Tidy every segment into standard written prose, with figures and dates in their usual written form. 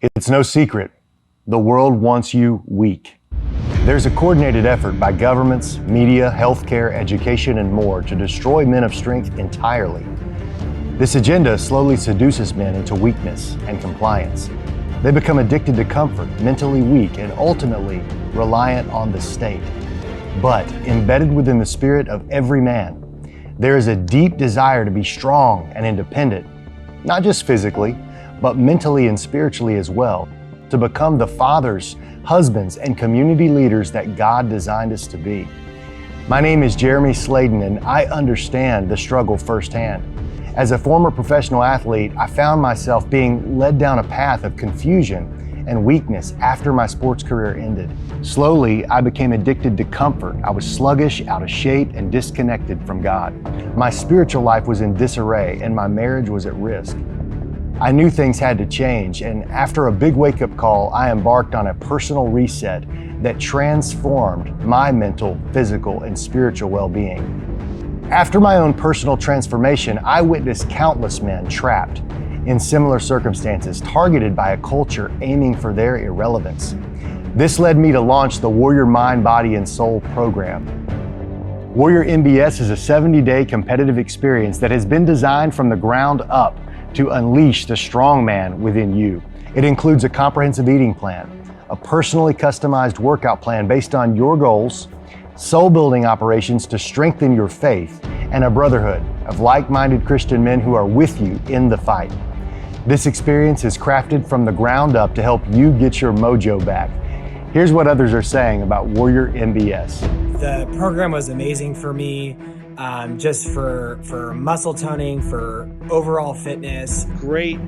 It's no secret, the world wants you weak. There's a coordinated effort by governments, media, healthcare, education, and more to destroy men of strength entirely. This agenda slowly seduces men into weakness and compliance. They become addicted to comfort, mentally weak, and ultimately reliant on the state. But embedded within the spirit of every man, there is a deep desire to be strong and independent, not just physically, but mentally and spiritually as well, to become the fathers, husbands, and community leaders that God designed us to be. My name is Jeremy Sladen, and I understand the struggle firsthand. As a former professional athlete, I found myself being led down a path of confusion and weakness after my sports career ended. Slowly, I became addicted to comfort. I was sluggish, out of shape, and disconnected from God. My spiritual life was in disarray, and my marriage was at risk. I knew things had to change, and after a big wake-up call, I embarked on a personal reset that transformed my mental, physical, and spiritual well-being. After my own personal transformation, I witnessed countless men trapped in similar circumstances, targeted by a culture aiming for their irrelevance. This led me to launch the Warrior Mind, Body, and Soul program. WarriorMBS is a 70-day competitive experience that has been designed from the ground up to unleash the strong man within you. It includes a comprehensive eating plan, a personally customized workout plan based on your goals, soul-building operations to strengthen your faith, and a brotherhood of like-minded Christian men who are with you in the fight. This experience is crafted from the ground up to help you get your mojo back. Here's what others are saying about WarriorMBS. The program was amazing for me, just for muscle toning, for overall fitness. Great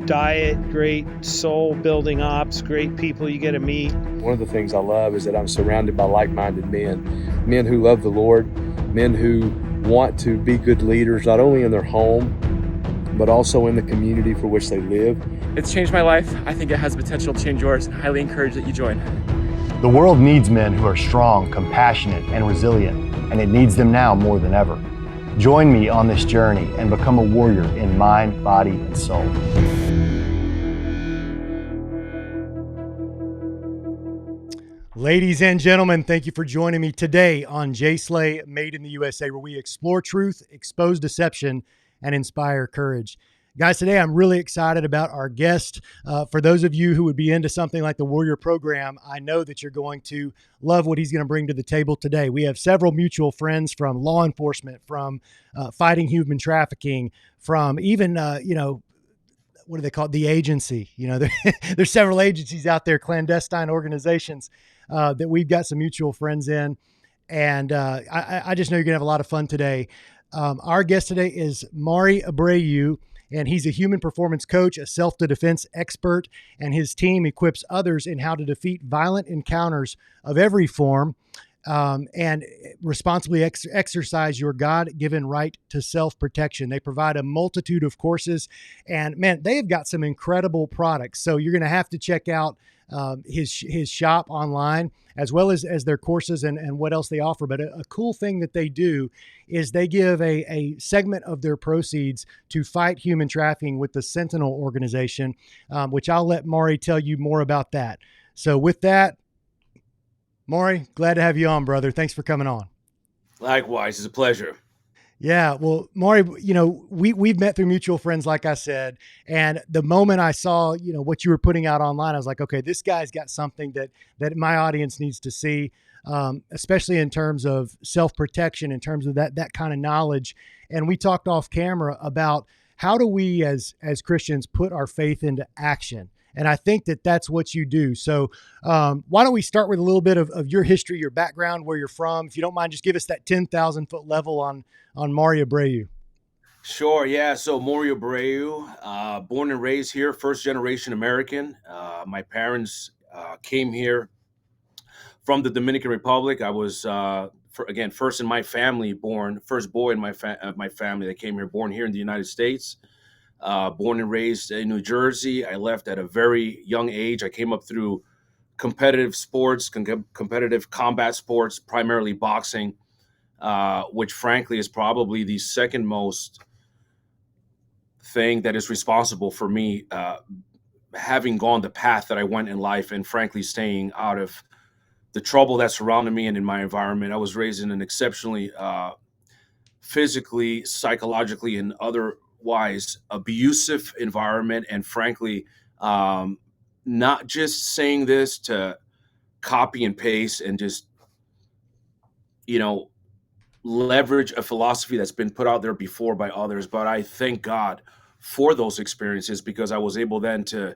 diet, great soul building ops, great people you get to meet. One of the things I love is that I'm surrounded by like-minded men who love the Lord, men who want to be good leaders, not only in their home, but also in the community for which they live. It's changed my life. I think it has potential to change yours. I highly encourage that you join. The world needs men who are strong, compassionate, and resilient, and it needs them now more than ever. Join me on this journey and become a warrior in mind, body, and soul. Ladies and gentlemen, thank you for joining me today on J. Slay Made in the USA, where we explore truth, expose deception, and inspire courage. Guys, today I'm really excited about our guest. For those of you who would be into something like the Warrior program, I know that you're going to love what he's going to bring to the table today. We have several mutual friends from law enforcement, from fighting human trafficking, from even, what do they call it? The agency. There's several agencies out there, clandestine organizations that we've got some mutual friends in. And I just know you're going to have a lot of fun today. Our guest today is Maury Abreu, and he's a human performance coach, a self-defense expert, and his team equips others in how to defeat violent encounters of every form and responsibly exercise your God-given right to self-protection. They provide a multitude of courses, and man, they have got some incredible products. So you're going to have to check out his shop online, as well as their courses and what else they offer. But a cool thing that they do is they give a segment of their proceeds to fight human trafficking with the Sentinel organization, which I'll let Maury tell you more about that. So with that, Maury, glad to have you on, brother. Thanks for coming on. Likewise, it's a pleasure. Yeah, well, Maury, we've met through mutual friends, like I said, and the moment I saw, what you were putting out online, I was like, okay, this guy's got something that my audience needs to see, especially in terms of self-protection, in terms of that kind of knowledge. And we talked off camera about how do we as Christians put our faith into action? And I think that's what you do. So why don't we start with a little bit of your history, your background, where you're from. If you don't mind, just give us that 10,000 foot level on Maury Abreu. Sure, yeah. So Maury Abreu, born and raised here, first generation American. My parents came here from the Dominican Republic. I was, first in my family, first boy in my family that came here, born here in the United States. Born and raised in New Jersey. I left at a very young age. I came up through competitive sports, competitive combat sports, primarily boxing, which frankly is probably the second most thing that is responsible for me having gone the path that I went in life, and frankly, staying out of the trouble that surrounded me and in my environment. I was raised in an exceptionally physically, psychologically, and otherwise abusive environment. And frankly, not just saying this to copy and paste and just, you know, leverage a philosophy that's been put out there before by others, but I thank God for those experiences, because I was able then to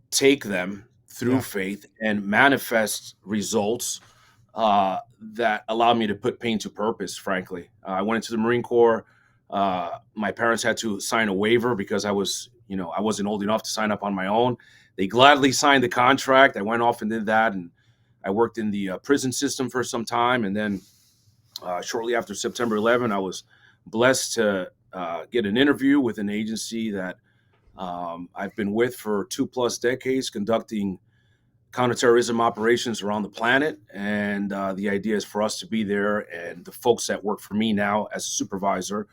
take them through Yeah. faith and manifest results that allowed me to put pain to purpose. Frankly, I went into the Marine Corps. My parents had to sign a waiver because I wasn't old enough to sign up on my own. They gladly signed the contract. I went off and did that, and I worked in the prison system for some time, and then shortly after September 11, I was blessed to get an interview with an agency that I've been with for 2+ decades, conducting counterterrorism operations around the planet. And the idea is for us to be there, and the folks that work for me now as a supervisor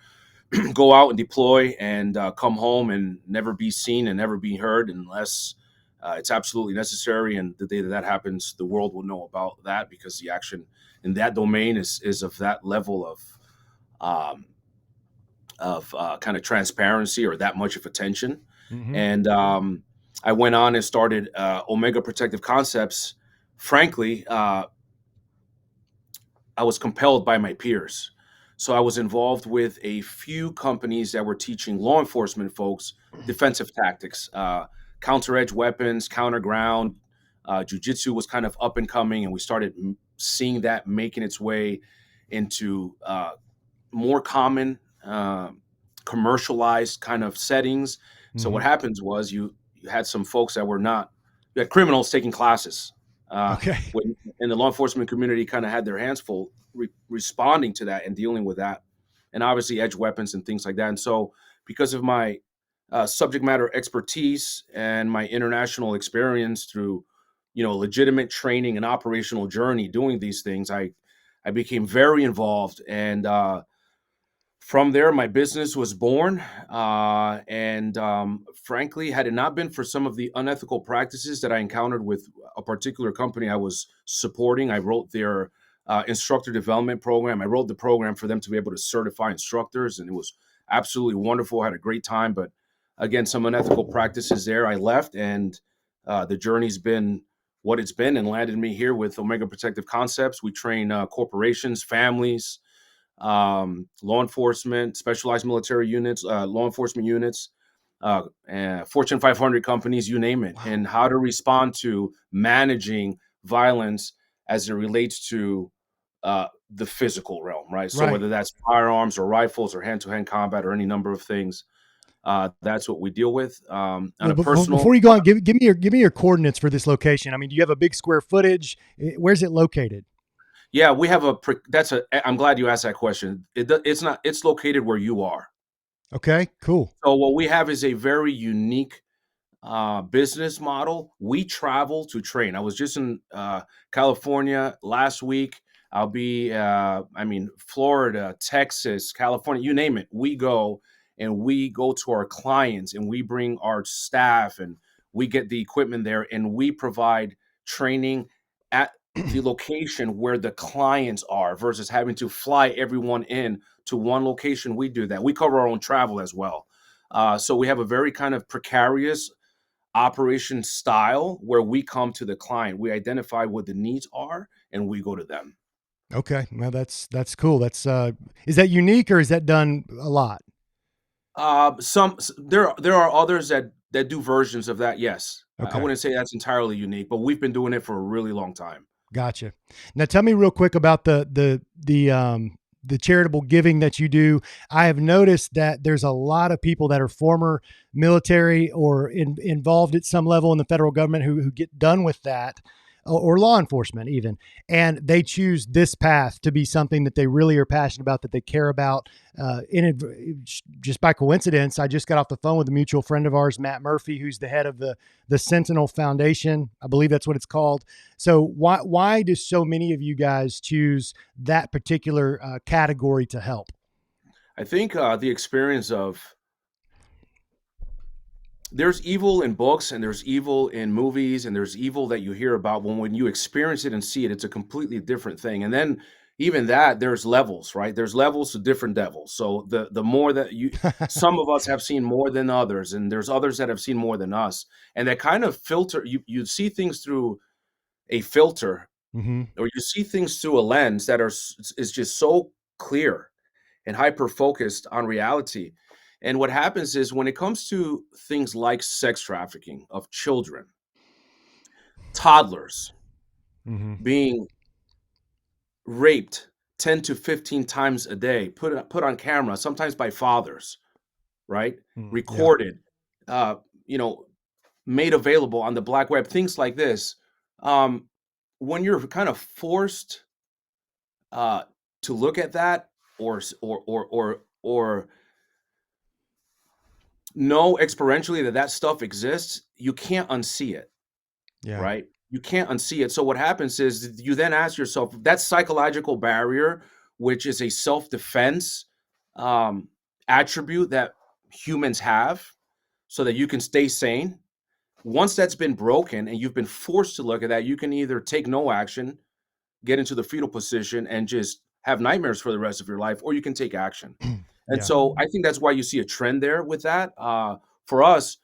go out and deploy and come home and never be seen and never be heard unless it's absolutely necessary. And the day that happens, the world will know about that, because the action in that domain is of that level of kind of transparency, or that much of attention. Mm-hmm. And I went on and started Omega Protective Concepts. Frankly, I was compelled by my peers. So I was involved with a few companies that were teaching law enforcement folks defensive tactics, counter-edge weapons, counter-ground. Jiu-jitsu was kind of up and coming, and we started seeing that making its way into more common commercialized kind of settings. So what happens was you had some folks that were not, you had criminals taking classes. Okay. And the law enforcement community kind of had their hands full responding to that and dealing with that, and obviously edge weapons and things like that. And so because of my subject matter expertise and my international experience through, legitimate training and operational journey doing these things, I became very involved. And from there, my business was born. And frankly, had it not been for some of the unethical practices that I encountered with a particular company I was supporting, I wrote their instructor development program. I wrote the program for them to be able to certify instructors, and it was absolutely wonderful. I had a great time. But again, some unethical practices there, I left, and the journey's been what it's been, and landed me here with Omega Protective Concepts. We train corporations, families, law enforcement, specialized military units, law enforcement units, and Fortune 500 companies, you name it, and how to respond to managing violence as it relates to the physical realm, right? So whether that's firearms or rifles or hand-to-hand combat or any number of things, that's what we deal with. On a personal, before you go on, give me your coordinates for this location. I mean, do you have a big square footage? Where's it located? Yeah, we have I'm glad you asked that question. It's located where you are. Okay, cool. So what we have is a very unique business model. We travel to train. I was just in California last week. I'll be, Florida, Texas, California, you name it. We go to our clients, and we bring our staff, and we get the equipment there, and we provide training at the location where the clients are, versus having to fly everyone in to one location. We do that. We cover our own travel as well. So we have a very kind of precarious operation style where we come to the client. We identify what the needs are, and we go to them. Okay. Well, that's cool. That's is that unique, or is that done a lot? There are others that do versions of that. Yes. Okay. I wouldn't say that's entirely unique, but we've been doing it for a really long time. Gotcha. Now tell me real quick about the charitable giving that you do. I have noticed that there's a lot of people that are former military or involved at some level in the federal government who get done with that, or law enforcement even, and they choose this path to be something that they really are passionate about, that they care about. Just by coincidence, I just got off the phone with a mutual friend of ours, Matt Murphy, who's the head of the Sentinel Foundation. I believe that's what it's called. So why do so many of you guys choose that particular category to help? I think the experience of there's evil in books and there's evil in movies and there's evil that you hear about. When you experience it and see it, it's a completely different thing. And then even that, there's levels, right? There's levels to different devils. So the more that some of us have seen more than others, and there's others that have seen more than us, and that kind of filter, you see things through a filter, Mm-hmm. or you see things through a lens that is just so clear and hyper focused on reality. And what happens is when it comes to things like sex trafficking of children, toddlers Mm-hmm. being raped 10 to 15 times a day, put on camera, sometimes by fathers, right? Yeah. Recorded, uh, you know, made available on the black web, things like this. Um, when you're kind of forced uh, to look at that, or know experientially that that stuff exists, you can't unsee it, Yeah. right? You can't unsee it. So what happens is you then ask yourself that psychological barrier, which is a self-defense attribute that humans have, so that you can stay sane. Once that's been broken and you've been forced to look at that, you can either take no action, get into the fetal position, and just have nightmares for the rest of your life, or you can take action. And Yeah. so I think that's why you see a trend there with that. For us,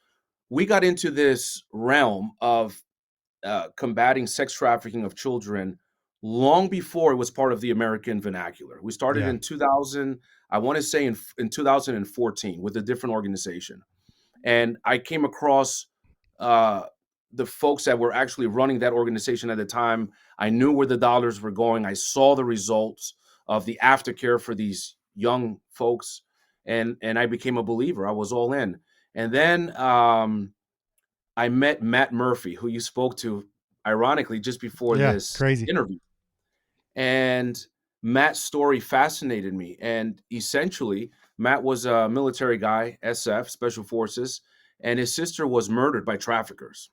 we got into this realm of combating sex trafficking of children long before it was part of the American vernacular. We started Yeah. in 2000, I want to say in 2014 with a different organization. And I came across uh, the folks that were actually running that organization at the time. I knew where the dollars were going. I saw the results of the aftercare for these young folks, and I became a believer. I was all in. And then I met Matt Murphy, who you spoke to, ironically, just before Yeah. this Crazy. interview. And Matt's story fascinated me. And essentially, Matt was a military guy, SF, Special Forces, and his sister was murdered by traffickers.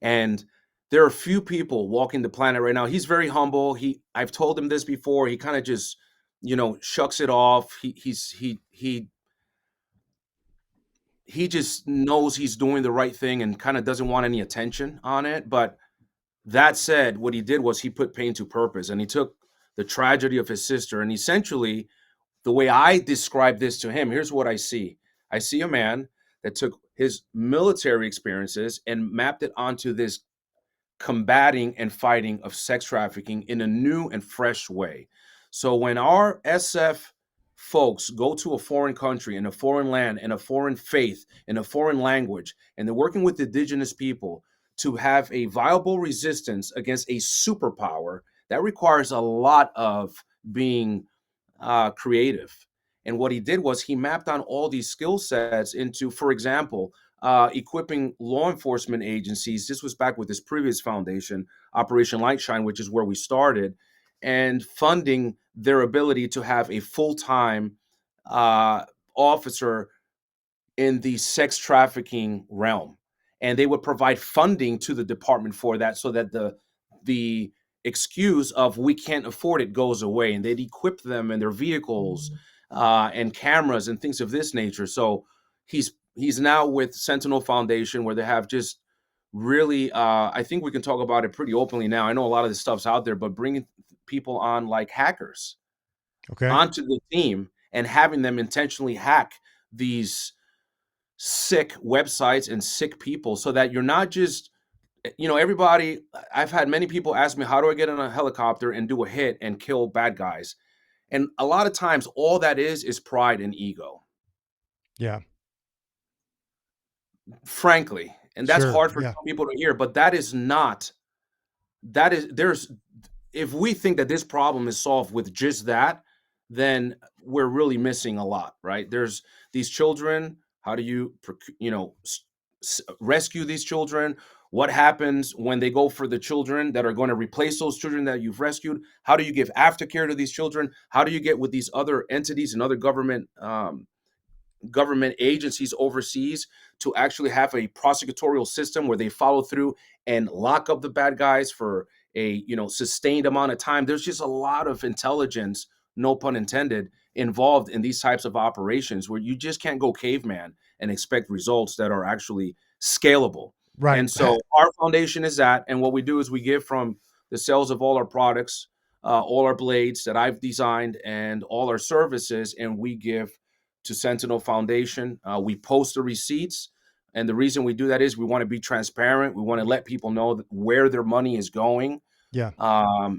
And there are few people walking the planet right now. He's very humble. I've told him this before. He kind of just, shucks it off. He just knows he's doing the right thing and kind of doesn't want any attention on it. But that said, what he did was he put pain to purpose, and he took the tragedy of his sister, and essentially the way I describe this to him, here's what I see. I see a man that took his military experiences and mapped it onto this combating and fighting of sex trafficking in a new and fresh way. So when our SF folks go to a foreign country, in a foreign land, in a foreign faith, in a foreign language, and they're working with indigenous people to have a viable resistance against a superpower, that requires a lot of being creative. And what he did was he mapped on all these skill sets into, for example, equipping law enforcement agencies. This was back with his previous foundation, Operation Lightshine, which is where we started, and funding their ability to have a full-time officer in the sex trafficking realm. And they would provide funding to the department for that, so that the excuse of we can't afford it goes away. And they'd equip them in their vehicles and cameras and things of this nature. So he's now with Sentinel Foundation, where they have just really, I think we can talk about it pretty openly now. I know a lot of this stuff's out there, but bringing people on like hackers Okay. onto the team and having them intentionally hack these sick websites and sick people, so that you're not just, everybody. I've had many people ask me, how do I get on a helicopter and do a hit and kill bad guys? And a lot of times all that is pride and ego, Yeah. frankly. And that's Sure. hard for Yeah. some people to hear, but there's if we think that this problem is solved with just that, then we're really missing a lot, right? There's these children. How do you, rescue these children? What happens when they go for the children that are going to replace those children that you've rescued? How do you give aftercare to these children? How do you get with these other entities and other government agencies overseas to actually have a prosecutorial system where they follow through and lock up the bad guys for a sustained amount of time? There's just a lot of intelligence, no pun intended, involved in these types of operations where you just can't go caveman and expect results that are actually scalable. Right. And so our foundation is that, and what we do is we give from the sales of all our products, all our blades that I've designed, and all our services, and we give to Sentinel Foundation. We post the receipts, and the reason we do that is we want to be transparent. We want to let people know where their money is going, Yeah.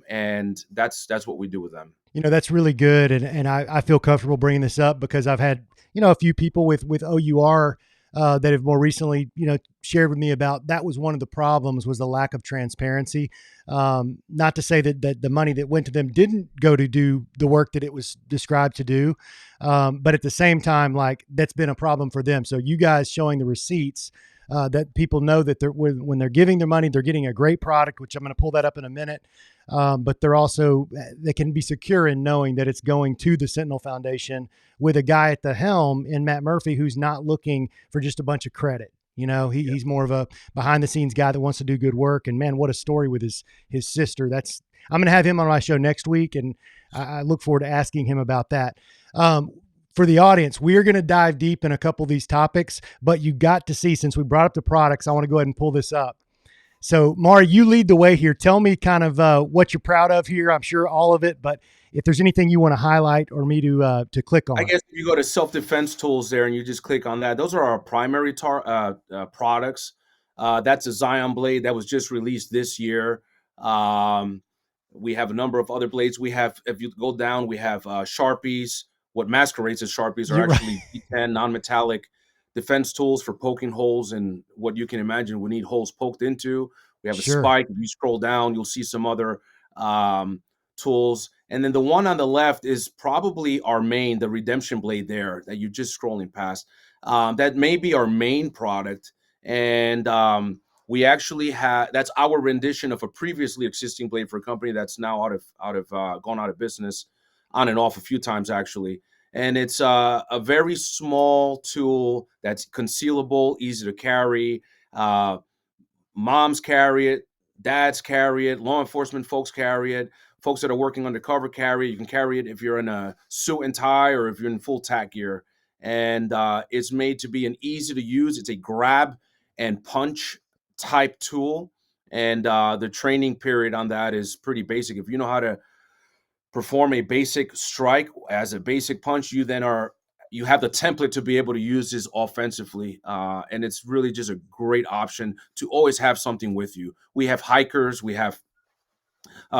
and that's what we do with them. That's really good. And I feel comfortable bringing this up because I've had, a few people with OUR that have more recently, shared with me about that was one of the problems was the lack of transparency. Not to say that the money that went to them didn't go to do the work that it was described to do. But at the same time, like that's been a problem for them. So you guys showing the receipts that people know that when they're giving their money, they're getting a great product, which I'm going to pull that up in a minute. But they can be secure in knowing that it's going to the Sentinel Foundation with a guy at the helm in Matt Murphy, who's not looking for just a bunch of credit. He's more of a behind the scenes guy that wants to do good work. And man, what a story with his sister. I'm going to have him on my show next week. And I look forward to asking him about that. For the audience, we are going to dive deep in a couple of these topics, but you got to see, since we brought up the products, I want to go ahead and pull this up. So Maury, you lead the way here. Tell me kind of what you're proud of here. I'm sure all of it, but if there's anything you want to highlight or me to click on. I guess if you go to self-defense tools there and you just click on that, those are our primary products. That's a Zion blade that was just released this year. We have a number of other blades. We have, if you go down, we have Sharpies. What masquerades as Sharpies are actually D10 non-metallic defense tools for poking holes in what you can imagine we need holes poked into. We have a spike. If you scroll down, you'll see some other tools. And then the one on the left is probably our main, the redemption blade there that you're just scrolling past. That may be our main product. And we actually have, that's our rendition of a previously existing blade for a company that's now gone out of business, on and off a few times actually. And it's a very small tool that's concealable, easy to carry. Moms carry it, dads carry it, law enforcement folks carry it, folks that are working undercover carry it. You can carry it if you're in a suit and tie or if you're in full tack gear. And it's made to be an easy to use. It's a grab and punch type tool. And the training period on that is pretty basic. If you know how to perform a basic strike as a basic punch, you have the template to be able to use this offensively. And it's really just a great option to always have something with you. We have hikers, we have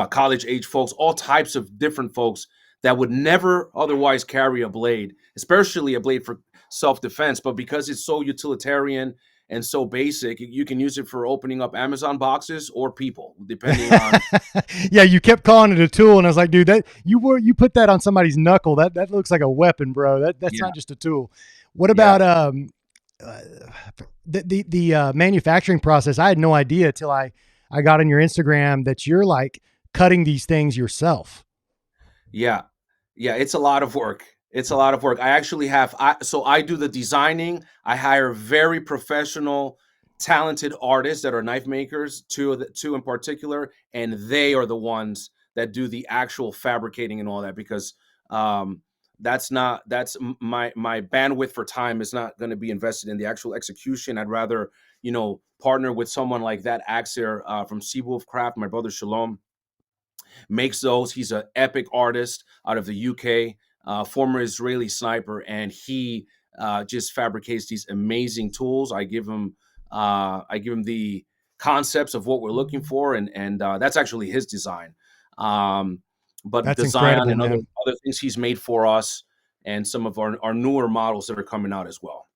college age folks, all types of different folks that would never otherwise carry a blade, especially a blade for self-defense. But because it's so utilitarian and so basic, you can use it for opening up Amazon boxes or people, depending on. Yeah, you kept calling it a tool, and I was like, dude, that you put that on somebody's knuckle. That looks like a weapon, bro. That's not just a tool. What about the manufacturing process? I had no idea till I got on your Instagram that you're like cutting these things yourself. Yeah, it's a lot of work. It's a lot of work. I actually so I do the designing. I hire very professional, talented artists that are knife makers, two in particular, and they are the ones that do the actual fabricating and all that, because that's my bandwidth for time is not going to be invested in the actual execution. I'd rather, partner with someone like that, Axir from Seawolf Craft. My brother Shalom makes those. He's an epic artist out of the UK. Former Israeli sniper, and he just fabricates these amazing tools. I give him the concepts of what we're looking for, and that's actually his design. But that's design and other things he's made for us, and some of our newer models that are coming out as well.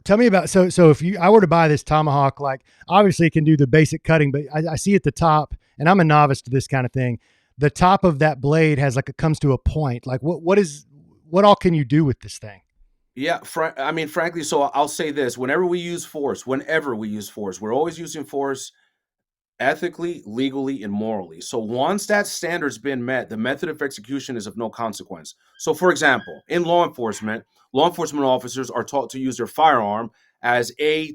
Tell me about, so if I were to buy this tomahawk, like obviously it can do the basic cutting, but I see at the top, and I'm a novice to this kind of thing, the top of that blade has it comes to a point. Like what all can you do with this thing? Yeah, frankly, so I'll say this: whenever we use force, we're always using force ethically, legally, and morally. So once that standard's been met, the method of execution is of no consequence. So, for example, in law enforcement officers are taught to use their firearm as a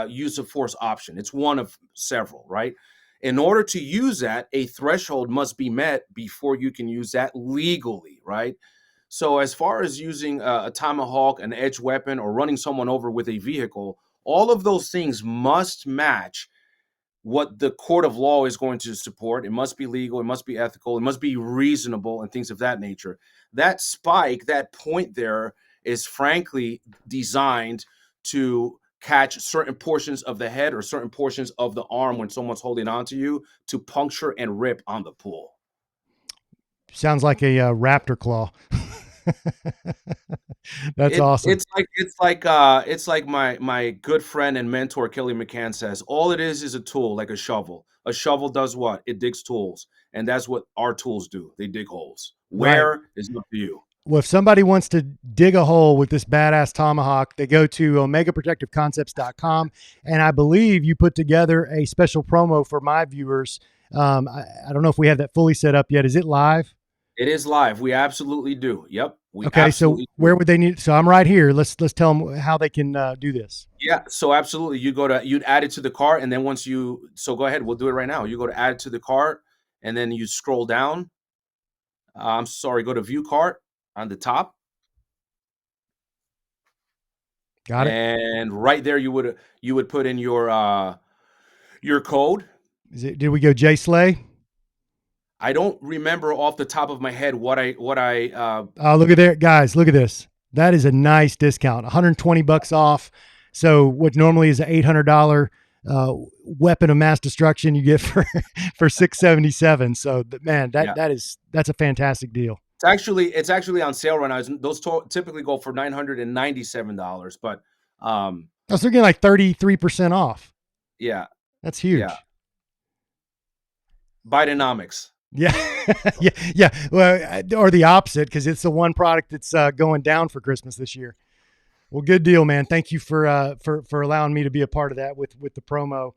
use of force option. It's one of several, right? In order to use that, a threshold must be met before you can use that legally, right? So as far as using a tomahawk, an edge weapon, or running someone over with a vehicle, all of those things must match what the court of law is going to support. It must be legal, it must be ethical, it must be reasonable, and things of that nature. That spike, that point there, is frankly designed to catch certain portions of the head or certain portions of the arm when someone's holding on to you to puncture and rip on the pull. Sounds like a raptor claw. That's awesome. It's like my good friend and mentor Kelly McCann says, all it is a tool, like a shovel. A shovel does what? It digs tools, and that's what our tools do. They dig holes. Where is up to you. Well, if somebody wants to dig a hole with this badass tomahawk, they go to omegaprotectiveconcepts.com, and I believe you put together a special promo for my viewers. I don't know if we have that fully set up yet. Is it live? It is live. We absolutely do. Yep. Okay. So where would they need? So I'm right here. Let's tell them how they can do this. Yeah. So absolutely. You'd add it to the cart. And then so go ahead. We'll do it right now. You go to add it to the cart, and then you scroll down. Go to view cart on the top. Got it. And right there, you would put in your code. Did we go Jay Slay? I don't remember off the top of my head what I look at there, guys. Look at this. That is a nice discount. $120 off. So what normally is an $800 weapon of mass destruction, you get for $677. So man, that's a fantastic deal. It's actually on sale right now. Those typically go for $997, but so they're getting like 33% off. Yeah, that's huge. Yeah. Bidenomics. Yeah. yeah. Well, or the opposite, because it's the one product that's going down for Christmas this year. Well, good deal, man. Thank you for allowing me to be a part of that with the promo.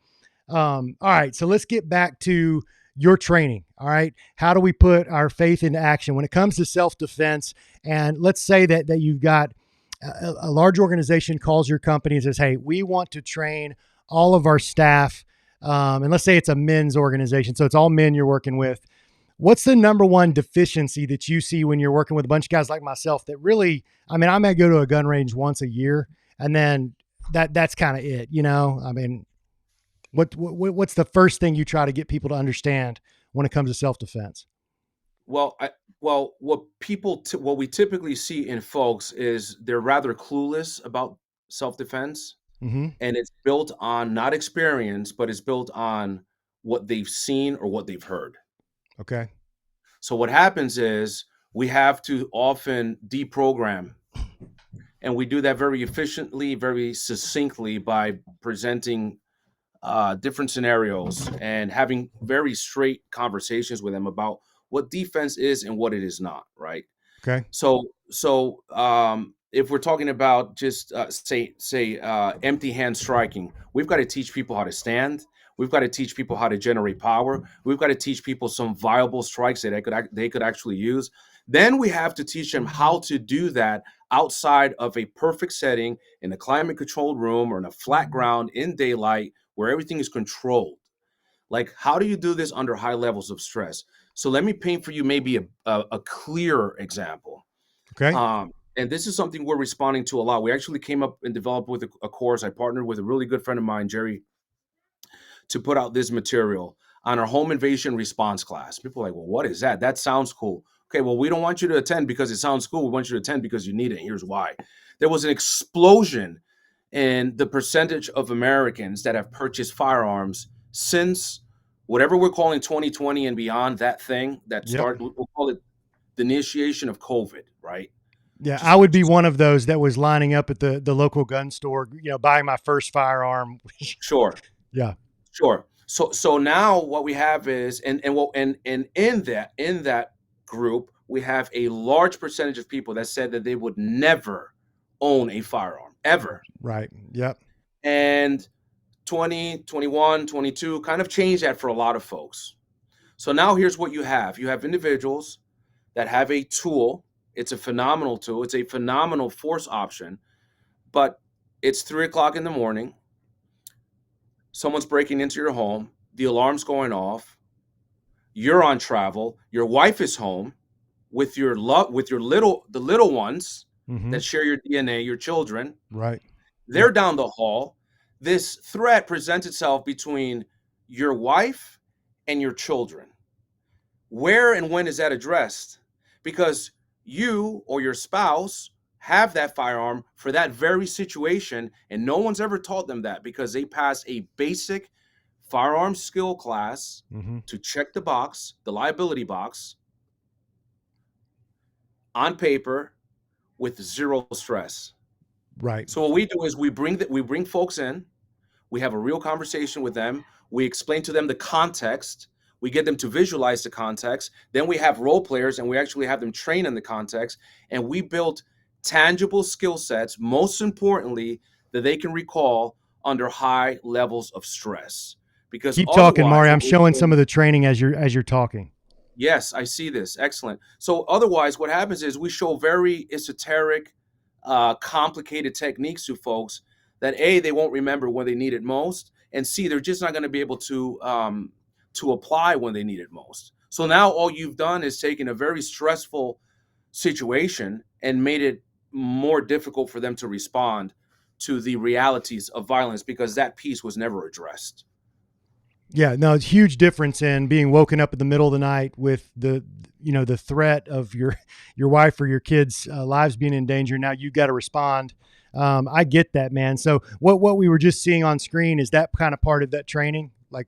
All right, so let's get back to your training. All right, how do we put our faith into action when it comes to self-defense? And let's say that you've got a large organization calls your company and says, "Hey, we want to train all of our staff." And let's say it's a men's organization, so it's all men you're working with. What's the number one deficiency that you see when you're working with a bunch of guys like myself that really, I mean, I might go to a gun range once a year and then that's kind of it, you know? I mean, what's the first thing you try to get people to understand when it comes to self-defense? Well, what we typically see in folks is they're rather clueless about self-defense. Mm-hmm. And it's built on not experience, but it's built on what they've seen or what they've heard. Okay. So what happens is we have to often deprogram, and we do that very efficiently, very succinctly by presenting different scenarios and having very straight conversations with them about what defense is and what it is not, right? Okay. So if we're talking about just say empty hand striking, we've got to teach people how to stand. We've got to teach people how to generate power. We've got to teach people some viable strikes that they could actually use. Then we have to teach them how to do that outside of a perfect setting in a climate controlled room or in a flat ground in daylight where everything is controlled. Like, how do you do this under high levels of stress? So let me paint for you maybe a clearer example. Okay. And this is something we're responding to a lot. We actually came up and developed with a course. I partnered with a really good friend of mine, Jerry, to put out this material on our home invasion response class. People are like, well, what is that? That sounds cool. Okay, well, we don't want you to attend because it sounds cool. We want you to attend because you need it. Here's why. There was an explosion in the percentage of Americans that have purchased firearms since whatever we're calling 2020 and beyond, that thing that started, we'll call it the initiation of COVID, right? Yeah, I would be one of those that was lining up at the local gun store, you know, buying my first firearm. Sure. Yeah. Sure. So now what we have is, and in that group, we have a large percentage of people that said that they would never own a firearm, ever. Right. Yep. And 20, 21, 22 kind of changed that for a lot of folks. So now here's what you have. You have individuals that have a tool. It's a phenomenal tool. It's a phenomenal force option, but it's 3:00 in the morning. Someone's breaking into your home. The alarm's going off. You're on travel. Your wife is home, with your the little ones Mm-hmm. that share your DNA, your children. Right. They're down the hall. This threat presents itself between your wife and your children. Where and when is that addressed? Because you or your spouse have that firearm for that very situation, and no one's ever taught them that because they pass a basic firearm skill class Mm-hmm. to check the box, the liability box, on paper with zero stress. Right. So what we do is we bring folks in, we have a real conversation with them, we explain to them the context, we get them to visualize the context, then we have role players and we actually have them train in the context, and we build tangible skill sets, most importantly, that they can recall under high levels of stress. Because Keep talking, otherwise, Maury. I'm what we're showing doing- some of the training as you're talking. Yes, I see this. Excellent. So otherwise, what happens is we show very esoteric, complicated techniques to folks that A, they won't remember when they need it most, and C, they're just not going to be able to apply when they need it most. So now all you've done is taken a very stressful situation and made it more difficult for them to respond to the realities of violence because that piece was never addressed. Yeah, no, it's a huge difference in being woken up in the middle of the night with the threat of your wife or your kids' lives being in danger. Now you've got to respond. I get that, man. So what we were just seeing on screen, is that kind of part of that training? Like,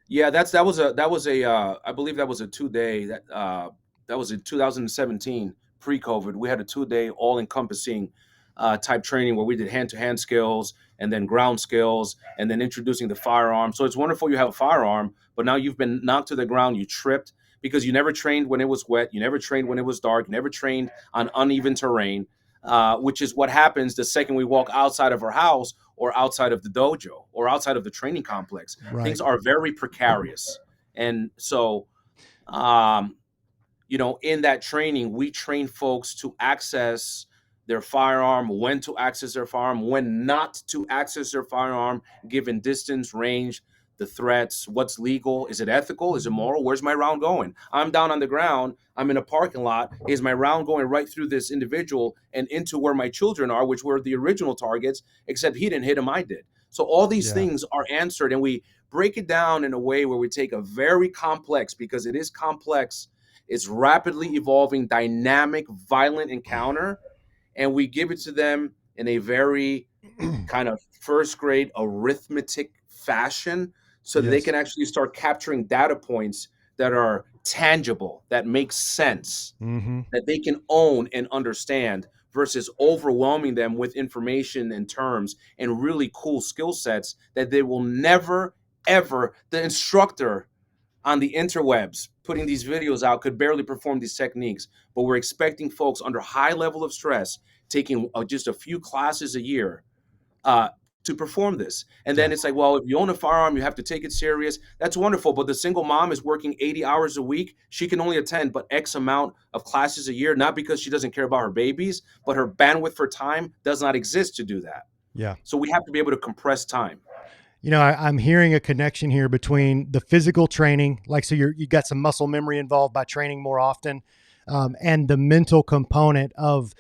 Yeah, that was a I believe that was a 2-day that was in 2017 pre-COVID. We had a 2-day all-encompassing type training where we did hand-to-hand skills and then ground skills and then introducing the firearm. So it's wonderful you have a firearm, but now you've been knocked to the ground, you tripped because you never trained when it was wet, you never trained when it was dark, you never trained on uneven terrain, which is what happens the second we walk outside of our house or outside of the dojo or outside of the training complex. Right. Things are very precarious. And so, in that training, we train folks to access their firearm, when to access their firearm, when not to access their firearm, given distance, range, the threats, what's legal, is it ethical, is it moral, where's my round going? I'm down on the ground, I'm in a parking lot, is my round going right through this individual and into where my children are, which were the original targets, except he didn't hit him, I did. So all these things are answered, and we break it down in a way where we take a very complex, because it is complex, it's rapidly evolving, dynamic, violent encounter, and we give it to them in a very kind of first grade arithmetic fashion so that they can actually start capturing data points that are tangible, that make sense, that they can own and understand, versus overwhelming them with information and terms and really cool skill sets that they will never, ever, the instructor on the interwebs putting these videos out could barely perform these techniques, but we're expecting folks under high level of stress taking just a few classes a year to perform this. And then it's like, well, if you own a firearm, you have to take it serious. That's wonderful, but the single mom is working 80 hours a week. She can only attend but X amount of classes a year, not because she doesn't care about her babies, but her bandwidth for time does not exist to do that. Yeah. So we have to be able to compress time. I'm hearing a connection here between the physical training, like, so you got some muscle memory involved by training more often, and the mental component of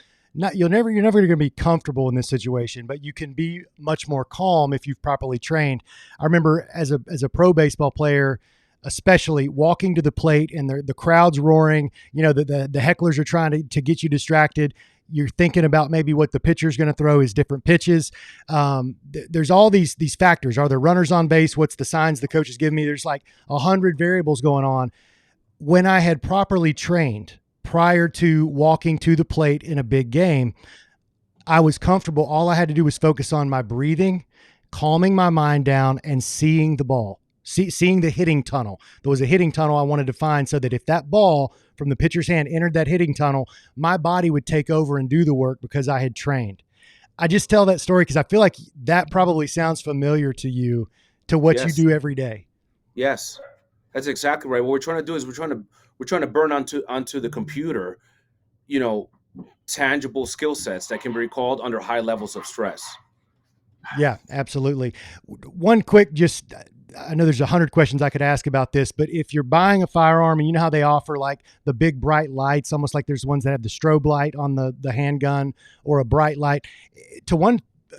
you're never going to be comfortable in this situation, but you can be much more calm if you've properly trained. I remember as a pro baseball player, especially walking to the plate and the crowd's roaring, the hecklers are trying to get you distracted. You're thinking about maybe what the pitcher's going to throw is different pitches. There's all these factors. Are there runners on base? What's the signs the coach is giving me? There's like 100 variables going on. When I had properly trained prior to walking to the plate in a big game, I was comfortable. All I had to do was focus on my breathing, calming my mind down, and seeing the ball, seeing the hitting tunnel. There was a hitting tunnel I wanted to find so that if that ball from the pitcher's hand entered that hitting tunnel, my body would take over and do the work because I had trained. I just tell that story because I feel like that probably sounds familiar to you, to what you do every day. Yes, that's exactly right. What we're trying to do is we're trying to burn onto the computer, tangible skill sets that can be recalled under high levels of stress. Yeah, absolutely. One quick, just I know there's 100 questions I could ask about this, but if you're buying a firearm and you know how they offer like the big bright lights, almost like there's ones that have the strobe light on the handgun or a bright light,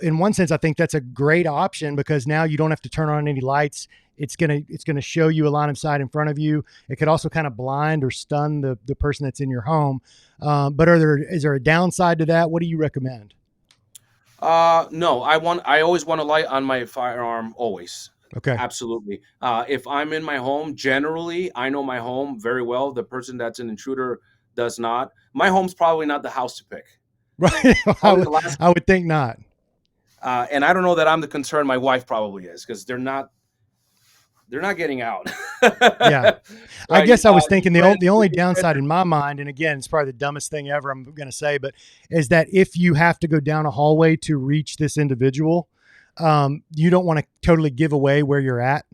in one sense, I think that's a great option because now you don't have to turn on any lights. It's gonna show you a line of sight in front of you. It could also kind of blind or stun the person that's in your home. But is there a downside to that? What do you recommend? No, I always want a light on my firearm, always. Okay. Absolutely. If I'm in my home, generally, I know my home very well. The person that's an intruder does not. My home's probably not the house to pick. Right. Probably the last, I would think not. and I don't know that I'm the concern. My wife probably is because they're not getting out. Yeah. I Right? guess I was thinking the Friends, only downside in my mind, and again, it's probably the dumbest thing ever I'm going to say, but is that if you have to go down a hallway to reach this individual, you don't want to totally give away where you're at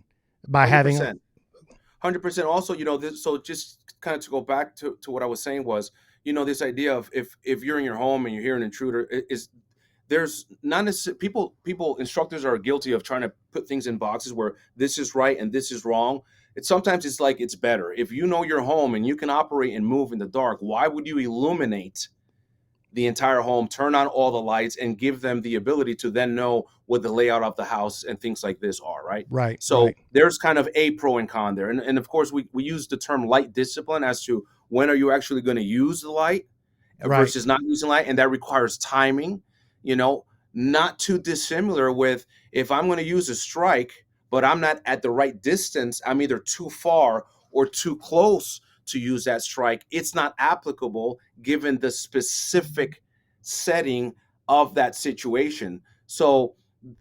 by 100%. having 100%. Also, so just kind of to go back to what I was saying was, this idea of if you're in your home and you hear an intruder, there's not necessarily instructors are guilty of trying to put things in boxes where this is right and this is wrong. Sometimes it's like it's better if you know your home and you can operate and move in the dark. Why would you illuminate the entire home, turn on all the lights, and give them the ability to then know what the layout of the house and things like this are, right? right. So right. there's kind of a pro and con there. And of course, we use the term light discipline as to when are you actually going to use the light Right. versus not using light. And that requires timing, not too dissimilar with if I'm going to use a strike, but I'm not at the right distance, I'm either too far or too close to use that strike. It's not applicable given the specific setting of that situation. So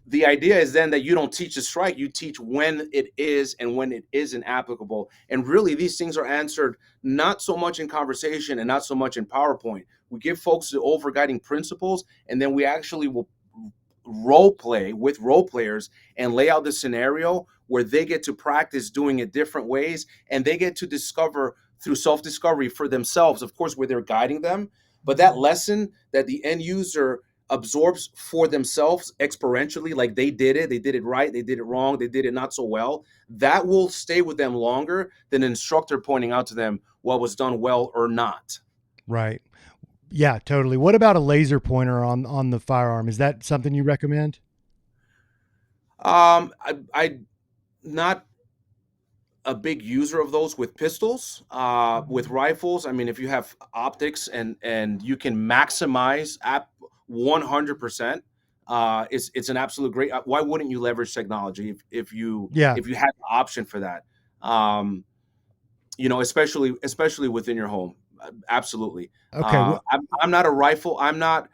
the idea is then that you don't teach a strike, you teach when it is and when it isn't applicable. And really, these things are answered not so much in conversation and not so much in PowerPoint. We give folks the overguiding principles, and then we actually will role play with role players and lay out the scenario where they get to practice doing it different ways, and they get to discover through self-discovery for themselves, of course, where they're guiding them. But that lesson that the end user absorbs for themselves experientially, like they did it right, they did it wrong, they did it not so well, that will stay with them longer than an instructor pointing out to them what was done well or not. Right. Yeah, totally. What about a laser pointer on the firearm? Is that something you recommend? I not a big user of those with pistols. With rifles, I mean, if you have optics and you can maximize at 100%, it's an absolute great. Why wouldn't you leverage technology if you Yeah. had the option for that? Especially within your home. Absolutely. Okay. I'm not a rifle. I'm not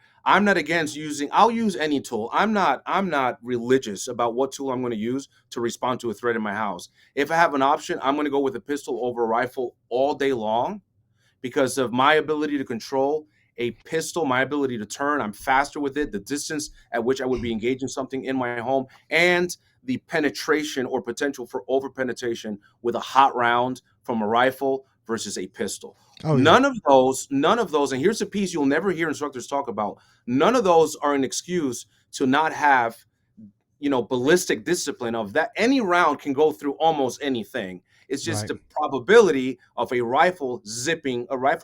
against using. I'll use any tool. I'm not religious about what tool I'm going to use to respond to a threat in my house. If I have an option, I'm going to go with a pistol over a rifle all day long because of my ability to control a pistol, my ability to turn. I'm faster with it, the distance at which I would be engaging something in my home, and the penetration or potential for over penetration with a hot round from a rifle versus a pistol. Oh, yeah. None of those, and here's a piece you'll never hear instructors talk about. None of those are an excuse to not have, ballistic discipline of that. Any round can go through almost anything. It's just Right. the probability of a rifle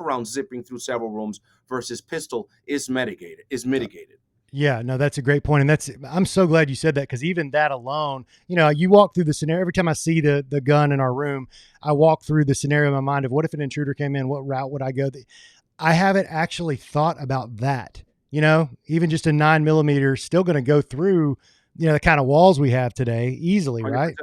round zipping through several rooms versus pistol is mitigated. Yeah, no, that's a great point. And I'm so glad you said that because even that alone, you walk through the scenario. Every time I see the gun in our room, I walk through the scenario in my mind of what if an intruder came in, what route would I go? I haven't actually thought about that. Even just a 9mm still going to go through, the kind of walls we have today easily, 100%, right?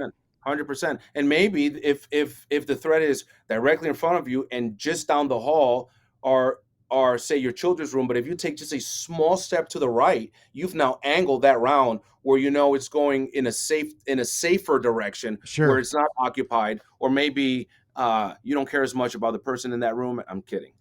100%. And maybe if the threat is directly in front of you and just down the hall or say your children's room, but if you take just a small step to the right, you've now angled that round where it's going in a safer direction, Sure. where it's not occupied, or maybe you don't care as much about the person in that room. I'm kidding.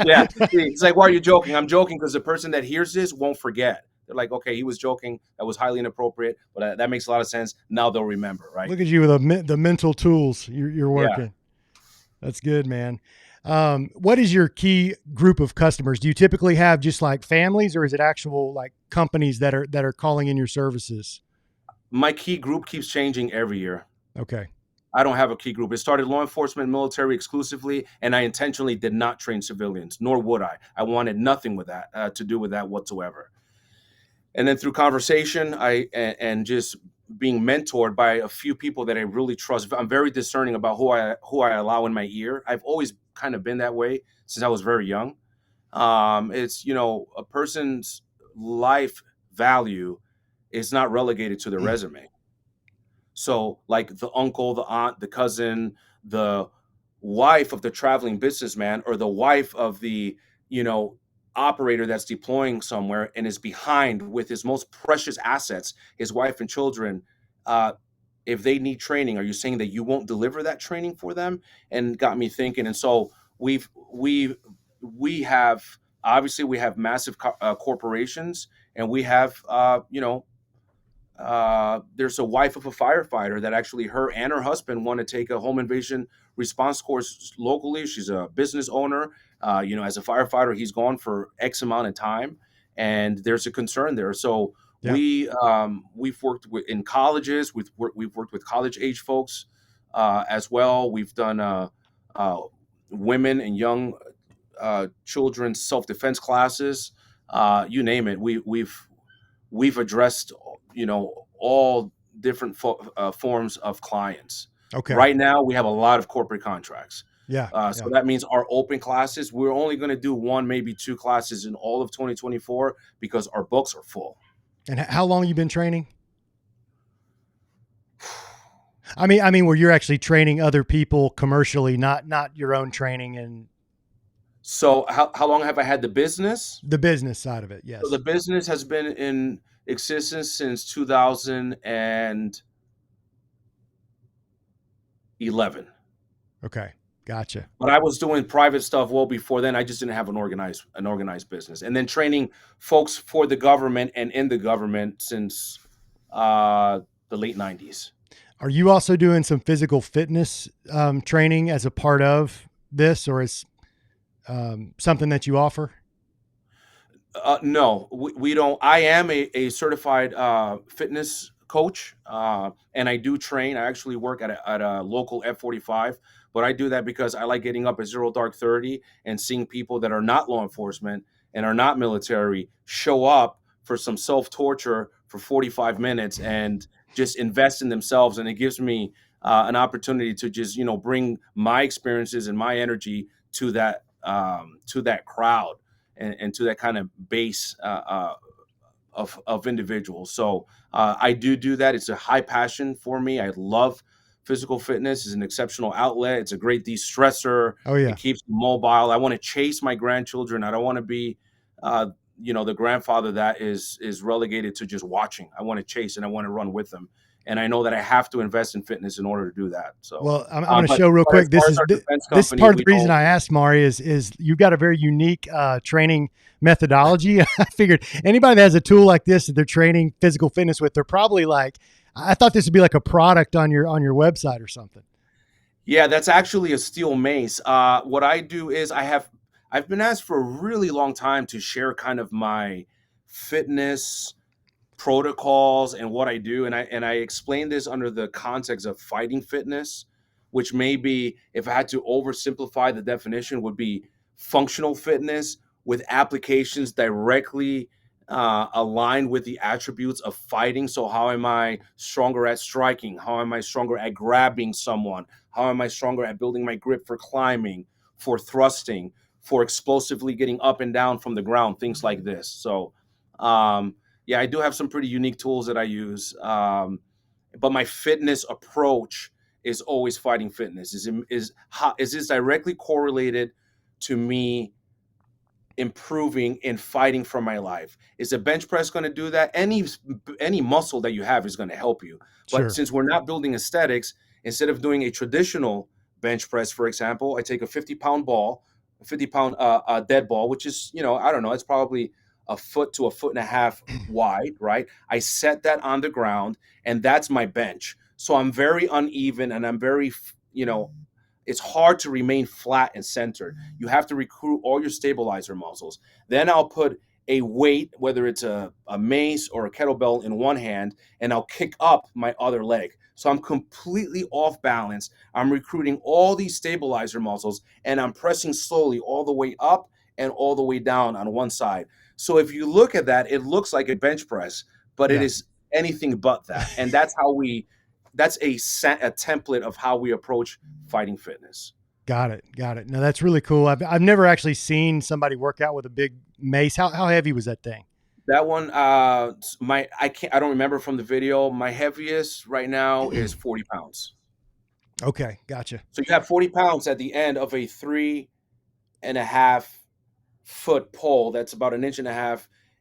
Yeah, it's like, why are you joking? I'm joking because the person that hears this won't forget. They're like, okay, he was joking. That was highly inappropriate, but that makes a lot of sense. Now they'll remember, right? Look at you with the mental tools you're working. Yeah. That's good, man. What is your key group of customers? Do you typically have just like families, or is it actual like companies that are calling in your services? My key group keeps changing every year. Okay. I don't have a key group. It started law enforcement, military exclusively, and I intentionally did not train civilians, nor would I. I wanted nothing with that to do with that whatsoever. And then through conversation, and just being mentored by a few people that I really trust. I'm very discerning about who I allow in my ear. I've always kind of been that way since I was very young. It's, a person's life value is not relegated to their resume. So, like the uncle, the aunt, the cousin, the wife of the traveling businessman, or the wife of the, operator that's deploying somewhere and is behind with his most precious assets, his wife and children. If they need training, are you saying that you won't deliver that training for them? And got me thinking. And so we have, obviously we have massive corporations, and we have, there's a wife of a firefighter that actually her and her husband want to take a home invasion response course locally. She's a business owner. As a firefighter, he's gone for X amount of time, and there's a concern there. So Yeah. we've worked in colleges. We've worked with college age folks as well. We've done women and young children's self defense classes. You name it. We've addressed, all different forms of clients. Okay. Right now, we have a lot of corporate contracts. Yeah. So that means our open classes, we're only going to do one, maybe two classes in all of 2024 because our books are full. And how long you been training? I mean, where you're actually training other people commercially, not your own training and So how long have I had the business? the business side of it. Yes. So the business has been in existence since 2011. Okay. Gotcha. But I was doing private stuff well before then. I just didn't have an organized business. And then training folks for the government and in the government since the late 90s. Are you also doing some physical fitness training as a part of this, or is something that you offer? No, we don't. I am a certified fitness coach, and I do train. I actually work at a local F45, but I do that because I like getting up at 0 dark 30 and seeing people that are not law enforcement and are not military show up for some self-torture for 45 minutes and just invest in themselves. And it gives me an opportunity to just, bring my experiences and my energy to that crowd and to that kind of base of individuals. So I do that. It's a high passion for me. I love physical fitness. It's an exceptional outlet. It's a great de-stressor. Oh yeah. It keeps me mobile. I want to chase my grandchildren. I don't want to be, the grandfather that is relegated to just watching. I want to chase and I want to run with them. And I know that I have to invest in fitness in order to do that. So, well, I'm going to show real quick. This is part of the reason I asked, Maury, is you've got a very unique training methodology. I figured anybody that has a tool like this that they're training physical fitness with, they're probably like, I thought this would be like a product on your website or something. Yeah, that's actually a steel mace. What I do is I've been asked for a really long time to share kind of my fitness protocols and what I do, and I explain this under the context of fighting fitness, which maybe, if I had to oversimplify the definition, would be functional fitness with applications directly aligned with the attributes of fighting. So how am I stronger at striking? How am I stronger at grabbing someone? How am I stronger at building my grip for climbing, for thrusting, for explosively getting up and down from the ground, things like this. So yeah, I do have some pretty unique tools that I use, but my fitness approach is always fighting fitness. Is this directly correlated to me improving in fighting for my life? Is a bench press going to do that? Any muscle that you have is going to help you. But Sure. Since we're not building aesthetics, instead of doing a traditional bench press, for example, I take a 50-pound ball, a 50-pound dead ball, which is, I don't know, it's probably a foot to a foot and a half wide, right? I set that on the ground, and that's my bench. So I'm very uneven, and I'm very, it's hard to remain flat and centered. You have to recruit all your stabilizer muscles. Then I'll put a weight, whether it's a mace or a kettlebell in one hand, and I'll kick up my other leg. So I'm completely off balance. I'm recruiting all these stabilizer muscles, and I'm pressing slowly all the way up and all the way down on one side. So if you look at that, it looks like a bench press, but it Yeah. is anything but that. And that's a template of how we approach fighting fitness. Got it. Got it. No, that's really cool. I've never actually seen somebody work out with a big mace. How heavy was that thing? That one, I don't remember from the video. My heaviest right now is 40 pounds. Okay. Gotcha. So you have 40 pounds at the end of a 3.5-foot pole that's about 1.5 inches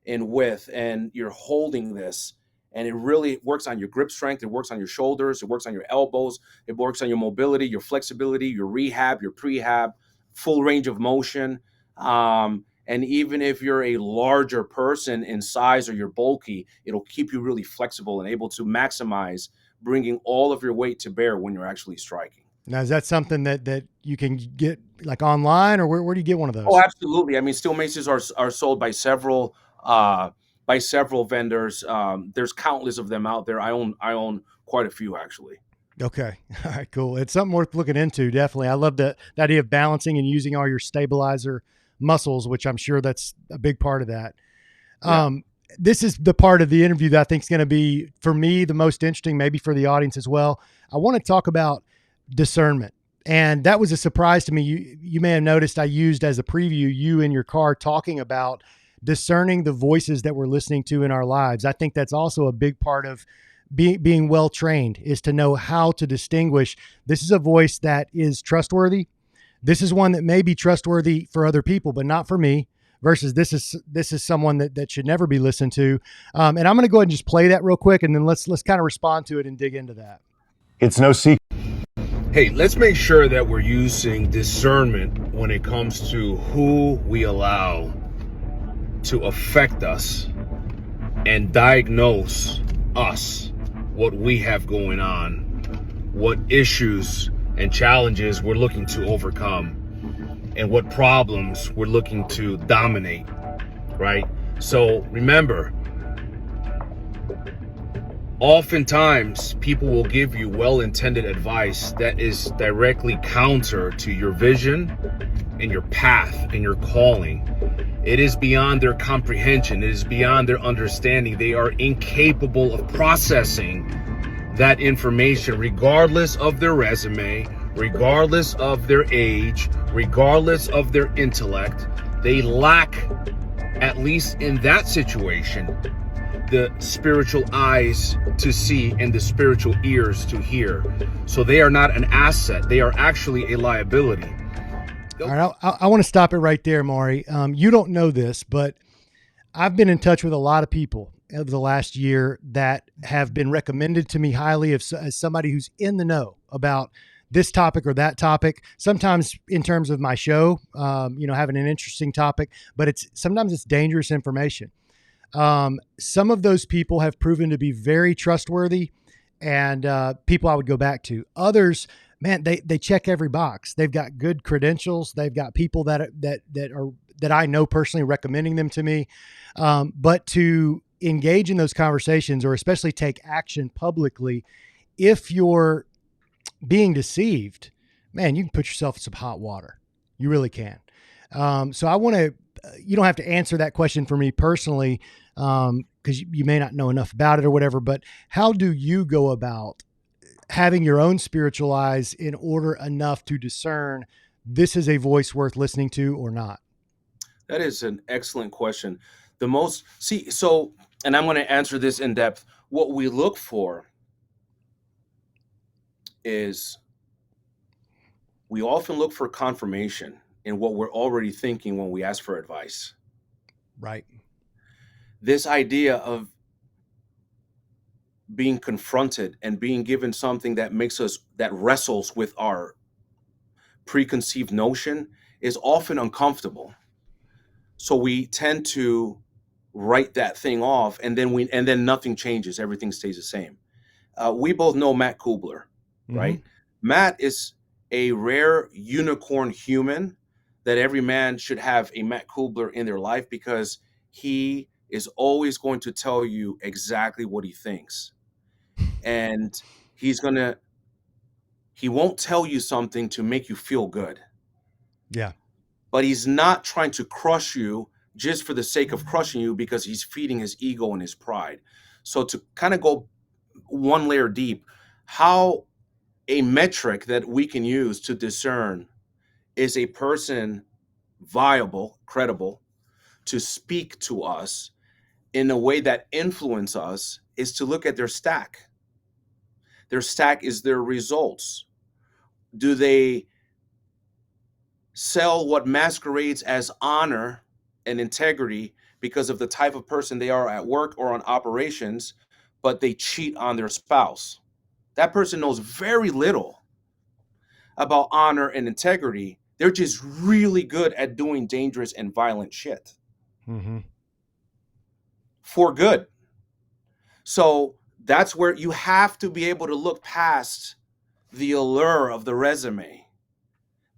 in width, and you're holding this, and it really works on your grip strength. It works on your shoulders. It works on your elbows. It works on your mobility, your flexibility, your rehab, your prehab, full range of motion. And even if you're a larger person in size or you're bulky, it'll keep you really flexible and able to maximize bringing all of your weight to bear when you're actually striking. Now, is that something that you can get like online, or where do you get one of those? Oh, absolutely. I mean, steel maces are sold by several vendors. There's countless of them out there. I own quite a few, actually. Okay. All right, cool. It's something worth looking into. Definitely. I love the idea of balancing and using all your stabilizer muscles, which I'm sure that's a big part of that. Yeah. This is the part of the interview that I think is going to be, for me, the most interesting, maybe for the audience as well. I want to talk about discernment. And that was a surprise to me. You may have noticed I used as a preview, you in your car talking about discerning the voices that we're listening to in our lives. I think that's also a big part of being well trained, is to know how to distinguish. This is a voice that is trustworthy. This is one that may be trustworthy for other people, but not for me, versus this is someone that should never be listened to. And I'm going to go ahead and just play that real quick, and then let's kind of respond to it and dig into that. It's no secret. Hey, let's make sure that we're using discernment when it comes to who we allow to affect us and diagnose us, what we have going on, what issues and challenges we're looking to overcome, and what problems we're looking to dominate, right? So remember, oftentimes people will give you well-intended advice that is directly counter to your vision and your path and your calling. It is beyond their comprehension. It is beyond their understanding. They are incapable of processing that information, regardless of their resume, regardless of their age, regardless of their intellect. They lack, at least in that situation, the spiritual eyes to see and the spiritual ears to hear. So they are not an asset. They are actually a liability. All right, I want to stop it right there, Maury. You don't know this, but I've been in touch with a lot of people over the last year that have been recommended to me highly as somebody who's in the know about this topic or that topic. Sometimes in terms of my show, having an interesting topic, but sometimes it's dangerous information. Some of those people have proven to be very trustworthy and people I would go back to. Others, man, they check every box. They've got good credentials. They've got people that I know personally recommending them to me. But to engage in those conversations, or especially take action publicly, if you're being deceived, man, you can put yourself in some hot water. You really can. So I want to, you don't have to answer that question for me personally, because you may not know enough about it or whatever, but how do you go about having your own spiritual eyes in order enough to discern this is a voice worth listening to or not? That is an excellent question. And I'm going to answer this in depth. What we look for is we often look for confirmation in what we're already thinking when we ask for advice. Right. This idea of being confronted and being given something that that wrestles with our preconceived notion is often uncomfortable. So we tend to write that thing off, and then nothing changes. Everything stays the same. We both know Matt Kubler, right? Mm-hmm. Matt is a rare unicorn human that every man should have a Matt Kubler in their life, because he is always going to tell you exactly what he thinks. And he won't tell you something to make you feel good. Yeah. But he's not trying to crush you just for the sake of crushing you, because he's feeding his ego and his pride. So to kind of go one layer deep, how a metric that we can use to discern is a person viable, credible, to speak to us in a way that influence us, is to look at their stack. Their stack is their results. Do they sell what masquerades as honor and integrity because of the type of person they are at work or on operations, but they cheat on their spouse? That person knows very little about honor and integrity. They're just really good at doing dangerous and violent shit. Mm-hmm. For good. So that's where you have to be able to look past the allure of the resume,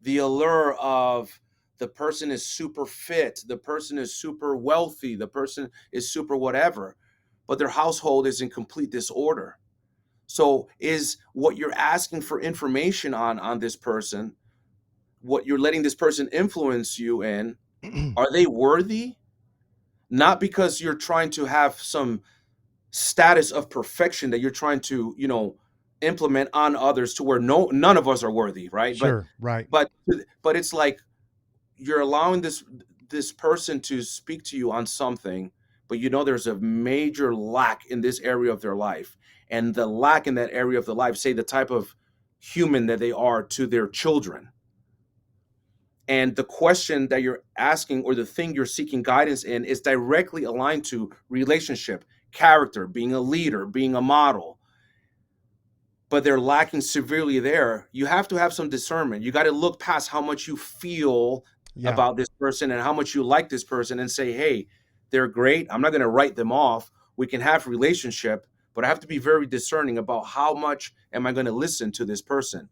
the allure of the person is super fit, the person is super wealthy, the person is super whatever, but their household is in complete disorder. So is what you're asking for information on this person, what you're letting this person influence you in, are they worthy? Not because you're trying to have some status of perfection that you're trying to, implement on others to where none of us are worthy, right? Sure. Right. But it's like you're allowing this person to speak to you on something, but there's a major lack in this area of their life, and the lack in that area of the life, say the type of human that they are to their children. And the question that you're asking, or the thing you're seeking guidance in, is directly aligned to relationship, character, being a leader, being a model. But they're lacking severely there. You have to have some discernment. You got to look past how much you feel about this person and how much you like this person, and say, hey, they're great. I'm not going to write them off. We can have a relationship, but I have to be very discerning about how much am I going to listen to this person.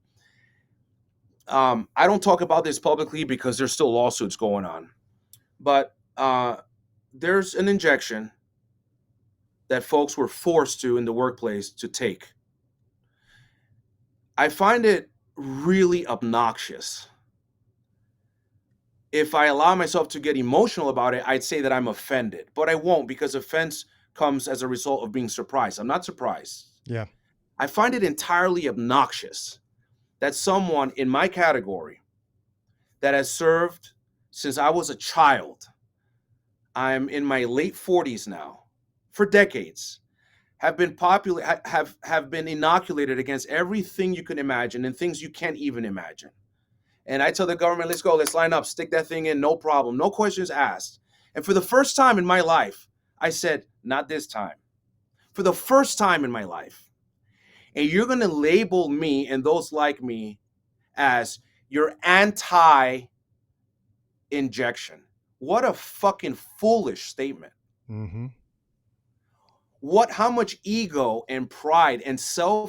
I don't talk about this publicly because there's still lawsuits going on, but there's an injection that folks were forced to in the workplace to take. I find it really obnoxious. If I allow myself to get emotional about it, I'd say that I'm offended, but I won't, because offense comes as a result of being surprised. I'm not surprised. Yeah. I find it entirely obnoxious that someone in my category that has served since I was a child, I'm in my late 40s now, for decades, have been have been inoculated against everything you can imagine and things you can't even imagine. And I tell the government, let's go, let's line up, stick that thing in, no problem, no questions asked. And for the first time in my life, I said, not this time. For the first time in my life. And you're going to label me and those like me as your anti-injection. What a fucking foolish statement. Mm-hmm. How much ego and pride and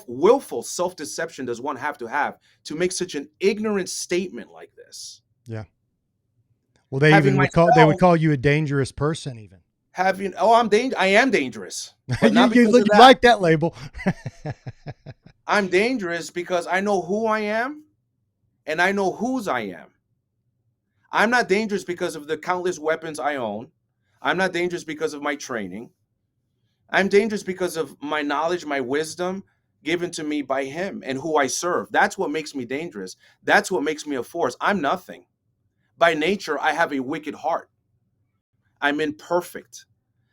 willful self-deception does one have to make such an ignorant statement like this? Yeah. Well, they would call you a dangerous person even. I am dangerous. But not you like that label. I'm dangerous because I know who I am and I know whose I am. I'm not dangerous because of the countless weapons I own. I'm not dangerous because of my training. I'm dangerous because of my knowledge, my wisdom given to me by him and who I serve. That's what makes me dangerous. That's what makes me a force. I'm nothing. By nature, I have a wicked heart. I'm imperfect.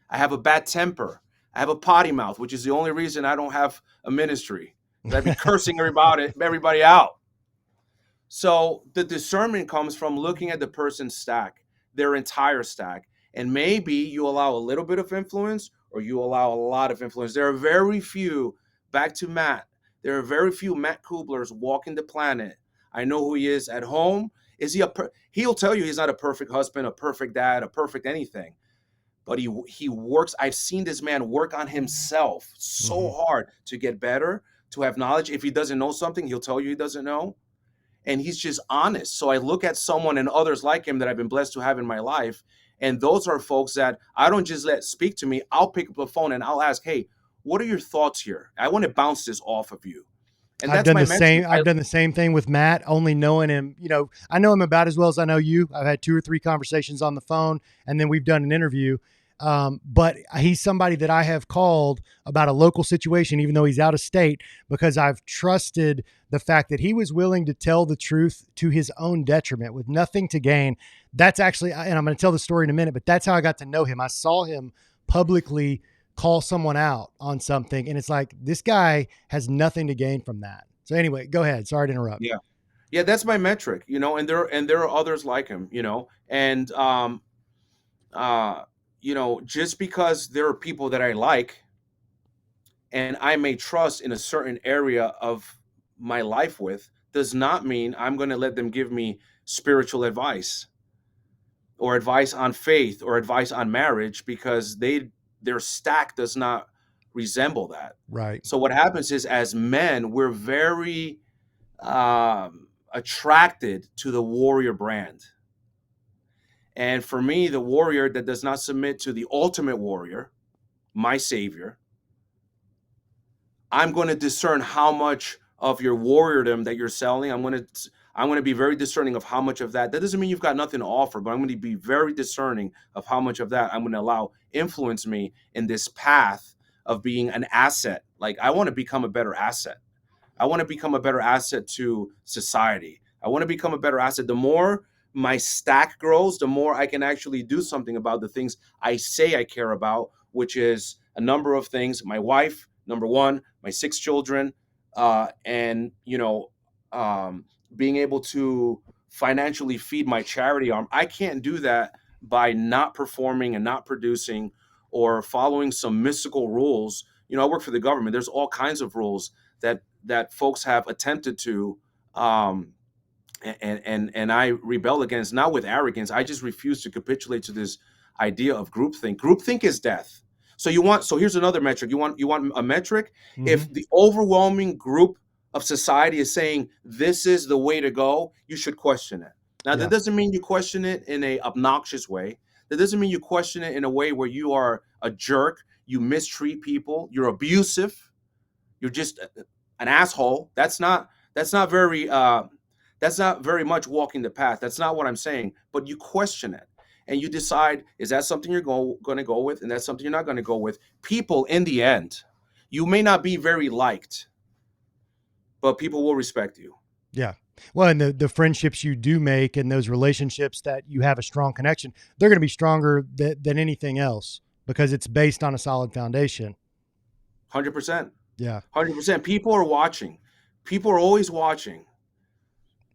I have a bad temper. I have a potty mouth, which is the only reason I don't have a ministry. I'd be cursing everybody out. So the discernment comes from looking at the person's stack, their entire stack. And maybe you allow a little bit of influence or you allow a lot of influence. There are very few, back to Matt, there are very few Matt Kublers walking the planet. I know who he is at home. He'll tell you he's not a perfect husband, a perfect dad, a perfect anything. But he works. I've seen this man work on himself so hard to get better, to have knowledge. If he doesn't know something, he'll tell you he doesn't know. And he's just honest. So I look at someone and others like him that I've been blessed to have in my life, And those are folks that I don't just let speak to me. I'll pick up the phone and I'll ask, hey, what are your thoughts here? I want to bounce this off of you. And I've that's done my the metric. same. I've done the same thing with Matt, only knowing him. I know him about as well as I know you. I've had 2 or 3 conversations on the phone, and then we've done an interview. But he's somebody that I have called about a local situation, even though he's out of state, because I've trusted the fact that he was willing to tell the truth to his own detriment with nothing to gain. That's actually, and I'm going to tell the story in a minute, but that's how I got to know him. I saw him publicly call someone out on something, and it's like, this guy has nothing to gain from that. So anyway, go ahead. Sorry to interrupt. Yeah, that's my metric, and there are others like him, and just because there are people that I like and I may trust in a certain area of my life with, does not mean I'm going to let them give me spiritual advice or advice on faith or advice on marriage, because their stack does not resemble that. Right. So what happens is, as men, we're very attracted to the warrior brand. And for me, the warrior that does not submit to the ultimate warrior, my savior, I'm going to discern how much of your warriordom that you're selling. I'm going to be very discerning of how much of that. That doesn't mean you've got nothing to offer, but I'm going to be very discerning of how much of that I'm going to allow influence me in this path of being an asset. Like, I want to become a better asset. I want to become a better asset to society. I want to become a better asset. The more my stack grows, the more I can actually do something about the things I say I care about, which is a number of things. My wife, number one, my 6 children, and being able to financially feed my charity arm. I can't do that by not performing and not producing or following some mystical rules. I work for the government. There's all kinds of rules that folks have attempted to and I rebel against, not with arrogance. I just refuse to capitulate to this idea of groupthink. Groupthink is death. So here's another metric. You want a metric? Mm-hmm. If the overwhelming group of society is saying this is the way to go, you should question it. Now, that doesn't mean you question it in a obnoxious way. That doesn't mean you question it in a way where you are a jerk, you mistreat people, you're abusive, you're just an asshole. That's not very much walking the path. That's not what I'm saying. But you question it and you decide, is that something you're going to go with, and that's something you're not going to go with. People, in the end, you may not be very liked, but people will respect you. Yeah. Well, and the friendships you do make and those relationships that you have a strong connection, they're going to be stronger than anything else because it's based on a solid foundation. 100%. Yeah. 100%. People are watching. People are always watching.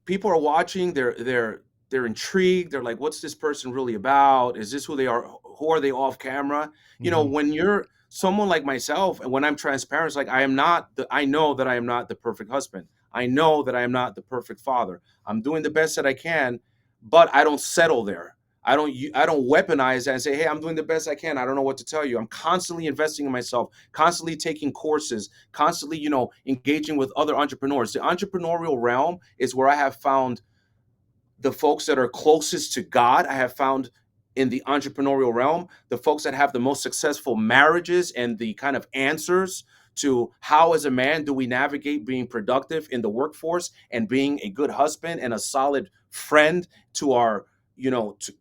People are watching. They're intrigued. They're like, what's this person really about? Is this who they are? Who are they off camera? Mm-hmm. When you're someone like myself, and when I'm transparent, it's like, I know that I am not the perfect husband. I know that I am not the perfect father. I'm doing the best that I can, but I don't settle there. I don't weaponize that and say, hey, I'm doing the best I can. I don't know what to tell you. I'm constantly investing in myself, constantly taking courses, constantly, engaging with other entrepreneurs. The entrepreneurial realm is where I have found the folks that are closest to God. I have found in the entrepreneurial realm the folks that have the most successful marriages and the kind of answers to how, as a man, do we navigate being productive in the workforce and being a good husband and a solid friend to our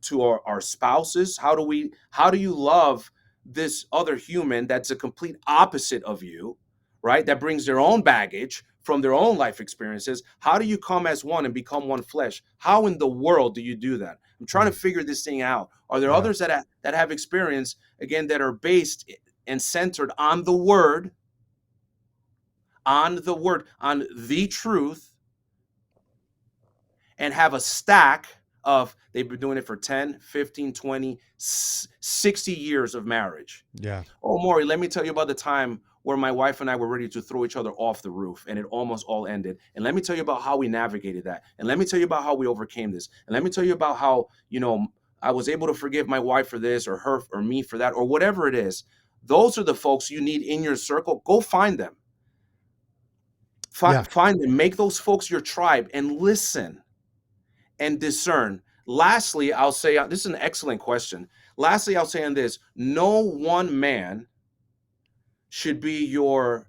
to our spouses. How do you love this other human that's a complete opposite of you, right? That brings their own baggage from their own life experiences. How do you come as one and become one flesh? How in the world do you do that? I'm trying to figure this thing out. Are there others that have experience, again, that are based and centered on the word, on the truth, and have a stack of, they've been doing it for 10, 15, 20, 60 years of marriage. Yeah. Oh, Maury, let me tell you about the time where my wife and I were ready to throw each other off the roof, and it almost all ended. And let me tell you about how we navigated that. And let me tell you about how we overcame this. And let me tell you about how, I was able to forgive my wife for this, or her or me for that, or whatever it is. Those are the folks you need in your circle. Go find them. Find them. Make those folks your tribe and listen and discern. Lastly, I'll say, this is an excellent question. Lastly, I'll say on this, no one man should be your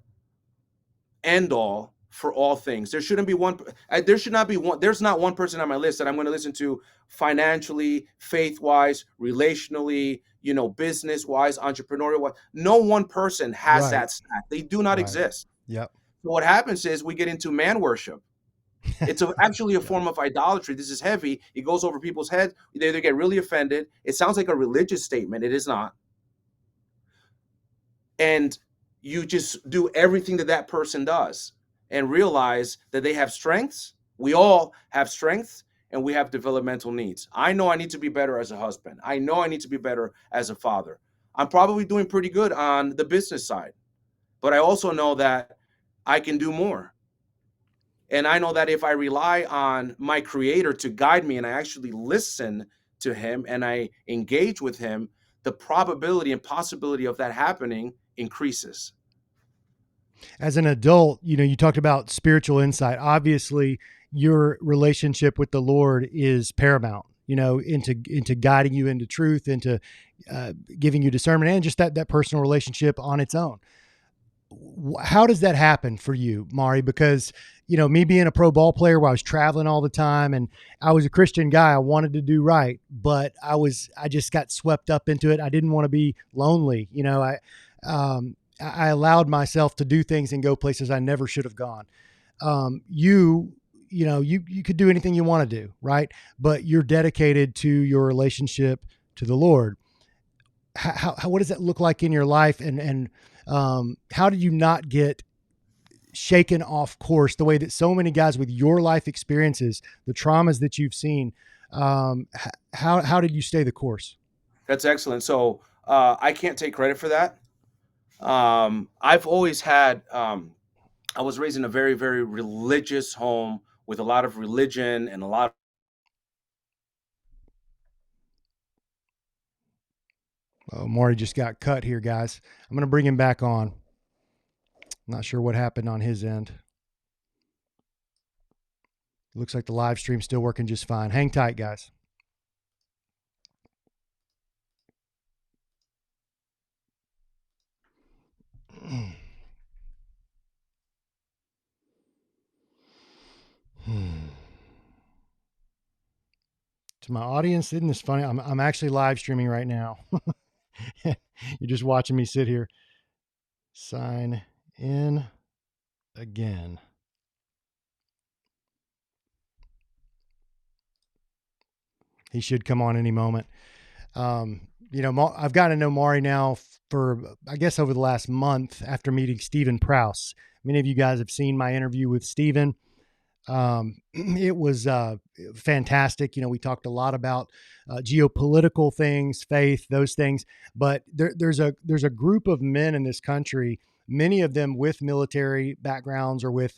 end all for all things. There shouldn't be one, there should not be one, there's not one person on my list that I'm going to listen to financially, faith wise, relationally, business wise, entrepreneurial wise. No one person has Right. that stat. They do not Right. exist. Yep. So what happens is we get into man worship. It's actually a Yeah. form of idolatry. This is heavy. It goes over people's heads. They either get really offended. It sounds like a religious statement. It is not. And you just do everything that person does and realize that they have strengths. We all have strengths and we have developmental needs. I know I need to be better as a husband. I know I need to be better as a father. I'm probably doing pretty good on the business side, but I also know that I can do more. And I know that if I rely on my creator to guide me and I actually listen to him and I engage with him, the probability and possibility of that happening increases. As an adult, you talked about spiritual insight. Obviously, your relationship with the Lord is paramount, into guiding you into truth, into giving you discernment, and just that personal relationship on its own. How does that happen for you, Maury? Because, me being a pro ball player where I was traveling all the time and I was a Christian guy, I wanted to do right, but I just got swept up into it. I didn't want to be lonely. I allowed myself to do things and go places I never should have gone. You could do anything you want to do, right? But you're dedicated to your relationship to the Lord. What does that look like in your life? And how did you not get shaken off course the way that so many guys with your life experiences, the traumas that you've seen, how did you stay the course? That's excellent. So I can't take credit for that. I've always had, I was raised in a very, very religious home with a lot of religion and a lot. Oh, Maury just got cut here, guys. I'm going to bring him back on. Not sure what happened on his end. Looks like the live stream's still working just fine. Hang tight, guys. To my audience, isn't this funny? I'm actually live streaming right now. You're just watching me sit here. Sign in again. He should come on any moment. I've gotten to know Maury now for, I guess, over the last month after meeting Stephen Prouse. Many of you guys have seen my interview with Stephen. It was fantastic. We talked a lot about geopolitical things, faith, those things. But there's a group of men in this country, many of them with military backgrounds or with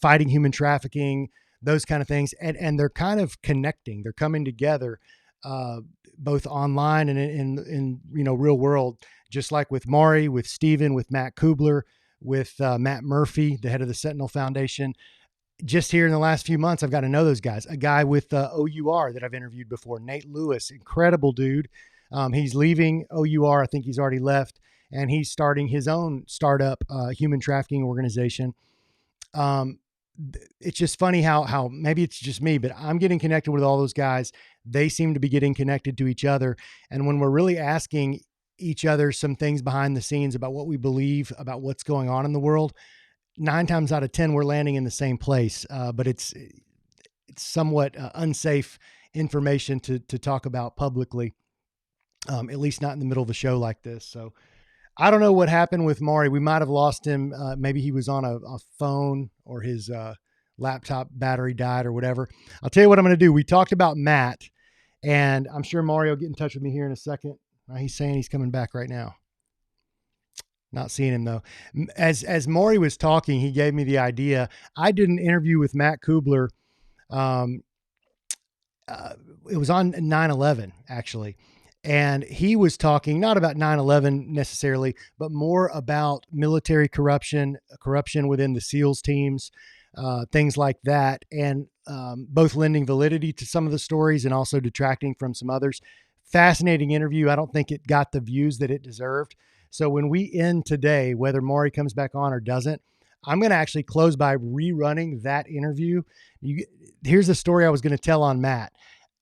fighting human trafficking, those kind of things, and they're kind of connecting. They're coming together, both online and in real world, just like with Maury, with Stephen, with Matt Kubler, with Matt Murphy, the head of the Sentinel Foundation. Just here in the last few months, I've got to know those guys. A guy with OUR that I've interviewed before, Nate Lewis, incredible dude. He's leaving OUR. I think he's already left, and he's starting his own startup human trafficking organization. It's just funny how maybe it's just me, but I'm getting connected with all those guys. They seem to be getting connected to each other. And when we're really asking each other some things behind the scenes about what we believe about what's going on in the world, 9 times out of 10, we're landing in the same place. But it's somewhat unsafe information to talk about publicly, at least not in the middle of a show like this. So I don't know what happened with Maury. We might have lost him. Maybe he was on a phone or his laptop battery died or whatever. I'll tell you what I'm going to do. We talked about Matt, and I'm sure Maury will get in touch with me here in a second. He's saying he's coming back right now. Not seeing him though. As Maury was talking, he gave me the idea. I did an interview with Matt Kubler. It was on 9/11 actually. And he was talking not about 9/11 necessarily, but more about military corruption within the SEALs teams, things like that, and both lending validity to some of the stories and also detracting from some others. Fascinating interview. I don't think it got the views that it deserved. So when we end today, whether Maury comes back on or doesn't, I'm going to actually close by rerunning that interview. Here's the story I was going to tell on Matt.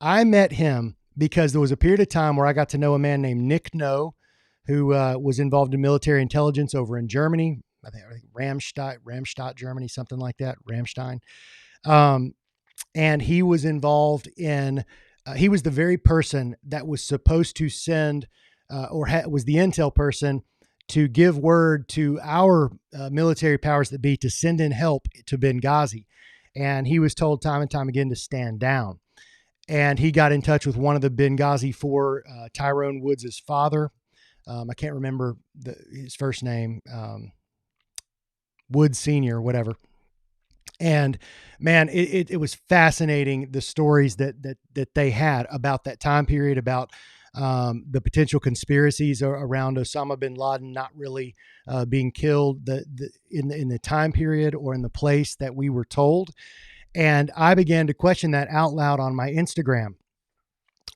I met him because there was a period of time where I got to know a man named Nick No, who was involved in military intelligence over in Germany. I think Ramstadt, Germany, something like that, Ramstein. And he was involved in, he was the very person that was supposed to send, was the intel person to give word to our military powers that be to send in help to Benghazi. And he was told time and time again to stand down. And he got in touch with one of the Benghazi 4, Tyrone Woods' father. I can't remember his first name, Woods Sr., whatever. And man, it was fascinating, the stories that they had about that time period, about the potential conspiracies around Osama bin Laden not really being killed in the time period or in the place that we were told. And I began to question that out loud on my Instagram.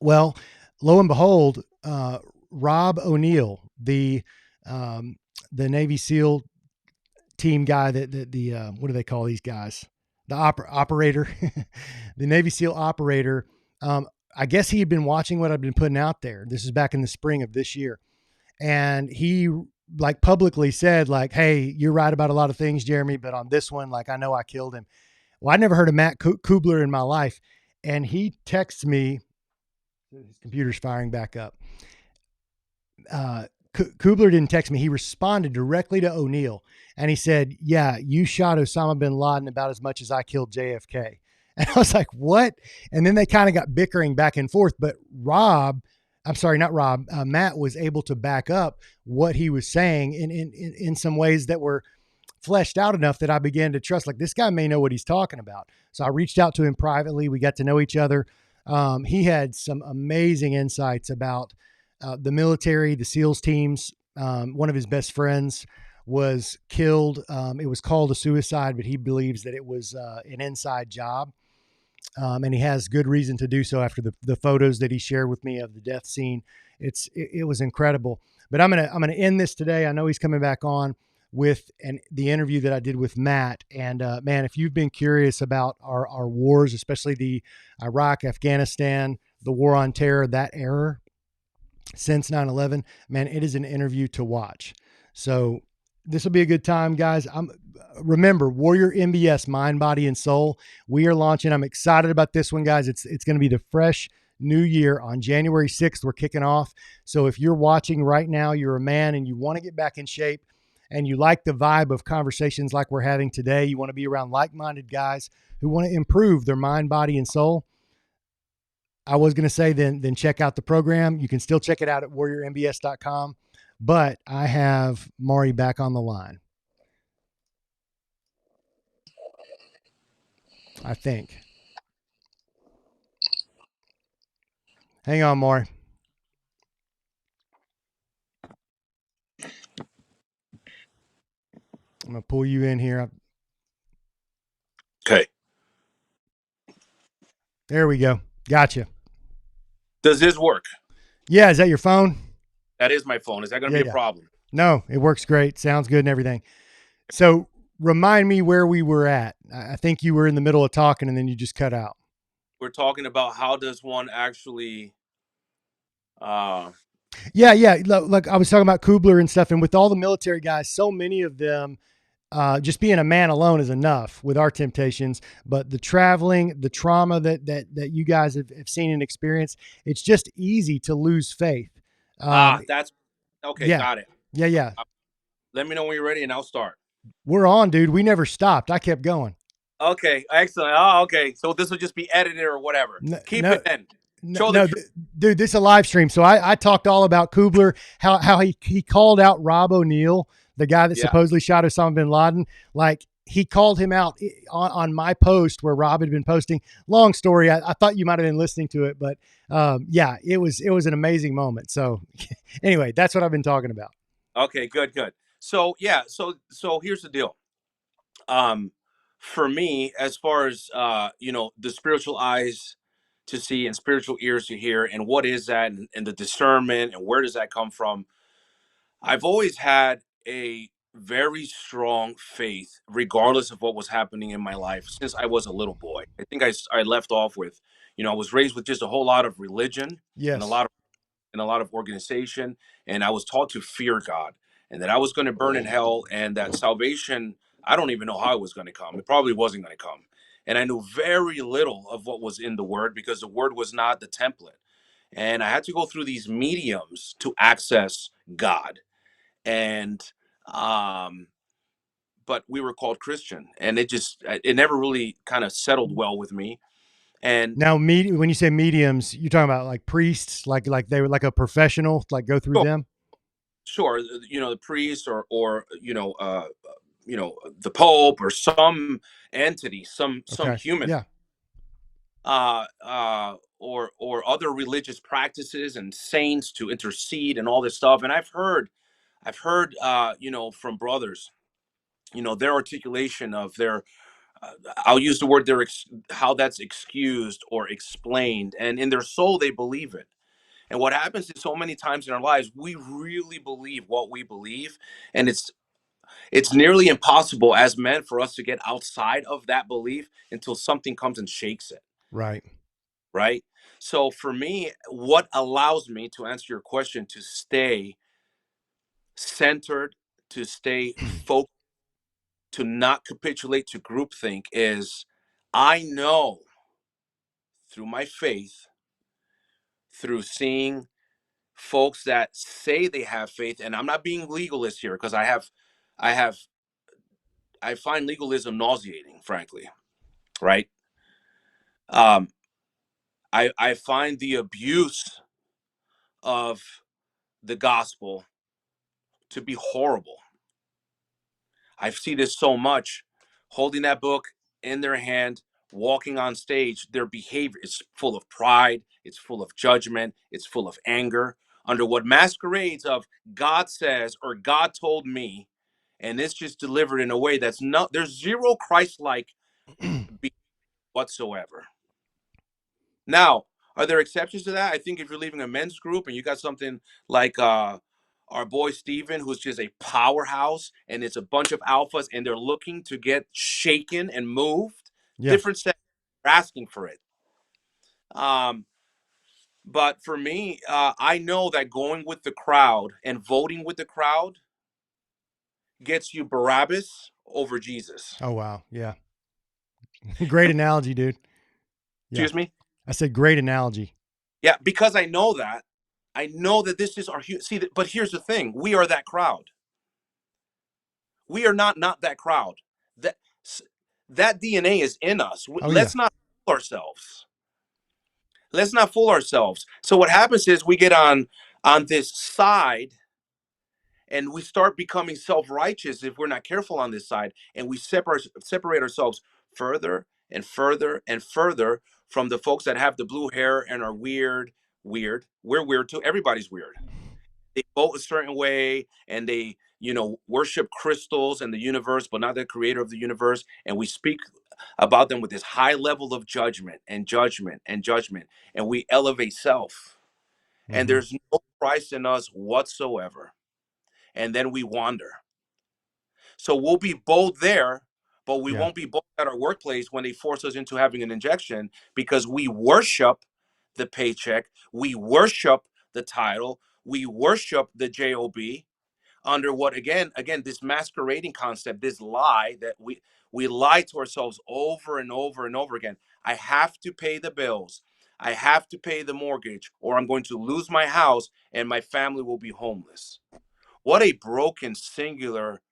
Well, lo and behold, Rob O'Neill, the Navy SEAL team guy, the what do they call these guys? The operator, the Navy SEAL operator. I guess he had been watching what I've been putting out there. This is back in the spring of this year. And he like publicly said like, hey, you're right about a lot of things, Jeremy, but on this one, like, I know I killed him. Well, I'd never heard of Matt Kubler in my life. And he texts me, his computer's firing back up. Kubler didn't text me. He responded directly to O'Neill. And he said, yeah, you shot Osama bin Laden about as much as I killed JFK. And I was like, what? And then they kind of got bickering back and forth. But Matt was able to back up what he was saying in some ways that were fleshed out enough that I began to trust, like, this guy may know what he's talking about. So I reached out to him privately. We got to know each other. He had some amazing insights about the military, the SEALs teams. One of his best friends was killed. It was called a suicide, but he believes that it was an inside job. And he has good reason to do so after the photos that he shared with me of the death scene. It was incredible. But I'm gonna end this today. I know he's coming back on with the interview that I did with Matt. And man, if you've been curious about our wars, especially the Iraq, Afghanistan, the war on terror, that era since 9/11, man, it is an interview to watch. So this will be a good time, guys. Remember, WarriorMBS, Mind, Body, and Soul. We are launching. I'm excited about this one, guys. It's going to be the fresh new year on January 6th. We're kicking off. So if you're watching right now, you're a man and you want to get back in shape and you like the vibe of conversations like we're having today, you want to be around like-minded guys who want to improve their mind, body, and soul. I was going to say then check out the program. You can still check it out at WarriorMBS.com. But I have Maury back on the line, I think. Hang on, Maury. I'm going to pull you in here. Okay. There we go. Gotcha. Does this work? Yeah. Is that your phone? That is my phone. Is that going to be a problem? No, it works great. Sounds good and everything. So remind me where we were at. I think you were in the middle of talking and then you just cut out. We're talking about how does one actually... Yeah. Look, I was talking about Kubler and stuff. And with all the military guys, so many of them, just being a man alone is enough with our temptations, but the traveling, the trauma that you guys have seen and experienced, it's just easy to lose faith. That's okay. Yeah. Got it. Yeah. Let me know when you're ready and I'll start. We're on, dude. We never stopped. I kept going. Okay. Excellent. Oh, okay. So this will just be edited or whatever. Keep it in. Dude, this is a live stream. So I talked all about Kubler, how he called out Rob O'Neill, the guy that supposedly shot Osama bin Laden. Like, he called him out on my post where Rob had been posting. Long story. I thought you might have been listening to it, but it was an amazing moment. So anyway, that's what I've been talking about. Okay, good. So so here's the deal. for me, as far as the spiritual eyes to see and spiritual ears to hear, and what is that, and the discernment, and where does that come from? I've always had a very strong faith, regardless of what was happening in my life, since I was a little boy. I think I left off with, I was raised with just a whole lot of religion and a Yes. lot of organization, and I was taught to fear God, and that I was going to burn in hell, and that salvation, I don't even know how it was going to come. It probably wasn't going to come. And I knew very little of what was in the word, because the word was not the template. And I had to go through these mediums to access God. And but we were called Christian, and it never really kind of settled well with me. And Now, when you say mediums, you're talking about like priests, like they were like a professional, like go through sure, them. sure, the priest, or the Pope, or some entity, some Okay. human, Yeah. or other religious practices and saints to intercede and all this stuff. And I've heard from brothers, their articulation of their, I'll use the word, how that's excused or explained, and in their soul they believe it. And what happens is, so many times in our lives, we really believe what we believe, and it's nearly impossible as men for us to get outside of that belief until something comes and shakes it, Right. right? So for me, what allows me, to answer your question, to stay centered, to stay focused, to not capitulate to groupthink, is I know through my faith, through seeing folks that say they have faith, and I'm not being legalist here, because I have, I find legalism nauseating, frankly, right? Um, I find the abuse of the gospel to be horrible. I see this so much, holding that book in their hand, walking on stage. Their behavior is full of pride, it's full of judgment, it's full of anger, under what masquerades of God says or God told me. And it's just delivered in a way that's not, there's zero Christ-like whatsoever. Now, are there exceptions to that? I think if you're leaving a men's group and you got something like our boy Steven, who's just a powerhouse, and it's a bunch of alphas, and they're looking to get shaken and moved, Yeah. different set, asking for it. Um, but for me, I know that going with the crowd and voting with the crowd gets you Barabbas over Jesus. Oh wow. Yeah. Great analogy, dude. Yeah. Excuse me? I said great analogy. Yeah, because I know that. I know that this is our see. But here's the thing: we are that crowd. We are not that crowd. That that DNA is in us. Oh yeah. Let's not fool ourselves. Let's not fool ourselves. So what happens is, we get on this side, and we start becoming self-righteous if we're not careful on this side, and we separate ourselves further and further and further from the folks that have the blue hair and are weird. We're weird too. Everybody's weird. They vote a certain way, and they worship crystals and the universe, but not the creator of the universe. And we speak about them with this high level of judgment and judgment and judgment, and we elevate self, and Mm-hmm. there's no Christ in us whatsoever. And then we wander. So we'll be bold there, but we Yeah. won't be bold at our workplace when they force us into having an injection, because we worship the paycheck, we worship the title, we worship the job, under what, again, this masquerading concept, this lie that we lie to ourselves over and over and over again. I have to pay the bills, I have to pay the mortgage, or I'm going to lose my house and my family will be homeless. What a broken, singular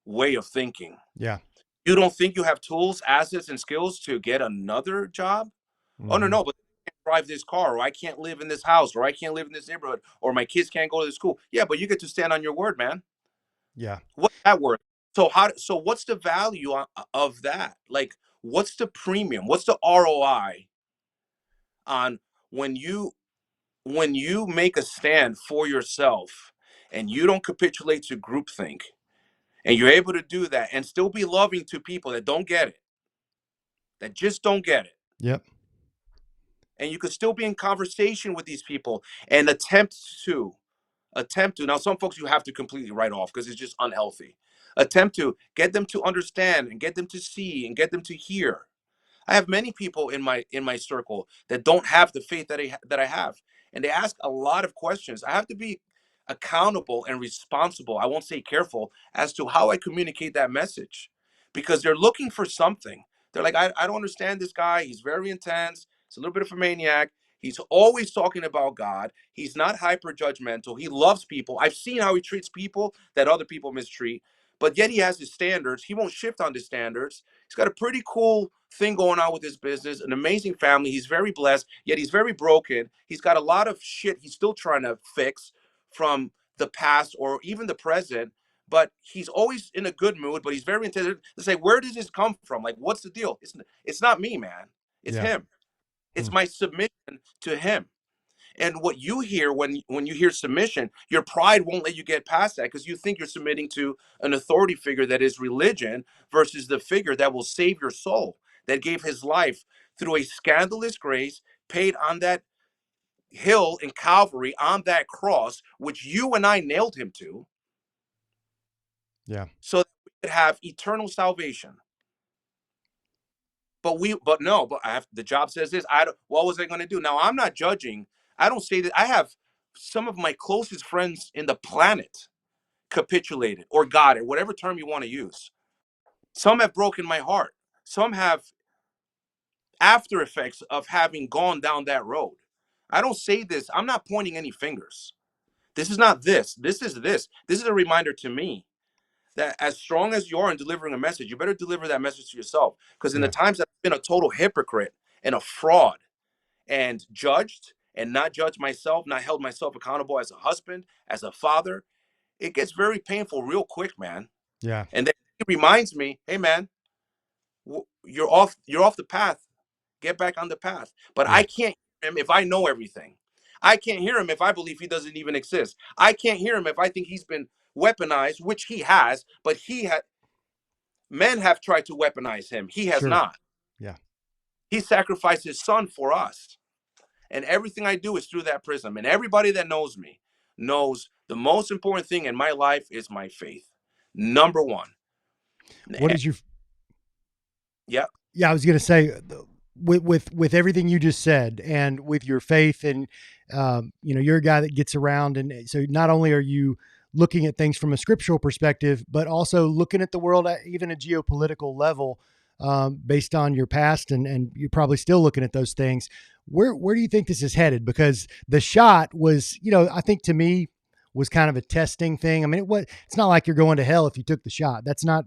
way of thinking. Yeah. You don't think you have tools, assets, and skills to get another job? Oh, no, Mm-hmm. no, but I can't drive this car, or I can't live in this house, or I can't live in this neighborhood, or my kids can't go to school. Yeah, but you get to stand on your word, man. Yeah. What's that worth? So what's the value of that? Like, what's the premium? What's the ROI on when you make a stand for yourself, and you don't capitulate to groupthink, and you're able to do that and still be loving to people that don't get it, that just don't get it, Yep. and you could still be in conversation with these people and attempt to now some folks you have to completely write off because it's just unhealthy. Attempt to get them to understand and get them to see and get them to hear. I have many people in my circle that don't have the faith that I have, and they ask a lot of questions. I have to be accountable and responsible. I won't say careful as to how I communicate that message, because they're looking for something. They're like, I don't understand this guy. He's very intense. He's a little bit of a maniac. He's always talking about God. He's not hyper judgmental. He loves people. I've seen how he treats people that other people mistreat, but yet he has his standards. He won't shift on the standards. He's got a pretty cool thing going on with his business, an amazing family. He's very blessed, yet he's very broken. He's got a lot of shit he's still trying to fix from the past or even the present, but he's always in a good mood, but he's very intelligent. It's like, where does this come from? Like, what's the deal? It's not me, man. It's Yeah. him. It's Hmm. my submission to him. And what you hear when you hear submission, your pride won't let you get past that because you think you're submitting to an authority figure that is religion versus the figure that will save your soul, that gave his life through a scandalous grace, paid on that hill in Calvary on that cross, which you and I nailed him to, Yeah. so that we could have eternal salvation. But no, but the job says this. What was I going to do? Now I'm not judging. I don't say that. I have some of my closest friends in the planet capitulated or got it, whatever term you want to use. Some have broken my heart. Some have after effects of having gone down that road. I don't say this. I'm not pointing any fingers. This is not this. This is this. This is a reminder to me that as strong as you are in delivering a message, you better deliver that message to yourself. Because in the Yeah. times that I've been a total hypocrite and a fraud and judged and not judged myself, not held myself accountable as a husband, as a father, it gets very painful real quick, man. Yeah. And then it reminds me, hey, man, you're off the path. Get back on the path. But Yeah. I can't hear him if I know everything. I can't hear him if I believe he doesn't even exist. I can't hear him if I think he's been weaponized, which he has, but men have tried to weaponize him. He has Sure. not. Yeah. He sacrificed his son for us. And everything I do is through that prism. And everybody that knows me knows the most important thing in my life is my faith. Number one. What is your Yeah. Yeah, I was going to say, with everything you just said, and with your faith, and you're a guy that gets around, and so not only are you looking at things from a scriptural perspective, but also looking at the world at even a geopolitical level, based on your past, and you're probably still looking at those things. Where do you think this is headed? Because the shot was, I think to me was kind of a testing thing. I mean, it's not like you're going to hell if you took the shot. That's not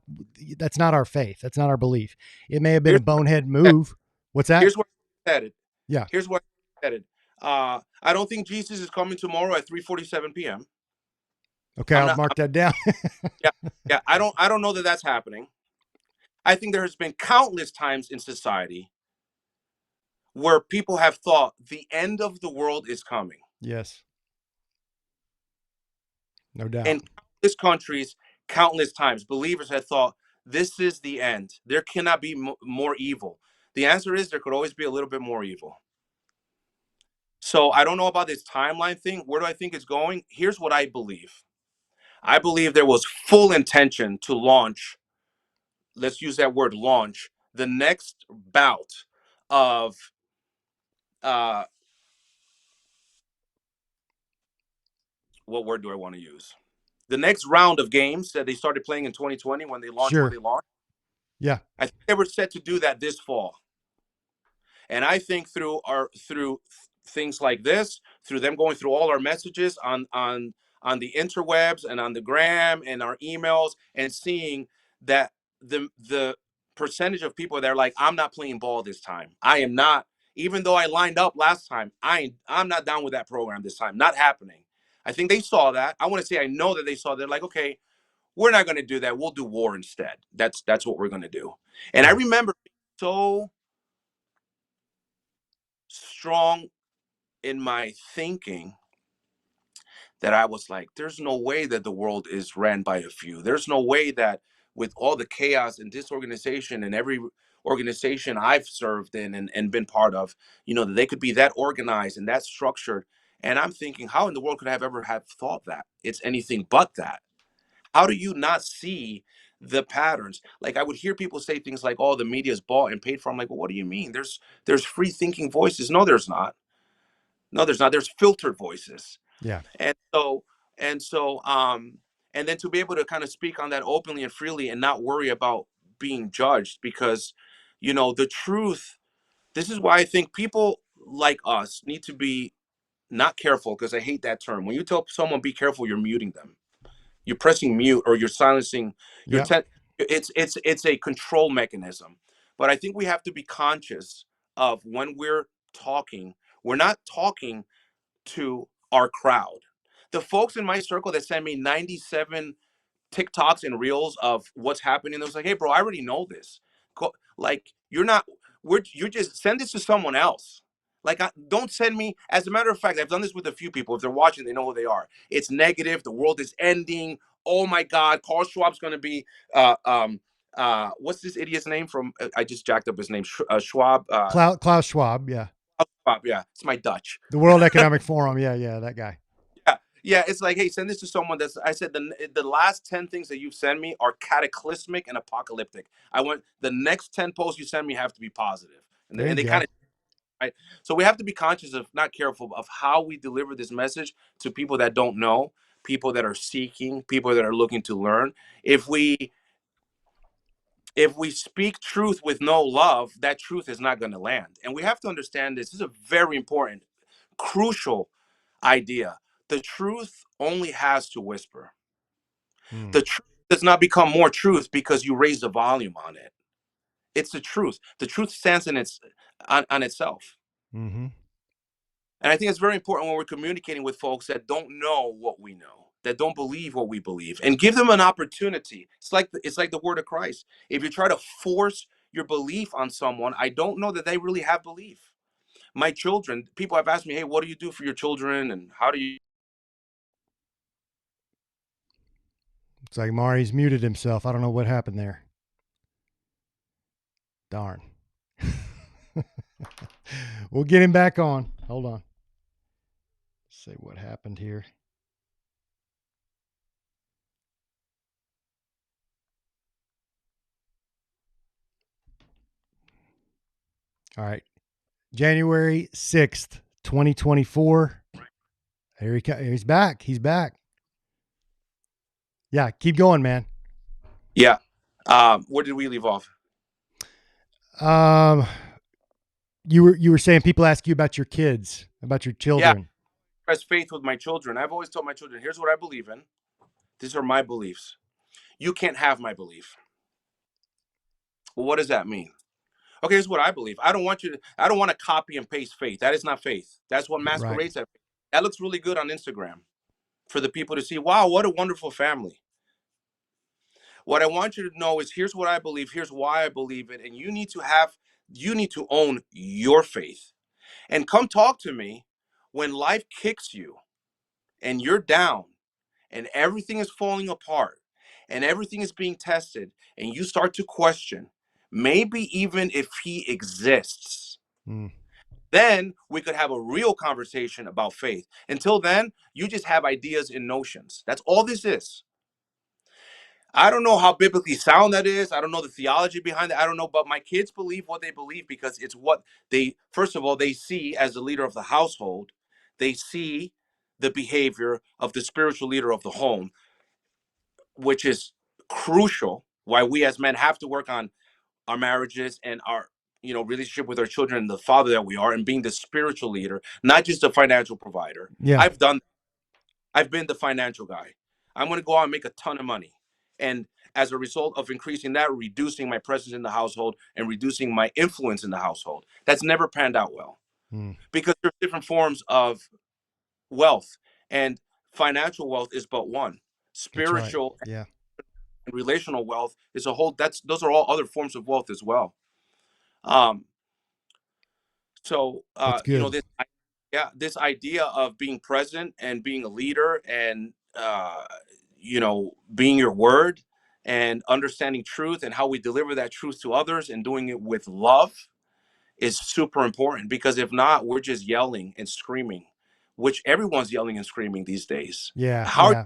our faith. That's not our belief. It may have been a bonehead move. What's that? Here's where it's headed. Yeah. Here's where it's headed. I don't think Jesus is coming tomorrow at 3:47 p.m. Okay, I'll mark that down. Yeah, yeah. I don't know that that's happening. I think there has been countless times in society where people have thought the end of the world is coming. Yes, no doubt. In countless countries, countless times, believers have thought this is the end. There cannot be more evil. The answer is there could always be a little bit more evil. So I don't know about this timeline thing. Where do I think it's going? Here's what I believe. I believe there was full intention to launch, let's use that word, launch, the next bout of uh what word do I want to use? The next round of games that they started playing in 2020 when they launched where Sure. they launched. Yeah. I think they were set to do that this fall. And I think through things like this, through them going through all our messages on the interwebs and on the gram and our emails, and seeing that the percentage of people that are like, I'm not playing ball this time. I am not, even though I lined up last time, I'm not down with that program this time. Not happening. I think they saw that. I want to say I know that they saw that, like, okay, we're not going to do that. We'll do war instead. That's what we're going to do. And I Yeah. remember so strong in my thinking that I was like, there's no way that the world is ran by a few. There's no way that with all the chaos and disorganization and every organization I've served in and been part of, that they could be that organized and that structured. And I'm thinking, how in the world could I have ever have thought that? It's anything but that. How do you not see the patterns? Like I would hear people say things like, "Oh, the media is bought and paid for." I'm like, "Well, what do you mean? There's free thinking voices." No, there's not. No, there's not. There's filtered voices. Yeah. And so and so and then to be able to kind of speak on that openly and freely and not worry about being judged because the truth. This is why I think people like us need to be not careful because I hate that term. When you tell someone be careful, you're muting them. You're pressing mute or you're silencing your Yep. it's a control mechanism. But I think we have to be conscious of when we're talking, we're not talking to our crowd. The folks in my circle that send me 97 TikToks and reels of what's happening, it was like, hey bro, I already know this. Like you're not you just send this to someone else. Like don't send me. As a matter of fact, I've done this with a few people. If they're watching, they know who they are. It's negative. The world is ending. Oh my God, Carl Schwab's going to be what's this idiot's name from? I just jacked up his name. Schwab. Klaus Schwab. Yeah. Schwab. Yeah, it's my Dutch. The World Economic Forum. Yeah. Yeah. That guy. Yeah, it's like, hey, send this to someone that's. I said the last 10 things that you've sent me are cataclysmic and apocalyptic. I want the next 10 posts you send me have to be positive, and There you they go. kind of right. So we have to be conscious of not careful of how we deliver this message to people that don't know, people that are seeking, people that are looking to learn. If we speak truth with no love, that truth is not going to land. And we have to understand this. This is a very important, crucial idea. The truth only has to whisper. The truth does not become more truth because you raise the volume on it. It's the truth. The truth stands on itself. Mm-hmm. And I think it's very important when we're communicating with folks that don't know what we know, that don't believe what we believe, and give them an opportunity. It's like the word of Christ. If you try to force your belief on someone, I don't know that they really have belief. My children, people have asked me, hey, what do you do for your children? And how do you Looks like Maury's muted himself. I don't know what happened there. Darn. We'll get him back on. Hold on. Let's see what happened here. All right. January 6th, 2024. Here he's back. He's back. Yeah, keep going, man. Yeah. Where did we leave off? You were saying people ask you about your kids, about your children. Express faith with my children. I've always told my children, here's what I believe in. These are my beliefs. You can't have my belief. Well, what does that mean? Okay, here's what I believe. I don't want to copy and paste faith. That is not faith. That's what masquerades as faith. That looks really good on Instagram for the people to see, wow, what a wonderful family. What I want you to know is here's what I believe, here's why I believe it, and you need to own your faith. And come talk to me when life kicks you and you're down and everything is falling apart and everything is being tested and you start to question maybe even if he exists. Then we could have a real conversation about faith. Until then, you just have ideas and notions. That's all this is. I don't know how biblically sound that is. I don't know the theology behind it. I don't know, but my kids believe what they believe because it's what they, first of all, they see as the leader of the household. They see the behavior of the spiritual leader of the home, which is crucial. Why we as men have to work on our marriages and our relationship with our children and the father that we are and being the spiritual leader, not just a financial provider. Yeah. I've been the financial guy. I'm going to go out and make a ton of money. And as a result of increasing that, reducing my presence in the household and reducing my influence in the household. That's never panned out well because there's different forms of wealth, and financial wealth is but one. Spiritual Yeah. and relational wealth is a whole. Those are all other forms of wealth as well. Um, so That's good. Yeah, this idea of being present and being a leader and being your word and understanding truth and how we deliver that truth to others and doing it with love is super important, because if not, we're just yelling and screaming, which everyone's yelling and screaming these days. Yeah, How yeah.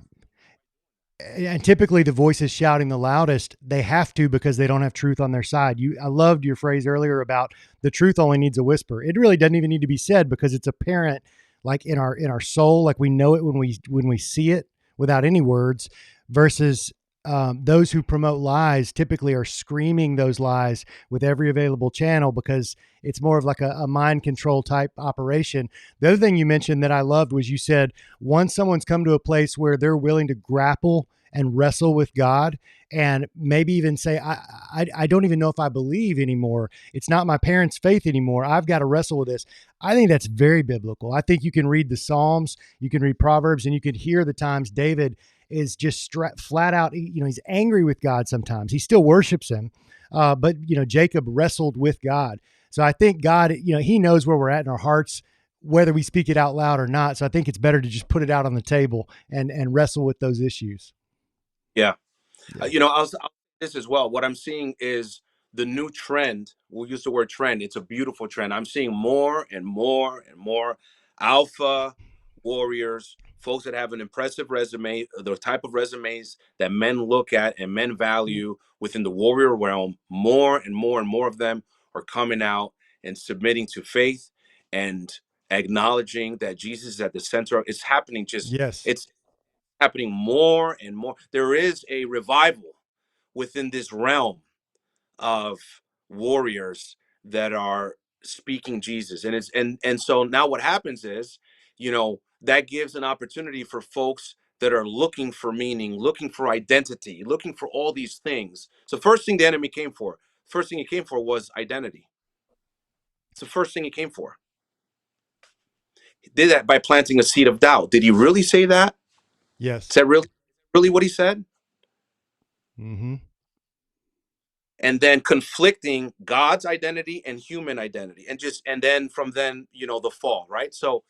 And typically the voices shouting the loudest, they have to because they don't have truth on their side. I loved your phrase earlier about the truth only needs a whisper. It really doesn't even need to be said because it's apparent, like in our soul, like we know it when we see it without any words. Versus those who promote lies typically are screaming those lies with every available channel because it's more of like a mind control type operation. The other thing you mentioned that I loved was you said once someone's come to a place where they're willing to grapple and wrestle with God and maybe even say, I don't even know if I believe anymore. It's not my parents' faith anymore. I've got to wrestle with this. I think that's very biblical. I think you can read the Psalms, you can read Proverbs, and you can hear the times David is just flat out, he's angry with God sometimes. He still worships him. But Jacob wrestled with God. So I think God, he knows where we're at in our hearts, whether we speak it out loud or not. So I think it's better to just put it out on the table and wrestle with those issues. Yeah. Yeah. I'll this as well. What I'm seeing is the new trend. We'll use the word trend. It's a beautiful trend. I'm seeing more and more and more alpha warriors, folks that have an impressive resume, the type of resumes that men look at and men value within the warrior realm. More and more and more of them are coming out and submitting to faith and acknowledging that Jesus is at the center of it's happening. Yes. It's happening more and more. There is a revival within this realm of warriors that are speaking Jesus. And so now what happens is, that gives an opportunity for folks that are looking for meaning, looking for identity, looking for all these things. So first thing the enemy came for, first thing he came for was identity. It's the first thing he came for. He did that by planting a seed of doubt. Did he really say that? Is Yes. that really what he said? Mm-hmm. And then conflicting God's identity and human identity, and then from then the fall, right? So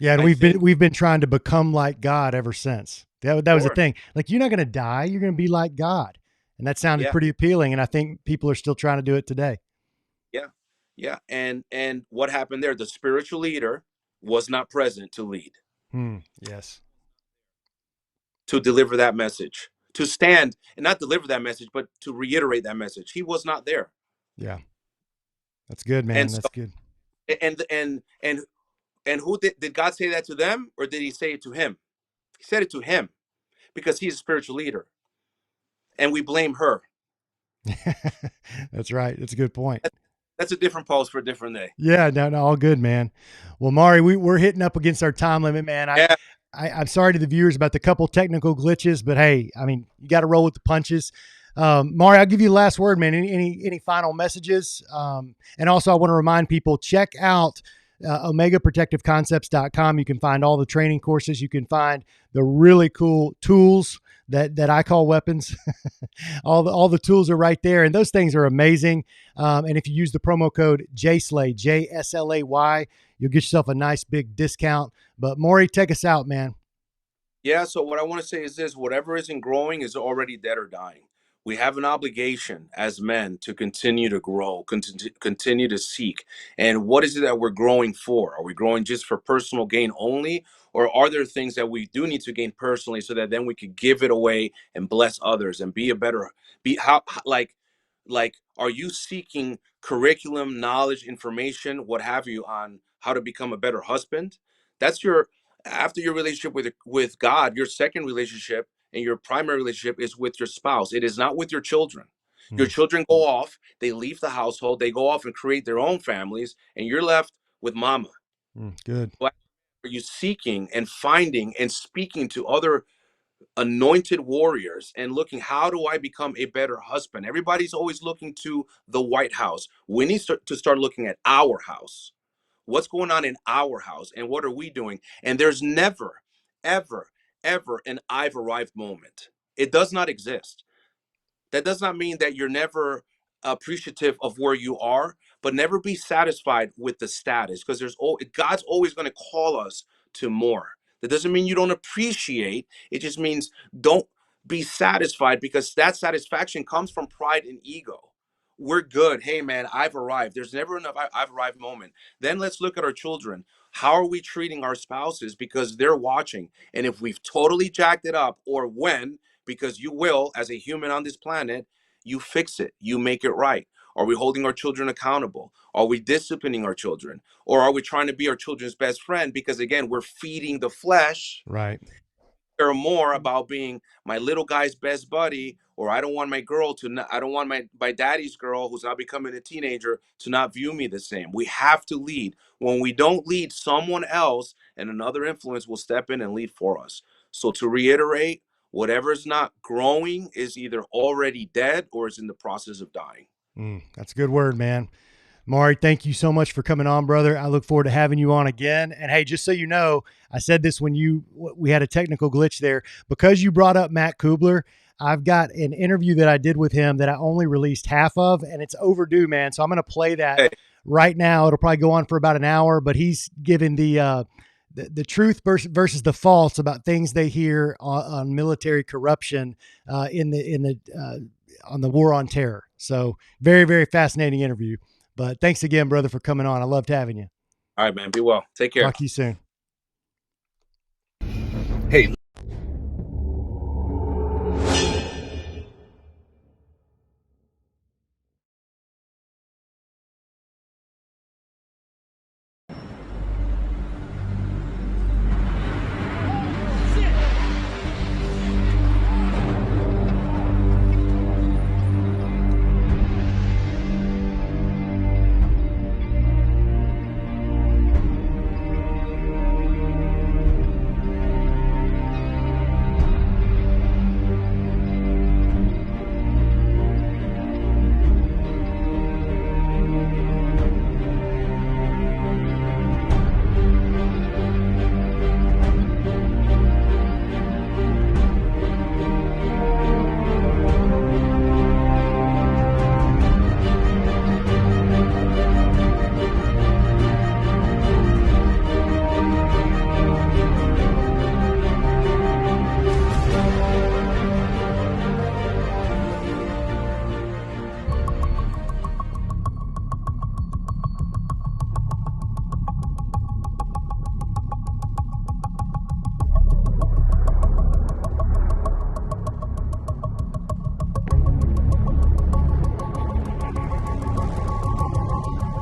Yeah, and I think, we've been trying to become like God ever since. That of was the course, thing. Like you're not going to die, you're going to be like God, and that sounded yeah, pretty appealing. And I think people are still trying to do it today. yeah, yeah. And what happened there? The spiritual leader was not present to lead, Yes. to deliver that message, to stand and not deliver that message, but to reiterate that message. He was not there. Yeah. That's good, And man. so That's good. and who did God say that to them, or did he say it to him? He said it to him because he's a spiritual leader, and we blame her. That's right. That's a good point. That's a different post for a different day. Yeah, no, all good, man. Well, Maury, we're hitting up against our time limit, man. Yeah. I'm sorry to the viewers about the couple technical glitches, but hey, I mean, you got to roll with the punches. Maury, I'll give you the last word, man. Any final messages? And also, I want to remind people, check out omegaprotectiveconcepts.com. You can find all the training courses. You can find the really cool tools that I call weapons. all the tools are right there, and those things are amazing. And if you use the promo code JSLAY, JSLAY, you'll get yourself a nice big discount. But Maury, take us out, man. Yeah. So what I want to say is this: whatever isn't growing is already dead or dying. We have an obligation as men to continue to grow, continue to seek. And what is it that we're growing for? Are we growing just for personal gain only? Or are there things that we do need to gain personally so that then we could give it away and bless others and be a better, be like, are you seeking curriculum, knowledge, information, what have you, on how to become a better husband? That's your, after your relationship with God, your second relationship and your primary relationship is with your spouse. It is not with your children. Your Mm, children go off, they leave the household, they go off and create their own families, and you're left with mama. good. What are you seeking and finding and speaking to other anointed warriors and looking, how do I become a better husband? Everybody's always looking to the White House. We need to start looking at our house. What's going on in our house and what are we doing? And there's never, ever, ever an I've arrived moment. It does not exist. That does not mean that you're never appreciative of where you are, but never be satisfied with the status, because God's always going to call us to more. That doesn't mean you don't appreciate. It just means don't be satisfied, because that satisfaction comes from pride and ego. We're good. Hey, man, I've arrived. There's never enough I've arrived moment. Then let's look at our children. How are we treating our spouses? Because they're watching. And if we've totally jacked it up, or when, because you will, as a human on this planet, you fix it, you make it right. Are we holding our children accountable? Are we disciplining our children? Or are we trying to be our children's best friend? Because again, we're feeding the flesh. Right. Care more about being my little guy's best buddy, or I don't want my girl to not, I don't want my daddy's girl, who's now becoming a teenager, to not view me the same. We have to lead. When we don't lead, someone else and another influence will step in and lead for us. So to reiterate, whatever is not growing is either already dead or is in the process of dying. That's a good word, man. Maury, thank you so much for coming on, brother. I look forward to having you on again. And hey, just so you know, I said this when we had a technical glitch there. Because you brought up Matt Kubler, I've got an interview that I did with him that I only released half of, and it's overdue, man. So I'm going to play that right now. It'll probably go on for about an hour, but he's given the truth versus the false about things they hear on military corruption on the war on terror. So very, very fascinating interview. But thanks again, brother, for coming on. I loved having you. All right, man. Be well. Take care. Talk to you soon. Hey.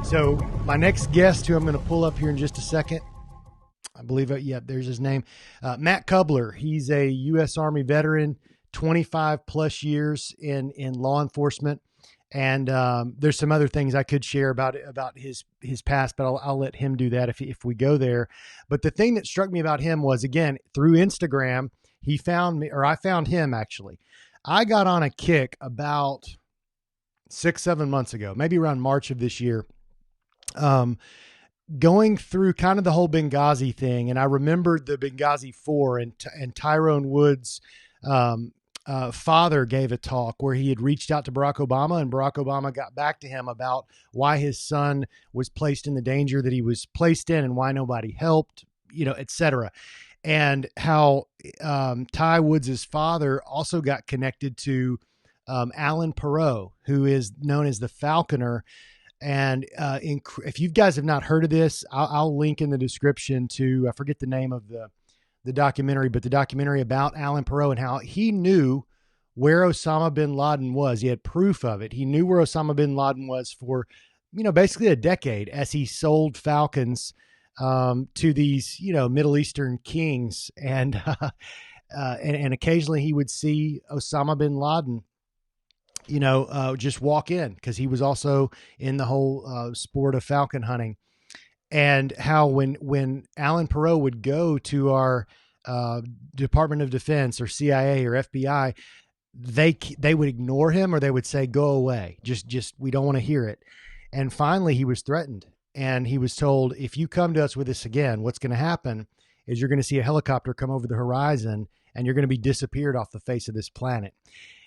So my next guest, who I'm going to pull up here in just a second, I believe, there's his name, Matt Kubler. He's a U.S. Army veteran, 25 plus years in law enforcement. And there's some other things I could share about his past, but I'll let him do that if we go there. But the thing that struck me about him was, again, through Instagram, he found me, or I found him actually. I got on a kick about 6-7 months ago, maybe around March of this year, going through kind of the whole Benghazi thing. And I remembered the Benghazi 4 and Tyrone Woods' father gave a talk where he had reached out to Barack Obama, and Barack Obama got back to him about why his son was placed in the danger that he was placed in and why nobody helped, et cetera. And how Ty Woods' father also got connected to Alan Perot, who is known as the Falconer. And if you guys have not heard of this, I'll link in the description to, I forget the name of the documentary, but the documentary about Alan Perot and how he knew where Osama bin Laden was. He had proof of it. He knew where Osama bin Laden was for, basically a decade as he sold Falcons to these, Middle Eastern kings. And occasionally he would see Osama bin Laden, just walk in, because he was also in the whole sport of falcon hunting. And how when Alan Perot would go to our Department of Defense or CIA or FBI, they would ignore him, or they would say, go away. Just we don't want to hear it. And finally he was threatened, and he was told, if you come to us with this again, what's going to happen is you're going to see a helicopter come over the horizon and you're going to be disappeared off the face of this planet.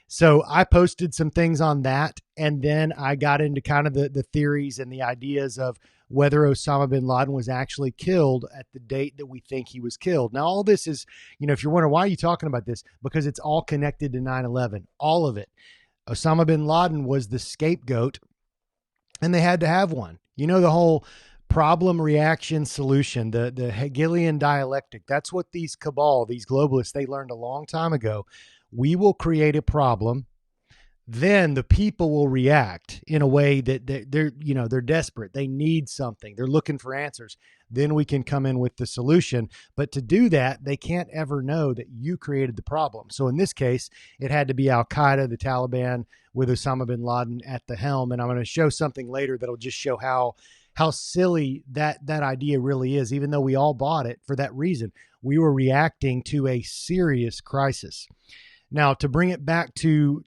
So I posted some things on that, and then I got into kind of the theories and the ideas of whether Osama bin Laden was actually killed at the date that we think he was killed. Now, all this is, if you're wondering, why are you talking about this? Because it's all connected to 9/11, all of it. Osama bin Laden was the scapegoat, and they had to have one. The whole problem, reaction, solution, the Hegelian dialectic. That's what these cabal, these globalists, they learned a long time ago. We will create a problem, then the people will react in a way that they're desperate. They need something. They're looking for answers. Then we can come in with the solution. But to do that, they can't ever know that you created the problem. So in this case, it had to be Al-Qaeda, the Taliban, with Osama bin Laden at the helm. And I'm going to show something later that'll just show how silly that idea really is, even though we all bought it for that reason. We were reacting to a serious crisis. Now, to bring it back to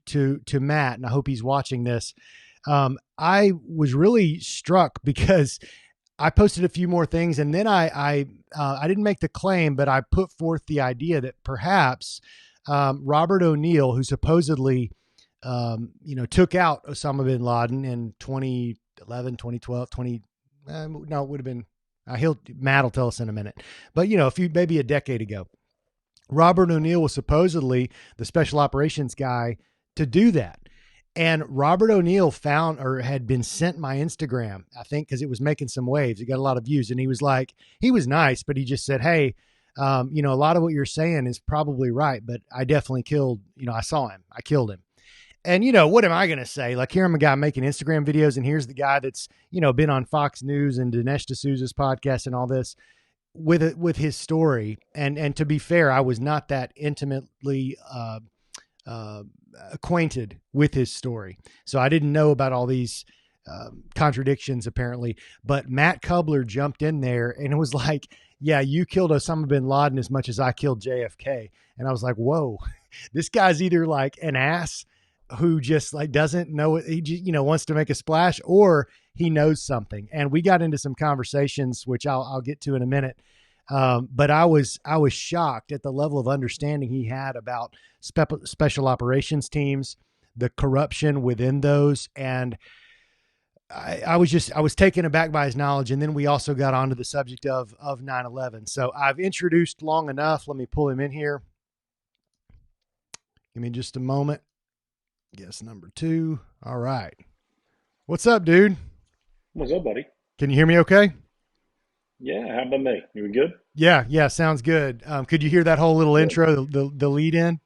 Matt, and I hope he's watching this, I was really struck because I posted a few more things, and then I didn't make the claim, but I put forth the idea that perhaps Robert O'Neill, who supposedly took out Osama bin Laden in 2011, 2012, no, it would have been, Matt will tell us in a minute, but maybe a decade ago. Robert O'Neill was supposedly the special operations guy to do that. And Robert O'Neill found, or had been sent my Instagram, I think, because it was making some waves. It got a lot of views. And he was nice, but he just said, hey, a lot of what you're saying is probably right, but I definitely killed, I saw him. I killed him. And, what am I going to say? Like, here I'm a guy making Instagram videos, and here's the guy that's, been on Fox News and Dinesh D'Souza's podcast and all this, with his story. And to be fair, I was not that intimately acquainted with his story. So I didn't know about all these contradictions apparently, but Matt Kubler jumped in there and it was like, yeah, you killed Osama bin Laden as much as I killed JFK. And I was like, whoa, this guy's either like an ass who just like doesn't know it. He just, wants to make a splash, or he knows something. And we got into some conversations, which I'll get to in a minute. But I was shocked at the level of understanding he had about special operations teams, the corruption within those. And I was taken aback by his knowledge. And then we also got onto the subject of 9/11. So I've introduced long enough. Let me pull him in here. Give me just a moment. Guess number 2. All right. What's up, dude? What's up, buddy? Can you hear me okay? Yeah, how about me? You good? Yeah, sounds good. Could you hear that whole little intro, the lead in?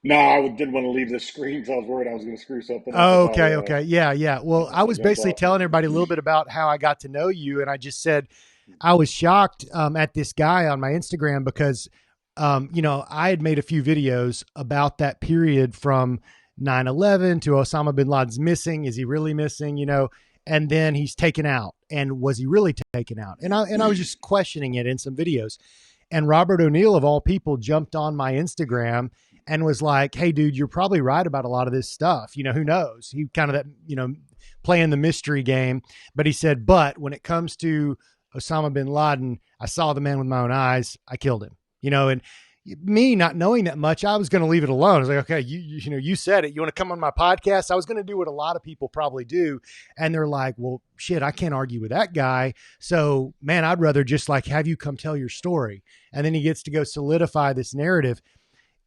No, I didn't want to leave the screen because I was worried I was going to screw something up. Oh, okay. Yeah. Well, I was basically telling everybody a little bit about how I got to know you, and I just said I was shocked at this guy on my Instagram because, I had made a few videos about that period from 9/11 to Osama bin Laden's missing. Is he really missing? And then he's taken out. And was he really taken out? And I was just questioning it in some videos. And Robert O'Neill, of all people, jumped on my Instagram and was like, hey, dude, you're probably right about a lot of this stuff. Who knows? He kind of that, playing the mystery game. But he said, but when it comes to Osama bin Laden, I saw the man with my own eyes. I killed him. And me not knowing that much, I was going to leave it alone. I was like, okay, you said it. You want to come on my podcast? I was going to do what a lot of people probably do. And they're like, well, shit, I can't argue with that guy. So, man, I'd rather just like have you come tell your story. And then he gets to go solidify this narrative.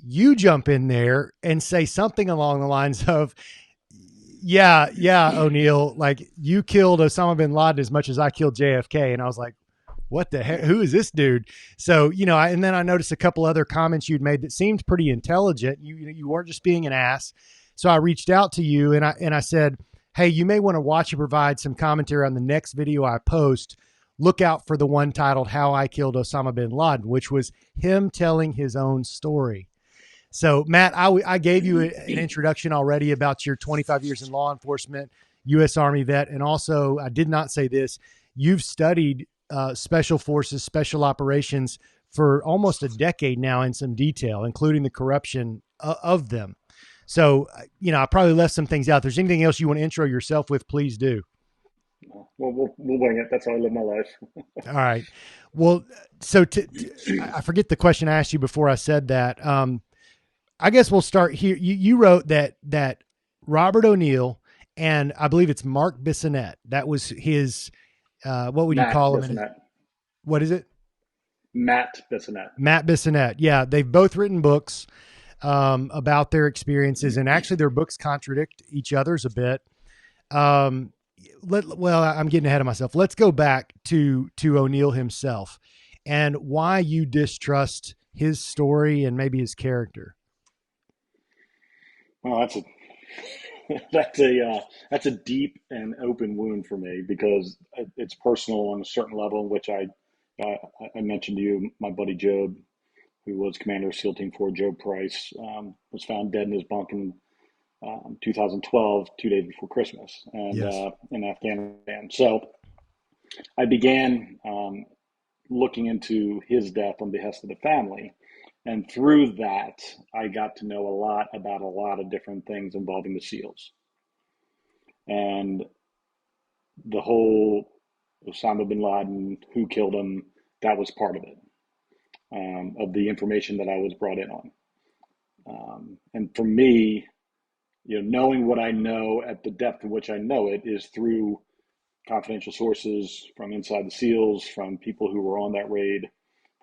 You jump in there and say something along the lines of, yeah, O'Neill, like you killed Osama bin Laden as much as I killed JFK. And I was like, what the heck? Who is this dude? So, and then I noticed a couple other comments you'd made that seemed pretty intelligent. You weren't just being an ass. So I reached out to you and I said, hey, you may want to watch and provide some commentary on the next video I post. Look out for the one titled How I Killed Osama bin Laden, which was him telling his own story. So Matt, I gave you an introduction already about your 25 years in law enforcement, U.S. Army vet. And also I did not say this. You've studied special forces, special operations for almost a decade now in some detail, including the corruption of them. So, I probably left some things out. If there's anything else you want to intro yourself with, please do. Well, we'll wing it. That's how I live my life. All right. Well, so I forget the question I asked you before I said that. I guess we'll start here. You wrote that Robert O'Neill and I believe it's Mark Bissonette. That was his. What would you Matt call him? Bissonette. What is it? Matt Bissonette. Matt Bissonette. Yeah, they've both written books about their experiences, and actually their books contradict each other's a bit. Well, I'm getting ahead of myself. Let's go back to O'Neill himself and why you distrust his story and maybe his character. Well, that's a deep and open wound for me because it's personal on a certain level, in which I mentioned to you, my buddy Job, who was commander of SEAL Team 4, Joe Price, was found dead in his bunk in 2012, 2 days before Christmas, and Yes. in Afghanistan. So I began looking into his death on behest of the family. And through that, I got to know a lot about a lot of different things involving the SEALs. And the whole Osama bin Laden, who killed him, that was part of it, of the information that I was brought in on. And for me, knowing what I know at the depth in which I know it is through confidential sources from inside the SEALs, from people who were on that raid,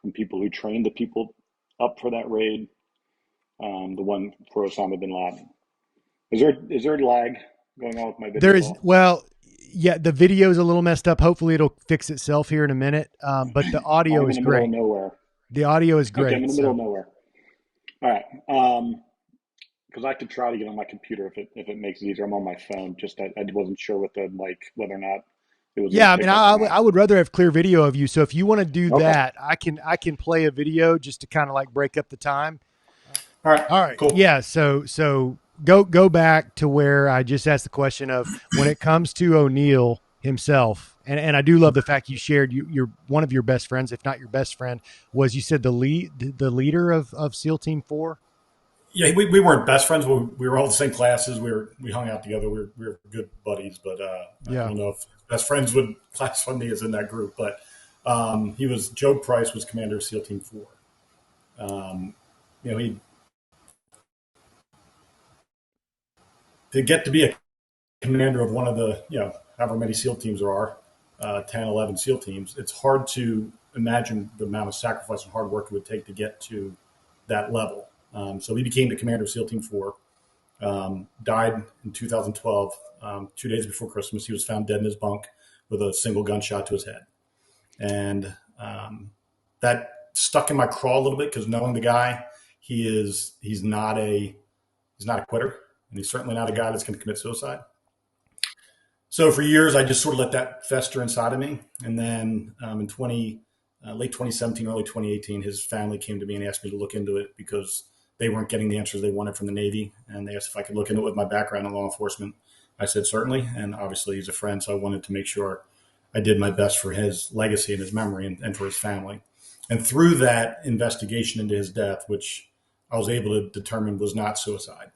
from people who trained the people up for that raid, the one for Osama bin Laden. Is there lag going on with my video? There is, well, yeah, the video is a little messed up. Hopefully it'll fix itself here in a minute. But the audio is I'm in the middle great. of nowhere. The audio is great. Okay, I'm in the middle of nowhere. All right. Because I could try to get on my computer if it makes it easier. I'm on my phone. Just I wasn't sure with the mic whether or not it was. Yeah, I mean, I would rather have clear video of you. So if you want to do that, I can play a video just to kind of like break up the time. All right. Cool. Yeah. So go back to where I just asked the question of when it comes to O'Neill himself, and I do love the fact you shared you're one of your best friends, if not your best friend, was you said the leader of SEAL Team 4. Yeah, we weren't best friends. We were all in the same classes. We hung out together. We were good buddies, but I don't know if best friends would classify me as in that group. But Joe Price was commander of SEAL Team 4. He to get to be a commander of one of the however many SEAL teams there are, 10, 11 SEAL teams. It's hard to imagine the amount of sacrifice and hard work it would take to get to that level. So he became the commander of SEAL Team 4, died in 2012, 2 days before Christmas. He was found dead in his bunk with a single gunshot to his head. And that stuck in my craw a little bit because knowing the guy, he's not a quitter, and he's certainly not a guy that's going to commit suicide. So for years, I just sort of let that fester inside of me. And then in late 2017, early 2018, his family came to me and asked me to look into it because they weren't getting the answers they wanted from the Navy. And they asked if I could look into it with my background in law enforcement. I said, certainly. And obviously he's a friend, so I wanted to make sure I did my best for his legacy and his memory and for his family. And through that investigation into his death, which I was able to determine was not suicide,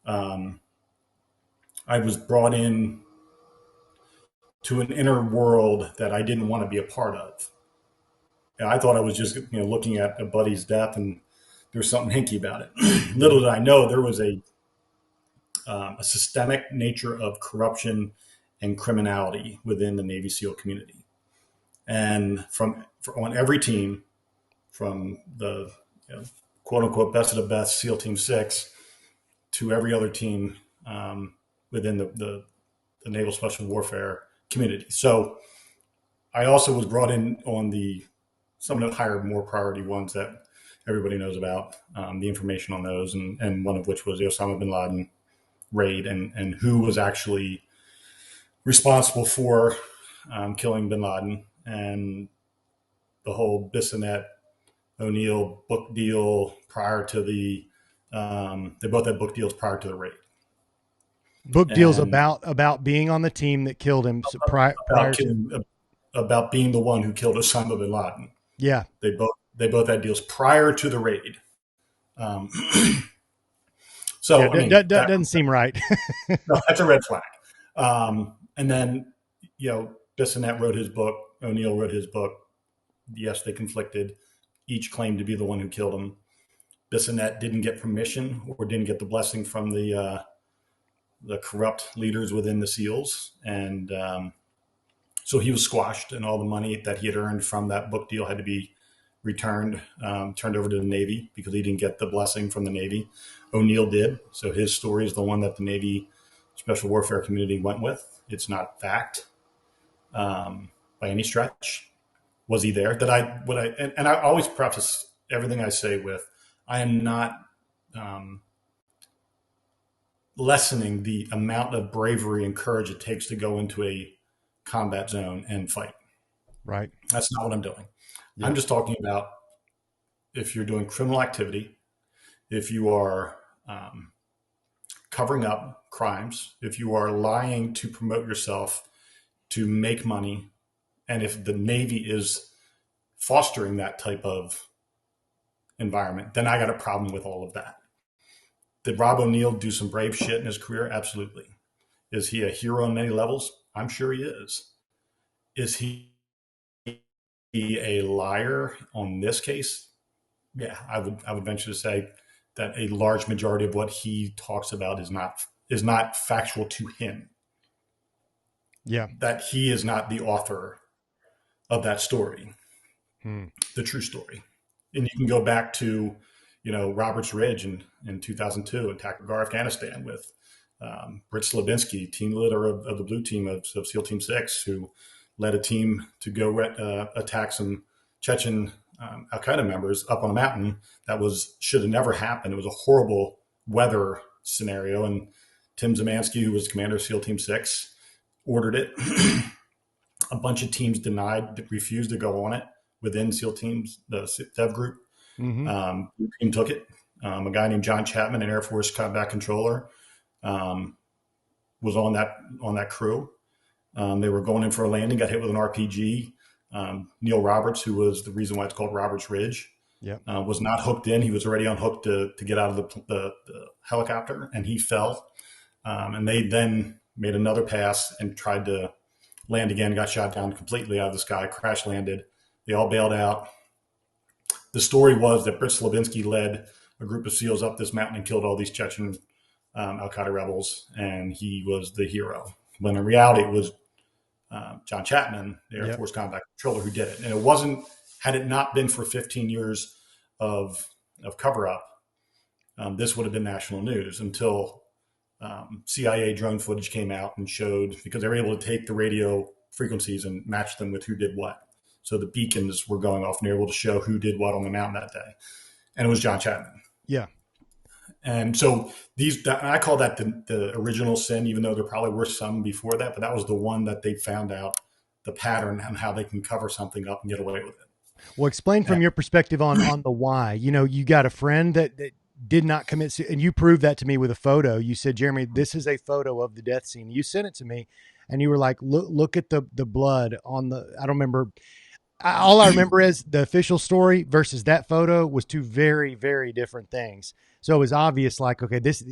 I was brought in to an inner world that I didn't want to be a part of. I thought I was just looking at a buddy's death and there's something hinky about it. Little did I know there was a systemic nature of corruption and criminality within the Navy SEAL community. And on every team, from the quote unquote best of the best SEAL Team 6 to every other team within the Naval Special Warfare community. So I also was brought in on some of the higher, more priority ones that everybody knows about, the information on those, and one of which was the Osama bin Laden raid and who was actually responsible for killing bin Laden, and the whole Bissonette O'Neill book deal prior to they both had book deals prior to the raid. Book deals about being on the team that killed him. About being the one who killed Osama bin Laden. Yeah, they both had deals prior to the raid. That doesn't seem right. No, that's a red flag. And then Bissonette wrote his book. O'Neill wrote his book. Yes, they conflicted. Each claimed to be the one who killed him. Bissonnette didn't get permission or didn't get the blessing from the corrupt leaders within the SEALs, and so he was squashed, and all the money that he had earned from that book deal had to be returned, turned over to the Navy because he didn't get the blessing from the Navy. O'Neill did, so his story is the one that the Navy Special Warfare community went with. It's not fact by any stretch. Was he there? And I always preface everything I say with, I am not lessening the amount of bravery and courage it takes to go into a combat zone and fight. Right. That's not what I'm doing. Yeah. I'm just talking about if you're doing criminal activity, if you are covering up crimes, if you are lying to promote yourself to make money, and if the Navy is fostering that type of environment, then I got a problem with all of that. Did Rob O'Neill do some brave shit in his career? Absolutely. Is he a hero on many levels? I'm sure he is. Is he a liar on this case? Yeah, I would venture to say that a large majority of what he talks about is not factual to him. Yeah. That he is not the author of that story, the true story. And you can go back to, Roberts Ridge in 2002, attack of Afghanistan with Britt Slabinski, team leader of the blue team of SEAL Team 6, who led a team to go attack some Chechen Al-Qaeda members up on a mountain that should have never happened. It was a horrible weather scenario. And Tim Zemansky, who was commander of SEAL Team 6, ordered it. A bunch of teams refused to go on it within SEAL Teams, the Dev group. Team took it. A guy named John Chapman, an Air Force combat controller, was on that crew. They were going in for a landing, got hit with an RPG. Neil Roberts, who was the reason why it's called Roberts Ridge, was not hooked in. He was already unhooked to get out of the helicopter, and he fell. And they then made another pass and tried to land again, got shot down completely out of the sky, crash landed. They all bailed out. The story was that Britt Slabinski led a group of SEALs up this mountain and killed all these Chechen Al-Qaeda rebels, and he was the hero. When in reality, it was John Chapman, the Air Force combat controller, who did it. And it wasn't, had it not been for 15 years of cover-up, this would have been national news until CIA drone footage came out and showed, because they were able to take the radio frequencies and match them with who did what. So the beacons were going off and they were able to show who did what on the mountain that day. And it was John Chapman. Yeah. And so I call that the original sin, even though there probably were some before that, but that was the one that they found out the pattern and how they can cover something up and get away with it. Well, explain from your perspective on the why. You got a friend that did not commit, and you proved that to me with a photo. You said, Jeremy, this is a photo of the death scene. You sent it to me, and you were like, look at the blood on the, I don't remember. All I remember is the official story versus that photo was two very, very different things. So it was obvious, like, okay, this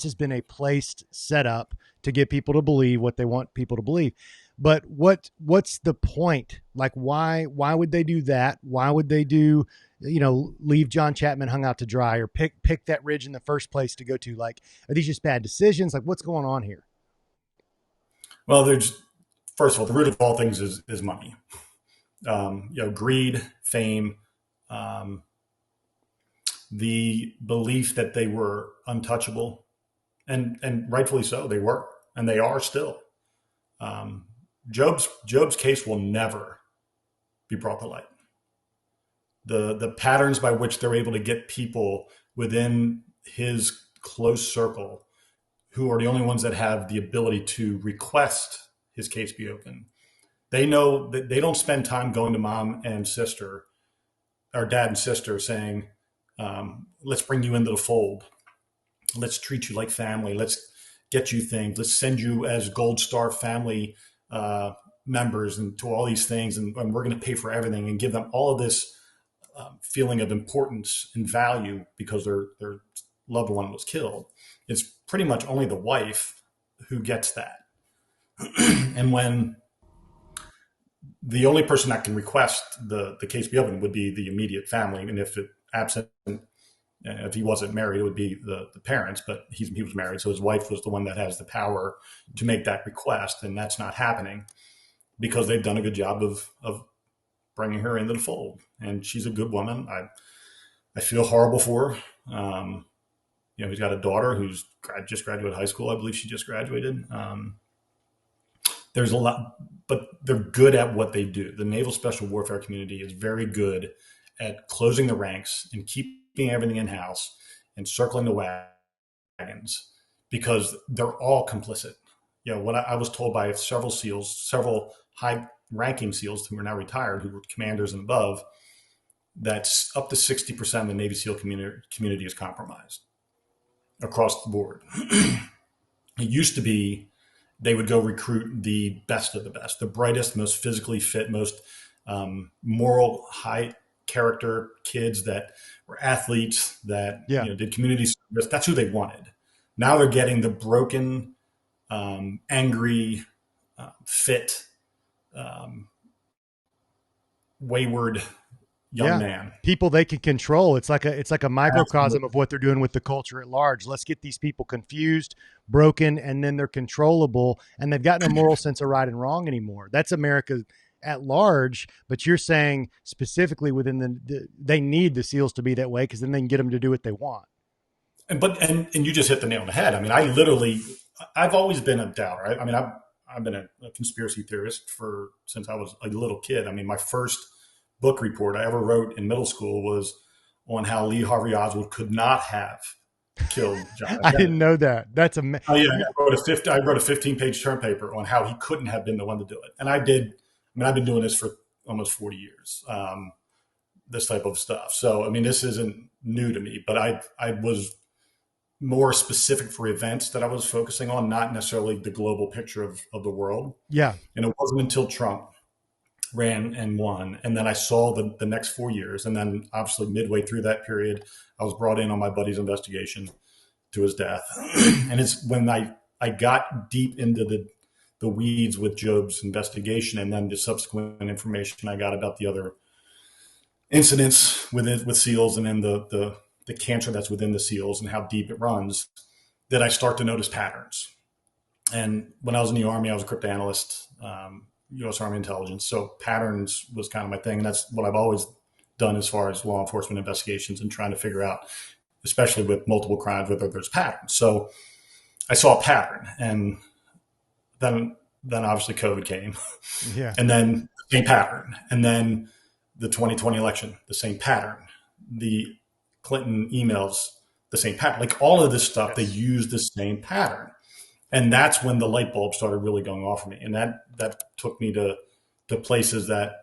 has been a placed setup to get people to believe what they want people to believe. But what's the point? Like, why would they do that? Why would they do, leave John Chapman hung out to dry, or pick that ridge in the first place to go to? Like, are these just bad decisions? Like, what's going on here? Well, first of all, the root of all things is money. Greed, fame, the belief that they were untouchable, and rightfully so, they were, and they are still. Job's case will never be brought to light. The patterns by which they're able to get people within his close circle, who are the only ones that have the ability to request his case be open. They know that they don't spend time going to mom and sister, or dad and sister, saying, let's bring you into the fold. Let's treat you like family. Let's get you things. Let's send you as Gold Star family members and to all these things. And we're going to pay for everything and give them all of this feeling of importance and value because their loved one was killed. It's pretty much only the wife who gets that. And when the only person that can request the case be open would be the immediate family. And if it absent If he wasn't married, it would be the parents, but he was married. So his wife was the one that has the power to make that request. And that's not happening because they've done a good job of bringing her into the fold. And she's a good woman. I feel horrible for her. He's got a daughter who's just graduated high school. I believe she just graduated. There's a lot, but they're good at what they do. The Naval Special Warfare community is very good at closing the ranks and keeping everything in-house and circling the wagons because they're all complicit. What I was told by several SEALs, several high-ranking SEALs who are now retired, who were commanders and above, that's up to 60% of the Navy SEAL community is compromised across the board. It used to be they would go recruit the best of the best, the brightest, most physically fit, most moral, high character kids that were athletes that did community service. That's who they wanted. Now they're getting the broken, angry, fit, wayward young man. People they can control. It's like a microcosm of what they're doing with the culture at large. Let's get these people confused, broken, and then they're controllable, and they've got no moral sense of right and wrong anymore. That's America at large, but you're saying specifically within they need the SEALs to be that way because then they can get them to do what they want. And you just hit the nail on the head. I mean, I've always been a doubter. I mean, I've been a conspiracy theorist since I was a little kid. I mean, my first book report I ever wrote in middle school was on how Lee Harvey Oswald could not have killed John F. I didn't know that. That's amazing. Oh yeah, I wrote a 15-page term paper on how he couldn't have been the one to do it, and I did. I mean, I've been doing this for almost 40 years, this type of stuff. So, I mean, this isn't new to me, but I was more specific for events that I was focusing on, not necessarily the global picture of the world. Yeah. And it wasn't until Trump ran and won. And then I saw the next 4 years. And then obviously midway through that period, I was brought in on my buddy's investigation to his death. And it's when I got deep into the weeds with Job's investigation and then the subsequent information I got about the other incidents with SEALs and then the cancer that's within the SEALs and how deep it runs, that I start to notice patterns. And when I was in the Army, I was a cryptanalyst, U.S. Army intelligence. So patterns was kind of my thing. And that's what I've always done as far as law enforcement investigations and trying to figure out, especially with multiple crimes, whether there's patterns. So I saw a pattern, and then obviously COVID came, and then the same pattern, and then the 2020 election, the same pattern, the Clinton emails, the same pattern, like all of this stuff, they use the same pattern. And that's when the light bulb started really going off for me. And that took me to places that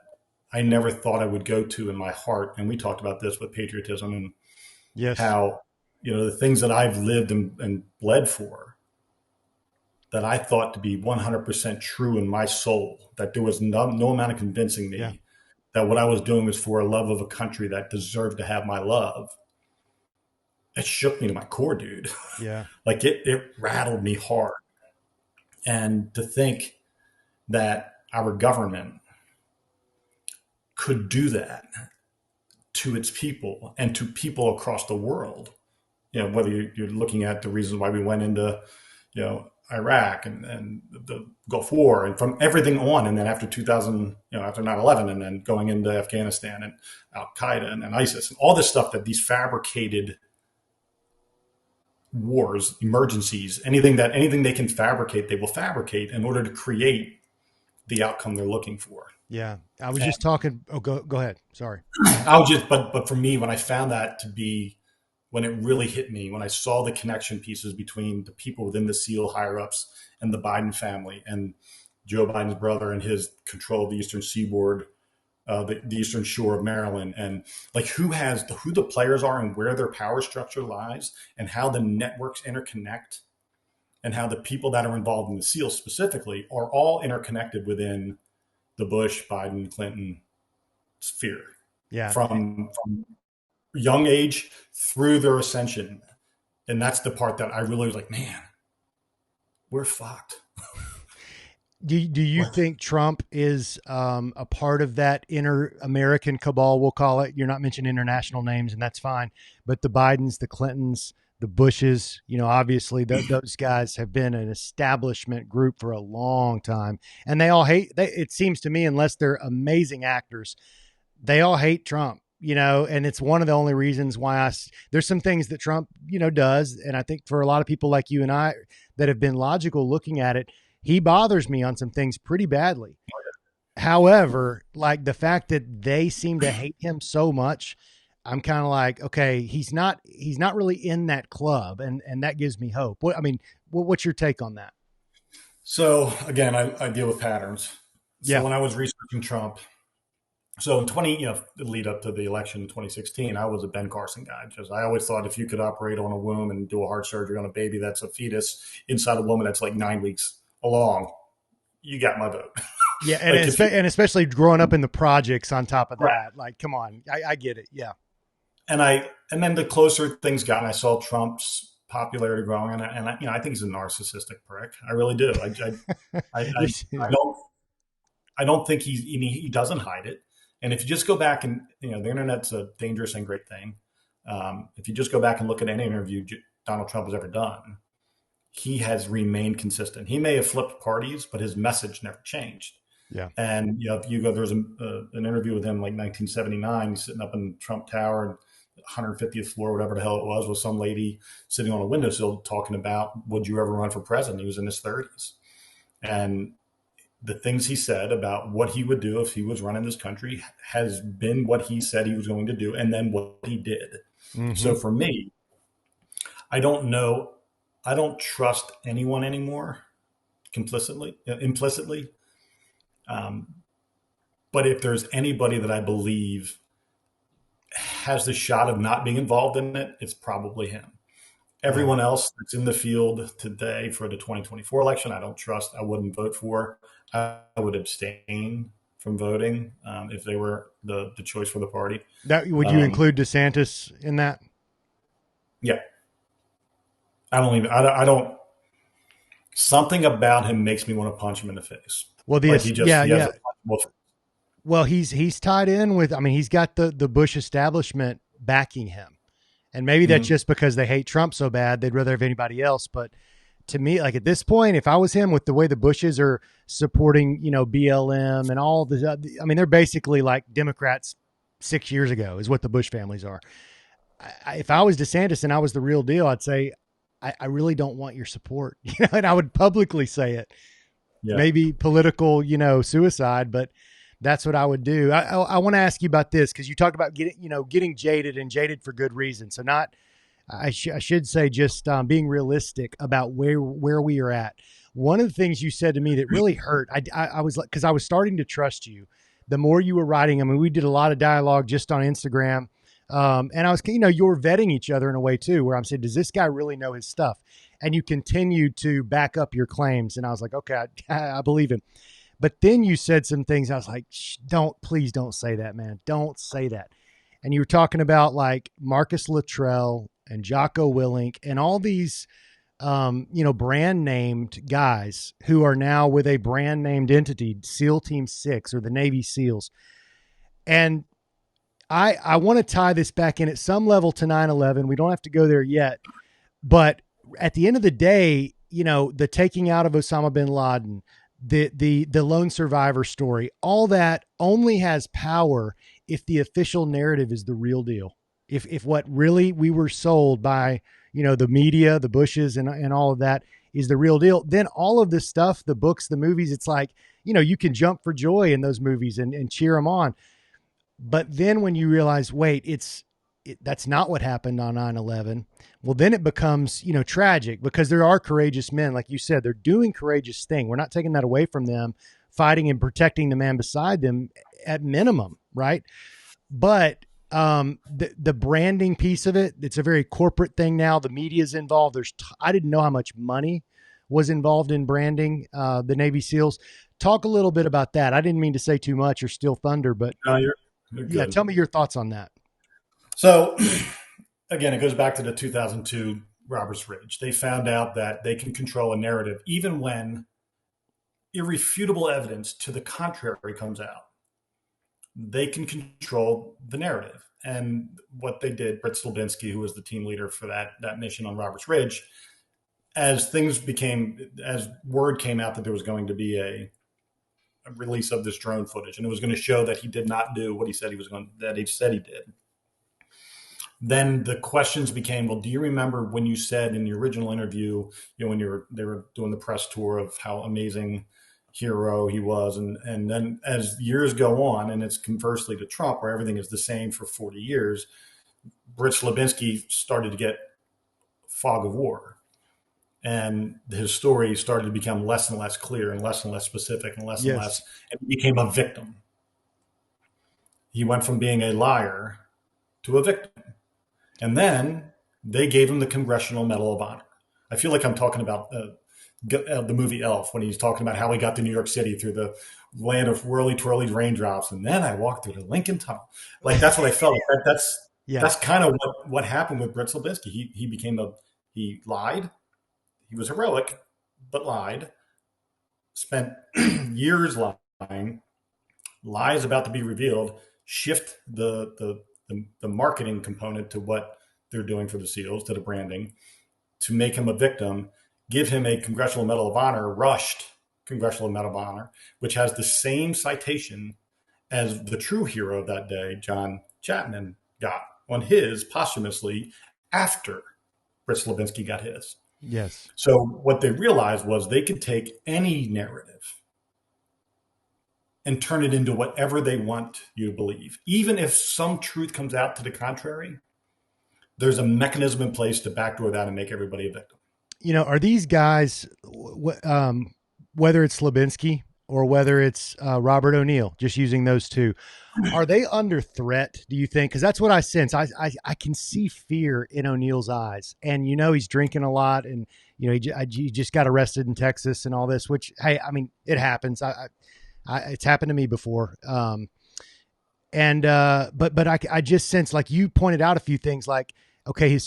I never thought I would go to in my heart. And we talked about this with patriotism and how, the things that I've lived and bled for, that I thought to be 100% true in my soul, that there was no amount of convincing me that what I was doing was for a love of a country that deserved to have my love. It shook me to my core, dude. Yeah. Like it rattled me hard. And to think that our government could do that to its people and to people across the world, whether you're looking at the reasons why we went into, Iraq and the Gulf War and from everything on. And then after 2000, after 9/11 and then going into Afghanistan and Al-Qaeda and ISIS and all this stuff that these fabricated wars, emergencies, anything they can fabricate, they will fabricate in order to create the outcome they're looking for. Yeah. I was just talking. Oh, go ahead. Sorry. But for me, when I found that to be, when it really hit me, when I saw the connection pieces between the people within the SEAL higher ups and the Biden family and Joe Biden's brother and his control of the Eastern Seaboard, the Eastern Shore of Maryland, and like who the players are and where their power structure lies and how the networks interconnect and how the people that are involved in the SEALs specifically are all interconnected within the Bush, Biden, Clinton sphere. Yeah. From young age through their ascension. And that's the part that I really was like, man, we're fucked. Do you think Trump is a part of that inner American cabal? We'll call it. You're not mentioning international names, and that's fine. But the Bidens, the Clintons, the Bushes, obviously those guys have been an establishment group for a long time, and they all hate. It seems to me, unless they're amazing actors, they all hate Trump. And it's one of the only reasons why there's some things that Trump, does, and I think for a lot of people like you and I that have been logical looking at it, he bothers me on some things pretty badly. However, like the fact that they seem to hate him so much, I'm kind of like, okay, he's not really in that club, and that gives me hope. What's your take on that? So again, I deal with patterns. So Yeah. when I was researching Trump, so in the lead up to the election in 2016, I was a Ben Carson guy. Just I always thought if you could operate on a womb and do a heart surgery on a baby that's a fetus inside a woman that's like 9 weeks along, you got my vote. Yeah, and, Like and especially growing up in the projects on top of that, Right. like, come on, I get it. Yeah. And then the closer things got, and I saw Trump's popularity growing, and I think he's a narcissistic prick. I really do. I don't think he doesn't hide it. And if you just go back and the internet's a dangerous and great thing. If you just go back and look at any interview Donald Trump has ever done, he has remained consistent. He may have flipped parties, but his message never changed. Yeah. And if you go, there was an interview with him like 1979. He's sitting up in Trump Tower, 150th floor, whatever the hell it was, with some lady sitting on a windowsill talking about, would you ever run for president? He was in his 30s. And the things he said about what he would do if he was running this country has been what he said he was going to do, and then what he did. Mm-hmm. So for me, I don't know. I don't trust anyone anymore implicitly. But if there's anybody that I believe has the shot of not being involved in it, it's probably him. Everyone else that's in the field today for the 2024 election, I don't trust. I wouldn't vote for. I would abstain from voting if they were the choice for the party. That would you include DeSantis in that? Yeah. I don't. Something about him makes me want to punch him in the face. Well, Well, he's tied in with. He's got the Bush establishment backing him. And maybe that's just because they hate Trump so bad, they'd rather have anybody else. But to me, like at this point, if I was him, with the way the Bushes are supporting, BLM and all the, they're basically like Democrats 6 years ago is what the Bush families are. If I was DeSantis and I was the real deal, I'd say, I really don't want your support, and I would publicly say it. Yeah. Maybe political, suicide, but that's what I would do. I want to ask you about this because you talked about getting jaded for good reason. So I should say just being realistic about where we are at. One of the things you said to me that really hurt, I was like, because I was starting to trust you. The more you were writing, we did a lot of dialogue just on Instagram, and I was, you were vetting each other in a way too, where I'm saying, does this guy really know his stuff? And you continued to back up your claims, and I was like, okay, I believe him. But then you said some things. I was like, please don't say that, man. Don't say that. And you were talking about like Marcus Luttrell and Jocko Willink and all these, brand named guys who are now with a brand named entity, SEAL Team 6 or the Navy SEALs. And I want to tie this back in at some level to 9/11. We don't have to go there yet. But at the end of the day, the taking out of Osama bin Laden, the lone survivor story, all that only has power if the official narrative is the real deal. If what really we were sold by, the media, the Bushes and all of that is the real deal, then all of this stuff, the books, the movies, it's like, you can jump for joy in those movies and cheer them on. But then when you realize, wait, that's not what happened on 9/11. Well, then it becomes, tragic because there are courageous men. Like you said, they're doing courageous thing. We're not taking that away from them, fighting and protecting the man beside them at minimum. Right. But the branding piece of it, it's a very corporate thing now. The media's involved. I didn't know how much money was involved in branding the Navy SEALs. Talk a little bit about that. I didn't mean to say too much or steal thunder, but you're good. Tell me your thoughts on that. So again, it goes back to the 2002 Roberts Ridge. They found out that they can control a narrative even when irrefutable evidence to the contrary comes out, they can control the narrative. And what they did, Britt Slabinski, who was the team leader for that mission on Roberts Ridge, as word came out that there was going to be a release of this drone footage, and it was going to show that he did not do what he said he said he did. Then the questions became, well, do you remember when you said in the original interview, when they were doing the press tour of how amazing hero he was, and then as years go on, and it's conversely to Trump, where everything is the same for 40 years, Britt Slabinski started to get fog of war, and his story started to become less and less clear and less specific and less and less, and he became a victim. He went from being a liar to a victim. And then they gave him the Congressional Medal of Honor. I feel like I'm talking about the movie Elf, when he's talking about how he got to New York City through the land of whirly twirly raindrops, and then I walked through the Lincoln Tunnel. Like, that's what I felt like. That's kind of what happened with Britt Slabinski. He lied. He was heroic, but lied. Spent years lying. Lies about to be revealed. Shift the marketing component to what they're doing for the SEALs, to the branding, to make him a victim, give him a Congressional Medal of Honor, rushed Congressional Medal of Honor, which has the same citation as the true hero of that day, John Chapman, got on his posthumously after Britt Slabinski got his. Yes. So what they realized was they could take any narrative and turn it into whatever they want you to believe. Even if some truth comes out to the contrary, there's a mechanism in place to backdoor that and make everybody a victim. Are these guys, whether it's Slabinski or whether it's Robert O'Neill, just using those two, are they under threat, do you think? Because that's what I sense. I can see fear in O'Neill's eyes. And, he's drinking a lot, and, he just got arrested in Texas and all this, which, hey, I mean, it happens. It's happened to me before. But I just sense, like you pointed out a few things, like, okay,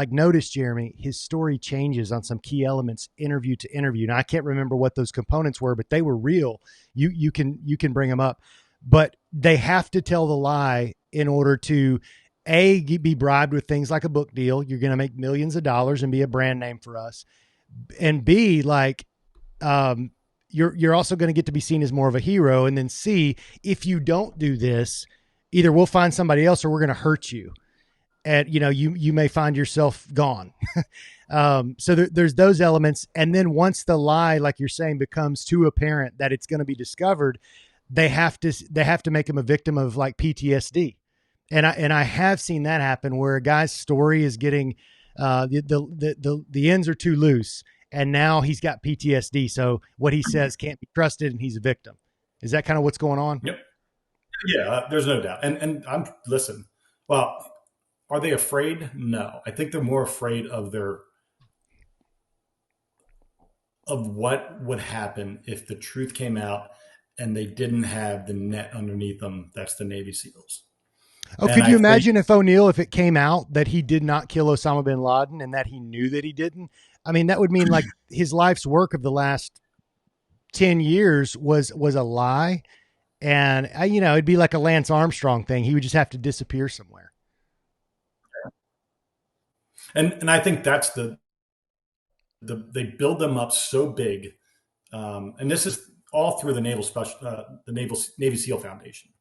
notice, Jeremy, his story changes on some key elements, interview to interview. Now, I can't remember what those components were, but they were real. You can bring them up, but they have to tell the lie in order to be bribed with things like a book deal. You're going to make millions of dollars and be a brand name for us. And B, you're also going to get to be seen as more of a hero. And then C, if you don't do this, either we'll find somebody else or we're going to hurt you. And, you may find yourself gone. So there's those elements. And then once the lie, like you're saying, becomes too apparent that it's going to be discovered, they have to make him a victim of like PTSD. And I have seen that happen where a guy's story is getting, the ends are too loose, and now he's got PTSD. So what he says can't be trusted, and he's a victim. Is that kind of what's going on? Yep. Yeah, there's no doubt. And listen, well, are they afraid? No. I think they're more afraid of what would happen if the truth came out and they didn't have the net underneath them. That's the Navy SEALs. Oh, could you imagine if it came out that he did not kill Osama bin Laden and that he knew that he didn't? I mean, that would mean like his life's work of the last 10 years was a lie. And, it'd be like a Lance Armstrong thing. He would just have to disappear somewhere. And I think that's they build them up so big. And this is all through the Navy SEAL Foundation.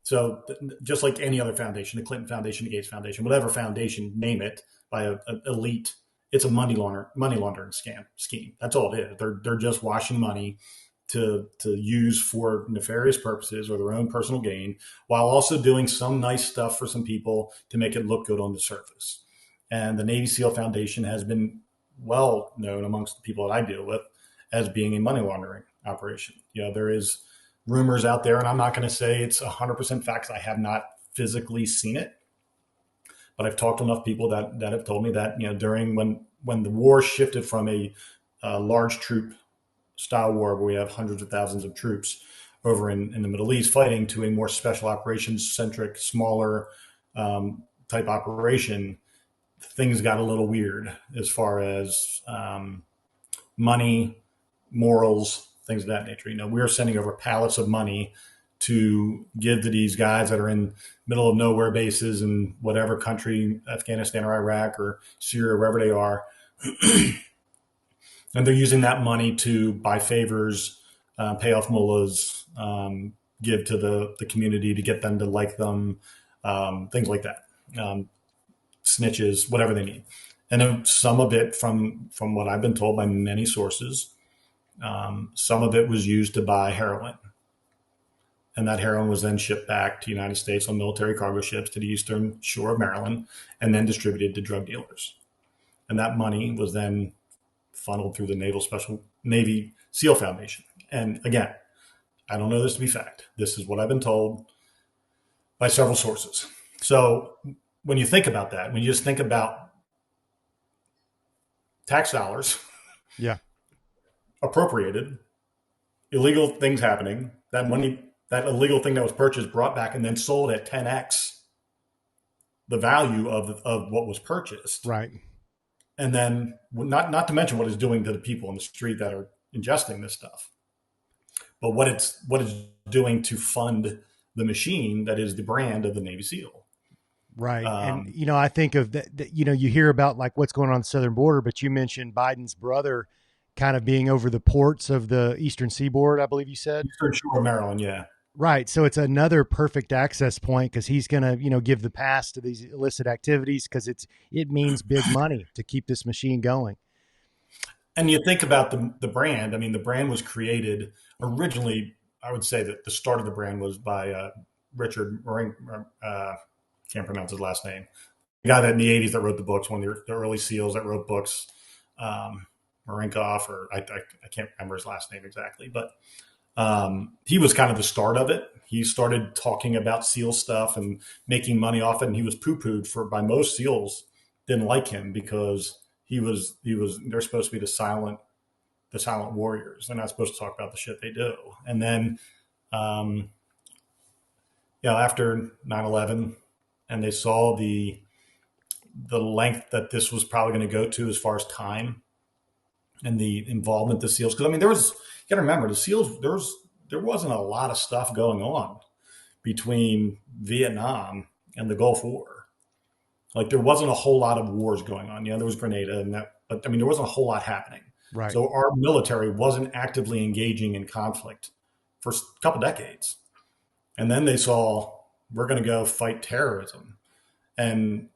So just like any other foundation, the Clinton Foundation, the Gates Foundation, whatever foundation, name it, by an elite, it's a money laundering scheme. That's all it is. They're just washing money to use for nefarious purposes or their own personal gain, while also doing some nice stuff for some people to make it look good on the surface. And the Navy SEAL Foundation has been well known amongst the people that I deal with as being a money laundering operation. There is rumors out there, and I'm not going to say it's 100% facts. I have not physically seen it, but I've talked to enough people that have told me that, during when the war shifted from a large troop style war where we have hundreds of thousands of troops over in the Middle East fighting, to a more special operations centric, smaller type operation, things got a little weird as far as money, morals, things of that nature. We were sending over pallets of money to give to these guys that are in middle of nowhere bases in whatever country, Afghanistan or Iraq or Syria, wherever they are. And they're using that money to buy favors, pay off mullahs, give to the community to get them to like them, things like that, snitches, whatever they need. And then some of it, from what I've been told by many sources, some of it was used to buy heroin. And that heroin was then shipped back to the United States on military cargo ships to the eastern shore of Maryland and then distributed to drug dealers. And that money was then funneled through the Navy SEAL Foundation. And again, I don't know this to be fact. This is what I've been told by several sources. So when you think about that, when you just think about tax dollars, appropriated, illegal things happening, that money, that illegal thing that was purchased, brought back and then sold at 10x the value of what was purchased. Right. And then not to mention what it's doing to the people in the street that are ingesting this stuff, but what it's doing to fund the machine that is the brand of the Navy SEAL. Right. And, I think of that, you hear about like what's going on the southern border, but you mentioned Biden's brother kind of being over the ports of the eastern seaboard, I believe you said. Eastern shore of Maryland, yeah. Right. So it's another perfect access point because he's going to, give the pass to these illicit activities because it means big money to keep this machine going. And you think about the brand. I mean, the brand was created originally. I would say that the start of the brand was by Richard Moring. Can't pronounce his last name. The guy that in the 80s that wrote the books, one of the early SEALs that wrote books, Marinkoff, or I can't remember his last name exactly, but he was kind of the start of it. He started talking about SEAL stuff and making money off it, and he was poo-pooed by most SEALs. Didn't like him because they're supposed to be the silent warriors. They're not supposed to talk about the shit they do. And then, after 9/11, and they saw the length that this was probably going to go to as far as time and the involvement of the SEALs. Because you got to remember, the SEALs, there wasn't a lot of stuff going on between Vietnam and the Gulf War. Like there wasn't a whole lot of wars going on. There was Grenada and that, but there wasn't a whole lot happening. Right. So our military wasn't actively engaging in conflict for a couple decades. And then they saw, we're going to go fight terrorism. And,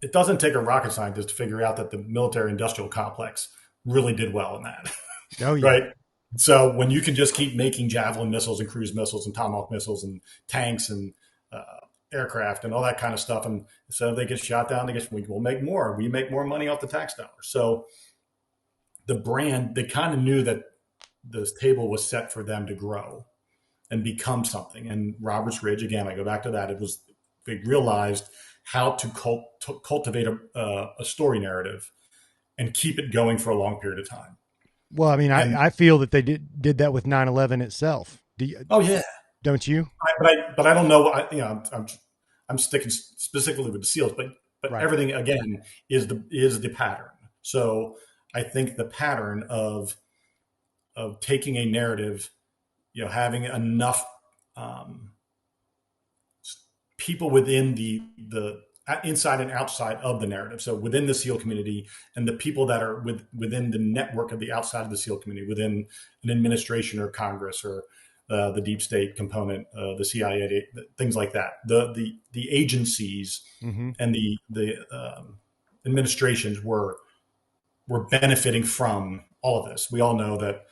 it doesn't take a rocket scientist to figure out that the military industrial complex really did well in that. Oh, yeah. Right. So when you can just keep making Javelin missiles and cruise missiles and Tomahawk missiles and tanks and aircraft and all that kind of stuff, and so they get shot down, we'll make more. We make more money off the tax dollars. So the brand, they kind of knew that this table was set for them to grow and become something. And Roberts Ridge, again, I go back to that. They realized how to cultivate a story narrative and keep it going for a long period of time. Well, I mean, I feel that they did that with 9/11 itself. Oh yeah, don't you? But I don't know. I'm sticking specifically with the SEALs, but right. Everything again is the pattern. So I think the pattern of taking a narrative, having enough people within the inside and outside of the narrative. So within the SEAL community and the people that are within the network of the outside of the SEAL community, within an administration or Congress or the deep state component, the CIA, things like that. The agencies and the administrations were benefiting from all of this. We all know that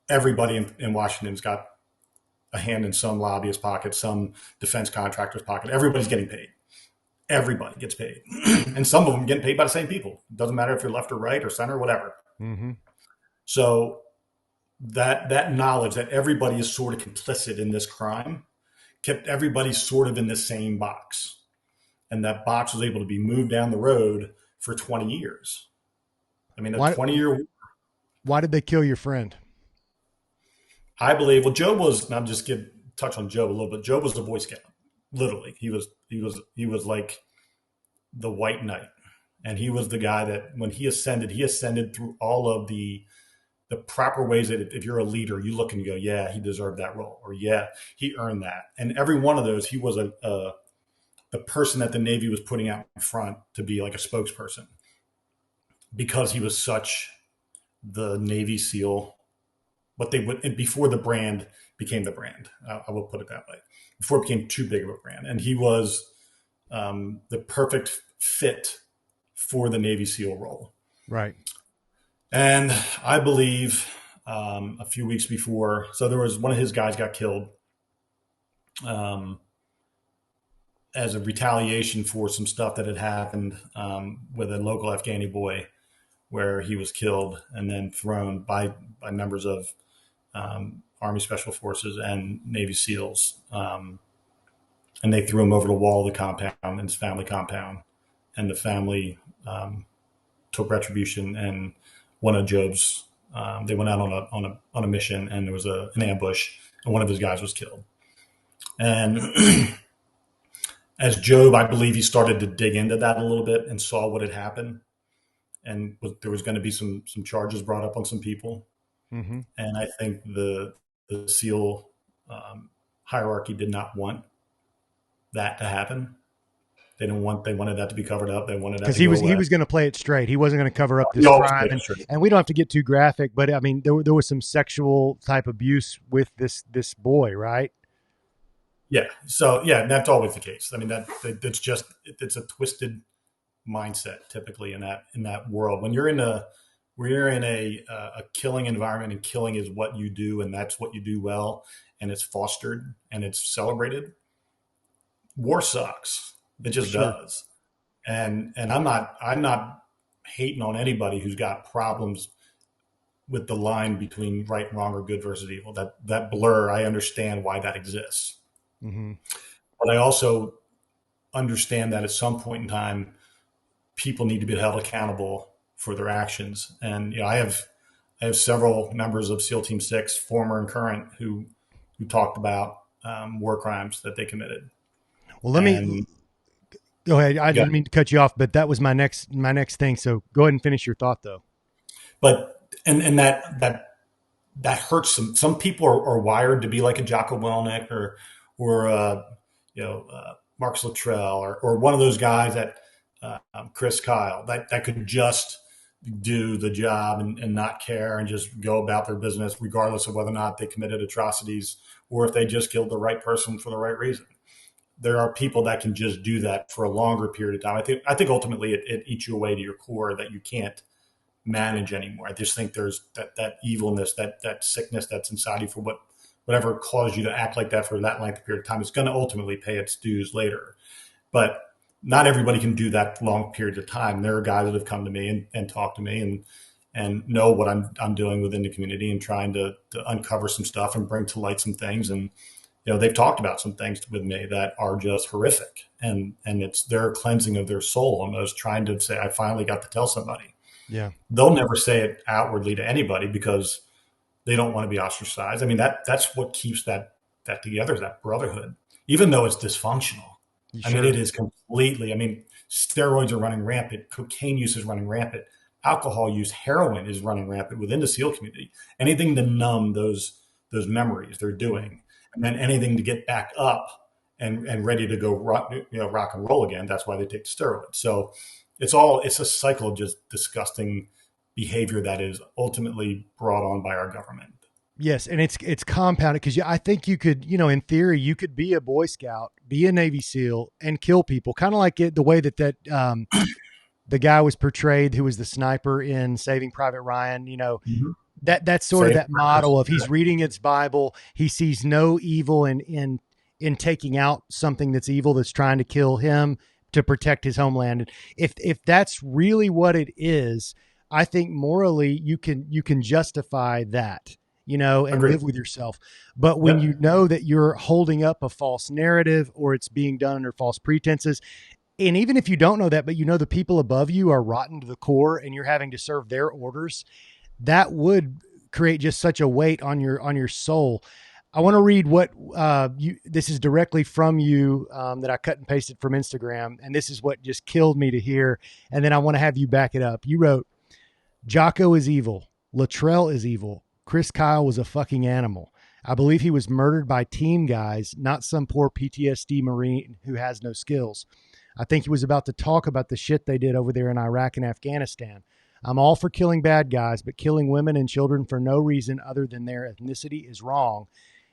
everybody in Washington's got a hand in some lobbyist pocket, some defense contractor's pocket. Everybody's getting paid. Everybody gets paid. And some of them getting paid by the same people. It doesn't matter if you're left or right or center or whatever. Mm-hmm. So that knowledge that everybody is sort of complicit in this crime kept everybody sort of in the same box. And that box was able to be moved down the road for 20 years. I mean, 20-year war. Why did they kill your friend? I believe, Joe was, and I'll just touch on Joe a little bit. Joe was the Boy Scout. Literally, he was like the white knight, and he was the guy that when he ascended through all of the the proper ways that if you're a leader, you look and you go, yeah, he deserved that role, or yeah, he earned that. And every one of those, he was the person that the Navy was putting out in front to be like a spokesperson, because he was such the Navy SEAL, what they would, before the brand became the brand. I will put it that way. Before it became too big of a brand. And he was the perfect fit for the Navy SEAL role. Right. And I believe a few weeks before, so there was one of his guys got killed as a retaliation for some stuff that had happened with a local Afghani boy, where he was killed and then thrown by members of Army Special Forces and Navy SEALs. And they threw him over the wall of the compound, his family compound. And the family took retribution, and one of Job's, they went out on a mission, and there was an ambush, and one of his guys was killed. And as Job, I believe he started to dig into that a little bit and saw what had happened, and there was going to be some charges brought up on some people. Mm-hmm. And I think the SEAL hierarchy did not want that to happen. They wanted that to be covered up. They wanted that because he was going to play it straight. He wasn't going to cover up this crime. And we don't have to get too graphic, but I mean, there was some sexual type abuse with this boy, right? Yeah. So yeah, that's always the case. I mean, that's just, it's a twisted mindset typically in that world. When you're in a killing environment, and killing is what you do, and that's what you do well, and it's fostered and it's celebrated, war sucks. It just does. And I'm not hating on anybody who's got problems with the line between right and wrong or good versus evil. That blur, I understand why that exists. Mm-hmm. But I also understand that at some point in time, people need to be held accountable for their actions. And I have several members of SEAL Team 6, former and current, who talked about war crimes that they committed. Well, let me go ahead. I didn't mean to cut you off, but that was my next thing. So go ahead and finish your thought, though. But and that hurts some people are wired to be like a Jocko Willink or Marcus Luttrell or one of those guys that Chris Kyle that could just do the job and not care and just go about their business regardless of whether or not they committed atrocities or if they just killed the right person for the right reason. There are people that can just do that for a longer period of time. I think ultimately it eats you away to your core that you can't manage anymore. I just think there's that evilness, that sickness that's inside you for whatever caused you to act like that for that length of period of time. It's going to ultimately pay its dues later. But not everybody can do that long period of time. There are guys that have come to me and talked to me and know what I'm doing within the community and trying to uncover some stuff and bring to light some things. And they've talked about some things with me that are just horrific, and it's their cleansing of their soul almost, trying to say, I finally got to tell somebody. Yeah. They'll never say it outwardly to anybody because they don't want to be ostracized. I mean, that's what keeps that together, that brotherhood, even though it's dysfunctional. Sure. I mean, it is completely, steroids are running rampant. Cocaine use is running rampant. Alcohol use, heroin is running rampant within the SEAL community. Anything to numb those memories they're doing. And then anything to get back up and ready to go rock and roll again. That's why they take the steroids. So it's a cycle of just disgusting behavior that is ultimately brought on by our government. Yes. And it's compounded because I think you could, in theory, you could be a Boy Scout, be a Navy SEAL and kill people. Kind of like the way that the guy was portrayed who was the sniper in Saving Private Ryan, mm-hmm. That's sort of that model of he's reading his Bible. He sees no evil in taking out something that's evil, that's trying to kill him to protect his homeland. And if that's really what it is, I think morally you can justify that, and Agreed. Live with yourself. But when you know that you're holding up a false narrative or it's being done under false pretenses, and even if you don't know that, but the people above you are rotten to the core and you're having to serve their orders, that would create just such a weight on your soul. I want to read what this is directly from you that I cut and pasted from Instagram. And this is what just killed me to hear. And then I want to have you back it up. You wrote, Jocko is evil. Luttrell is evil. Chris Kyle was a fucking animal. I believe he was murdered by team guys, not some poor PTSD Marine who has no skills. I think he was about to talk about the shit they did over there in Iraq and Afghanistan. I'm all for killing bad guys, but killing women and children for no reason other than their ethnicity is wrong.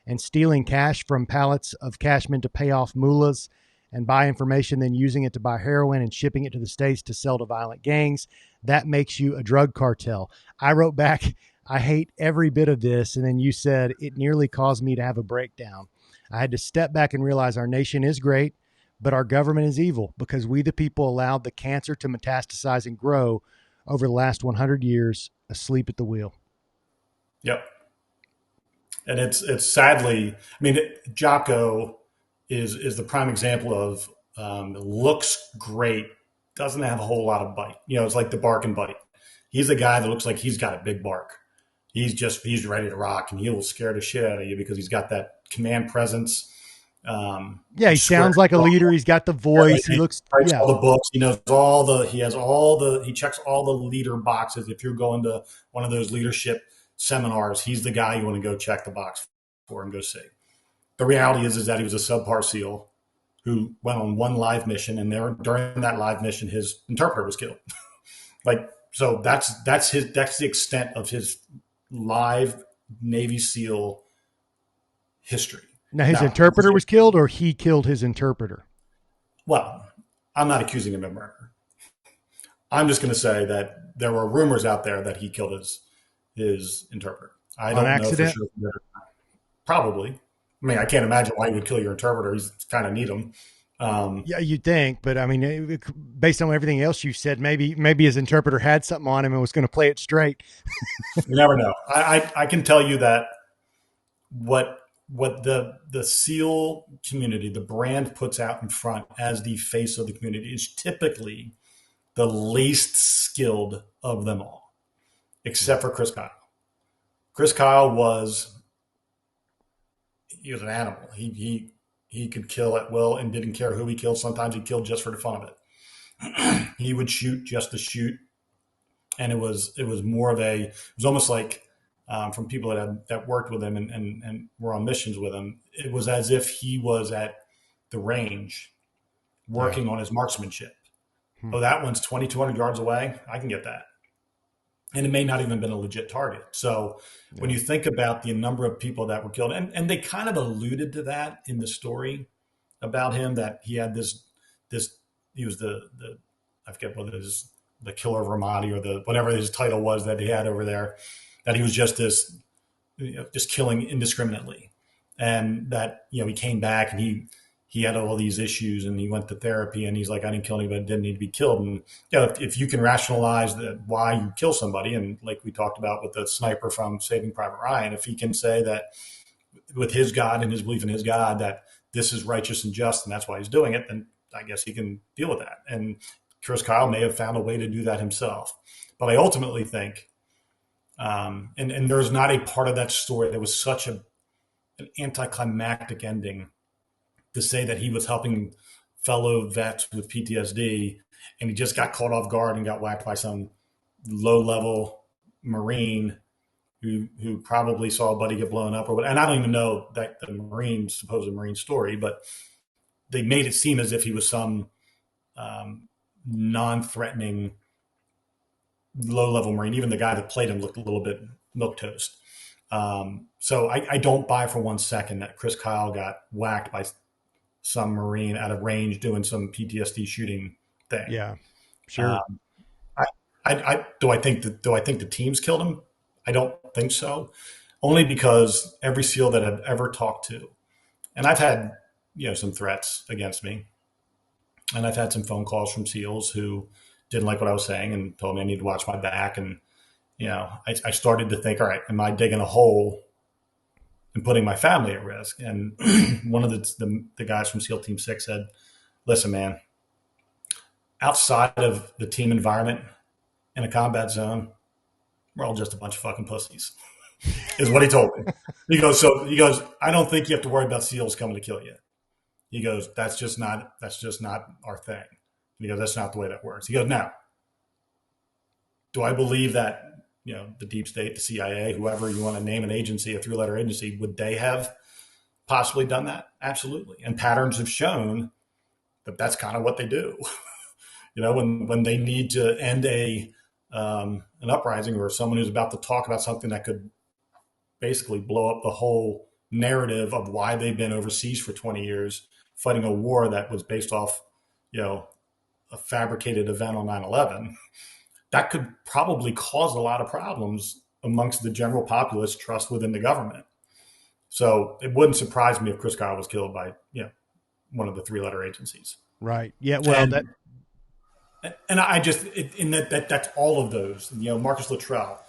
And stealing cash from pallets of cashmen to pay off mullahs and buy information, then using it to buy heroin and shipping it to the States to sell to violent gangs, that makes you a drug cartel. I wrote back, I hate every bit of this. And then you said, it nearly caused me to have a breakdown. I had to step back and realize our nation is great, but our government is evil because we, the people, allowed the cancer to metastasize and grow over the last 100 years, asleep at the wheel. Yep. And it's sadly, I mean, Jocko is the prime example of looks great, doesn't have a whole lot of bite. You know, it's like the bark and bite. He's a guy that looks like he's got a big bark. He's ready to rock, and he will scare the shit out of you because he's got that command presence. He sounds like a leader. He's got the voice. He looks, writes all the books. He knows he checks all the leader boxes. If you're going to one of those leadership seminars, he's the guy you want to go check the box for and go see. The reality is that he was a subpar SEAL who went on one live mission, and during that live mission, his interpreter was killed. So that's the extent of his live Navy SEAL history. Now, his interpreter was killed, or he killed his interpreter? Well, I'm not accusing him of murder. I'm just going to say that there were rumors out there that he killed his interpreter. I don't know for sure. Probably. I mean, I can't imagine why you would kill your interpreter. He's kind of need him. Yeah, you'd think, but I mean, based on everything else you said, maybe his interpreter had something on him and was going to play it straight. You never know. I can tell you that what the SEAL community, the brand puts out in front as the face of the community is typically the least skilled of them all, except for Chris Kyle. Chris Kyle was an animal. He could kill at will and didn't care who he killed. Sometimes he killed just for the fun of it. He would shoot just to shoot. And it was almost like from people that worked with him and were on missions with him, it was as if he was at the range working on his marksmanship. Oh, that one's 2,200 yards away. I can get that. And it may not even have been a legit target. So when you think about the number of people that were killed, and they kind of alluded to that in the story about him, that he had this he was the I forget whether it is the killer of Ramadi or whatever his title was that he had over there, that he was just just killing indiscriminately. And that, he came back and he had all these issues and he went to therapy and he's like, I didn't kill anybody, didn't need to be killed. And if you can rationalize why you kill somebody, and like we talked about with the sniper from Saving Private Ryan, if he can say that with his God and his belief in his God that this is righteous and just and that's why he's doing it, then I guess he can deal with that. And Chris Kyle may have found a way to do that himself. But I ultimately think, and there's not a part of that story that was such an anticlimactic ending to say that he was helping fellow vets with PTSD and he just got caught off guard and got whacked by some low-level Marine who probably saw a buddy get blown up or what. And I don't even know that the supposed Marine story, but they made it seem as if he was some non-threatening low-level Marine. Even the guy that played him looked a little bit milquetoast. So I don't buy for 1 second that Chris Kyle got whacked by some Marine out of range doing some PTSD shooting thing. Yeah, sure. Do I think the teams killed him? I don't think so. Only because every SEAL that I've ever talked to, and I've had some threats against me, and I've had some phone calls from SEALs who didn't like what I was saying and told me I need to watch my back. And I started to think, all right, am I digging a hole and putting my family at risk? And one of the guys from SEAL Team 6 said, listen, man, outside of the team environment in a combat zone, we're all just a bunch of fucking pussies, is what he told me. He goes, I don't think you have to worry about SEALs coming to kill you. He goes, that's just not our thing. He goes, that's not the way that works. He goes, now, do I believe that, the deep state, the CIA, whoever you want to name an agency, a 3-letter agency, would they have possibly done that? Absolutely. And patterns have shown that that's kind of what they do. When they need to end an uprising, or someone who's about to talk about something that could basically blow up the whole narrative of why they've been overseas for 20 years fighting a war that was based off, a fabricated event on 9/11, that could probably cause a lot of problems amongst the general populace trust within the government. So it wouldn't surprise me if Chris Kyle was killed by, one of the 3-letter agencies. Right. Yeah. Well, and I just, that's all of those, Marcus Luttrell,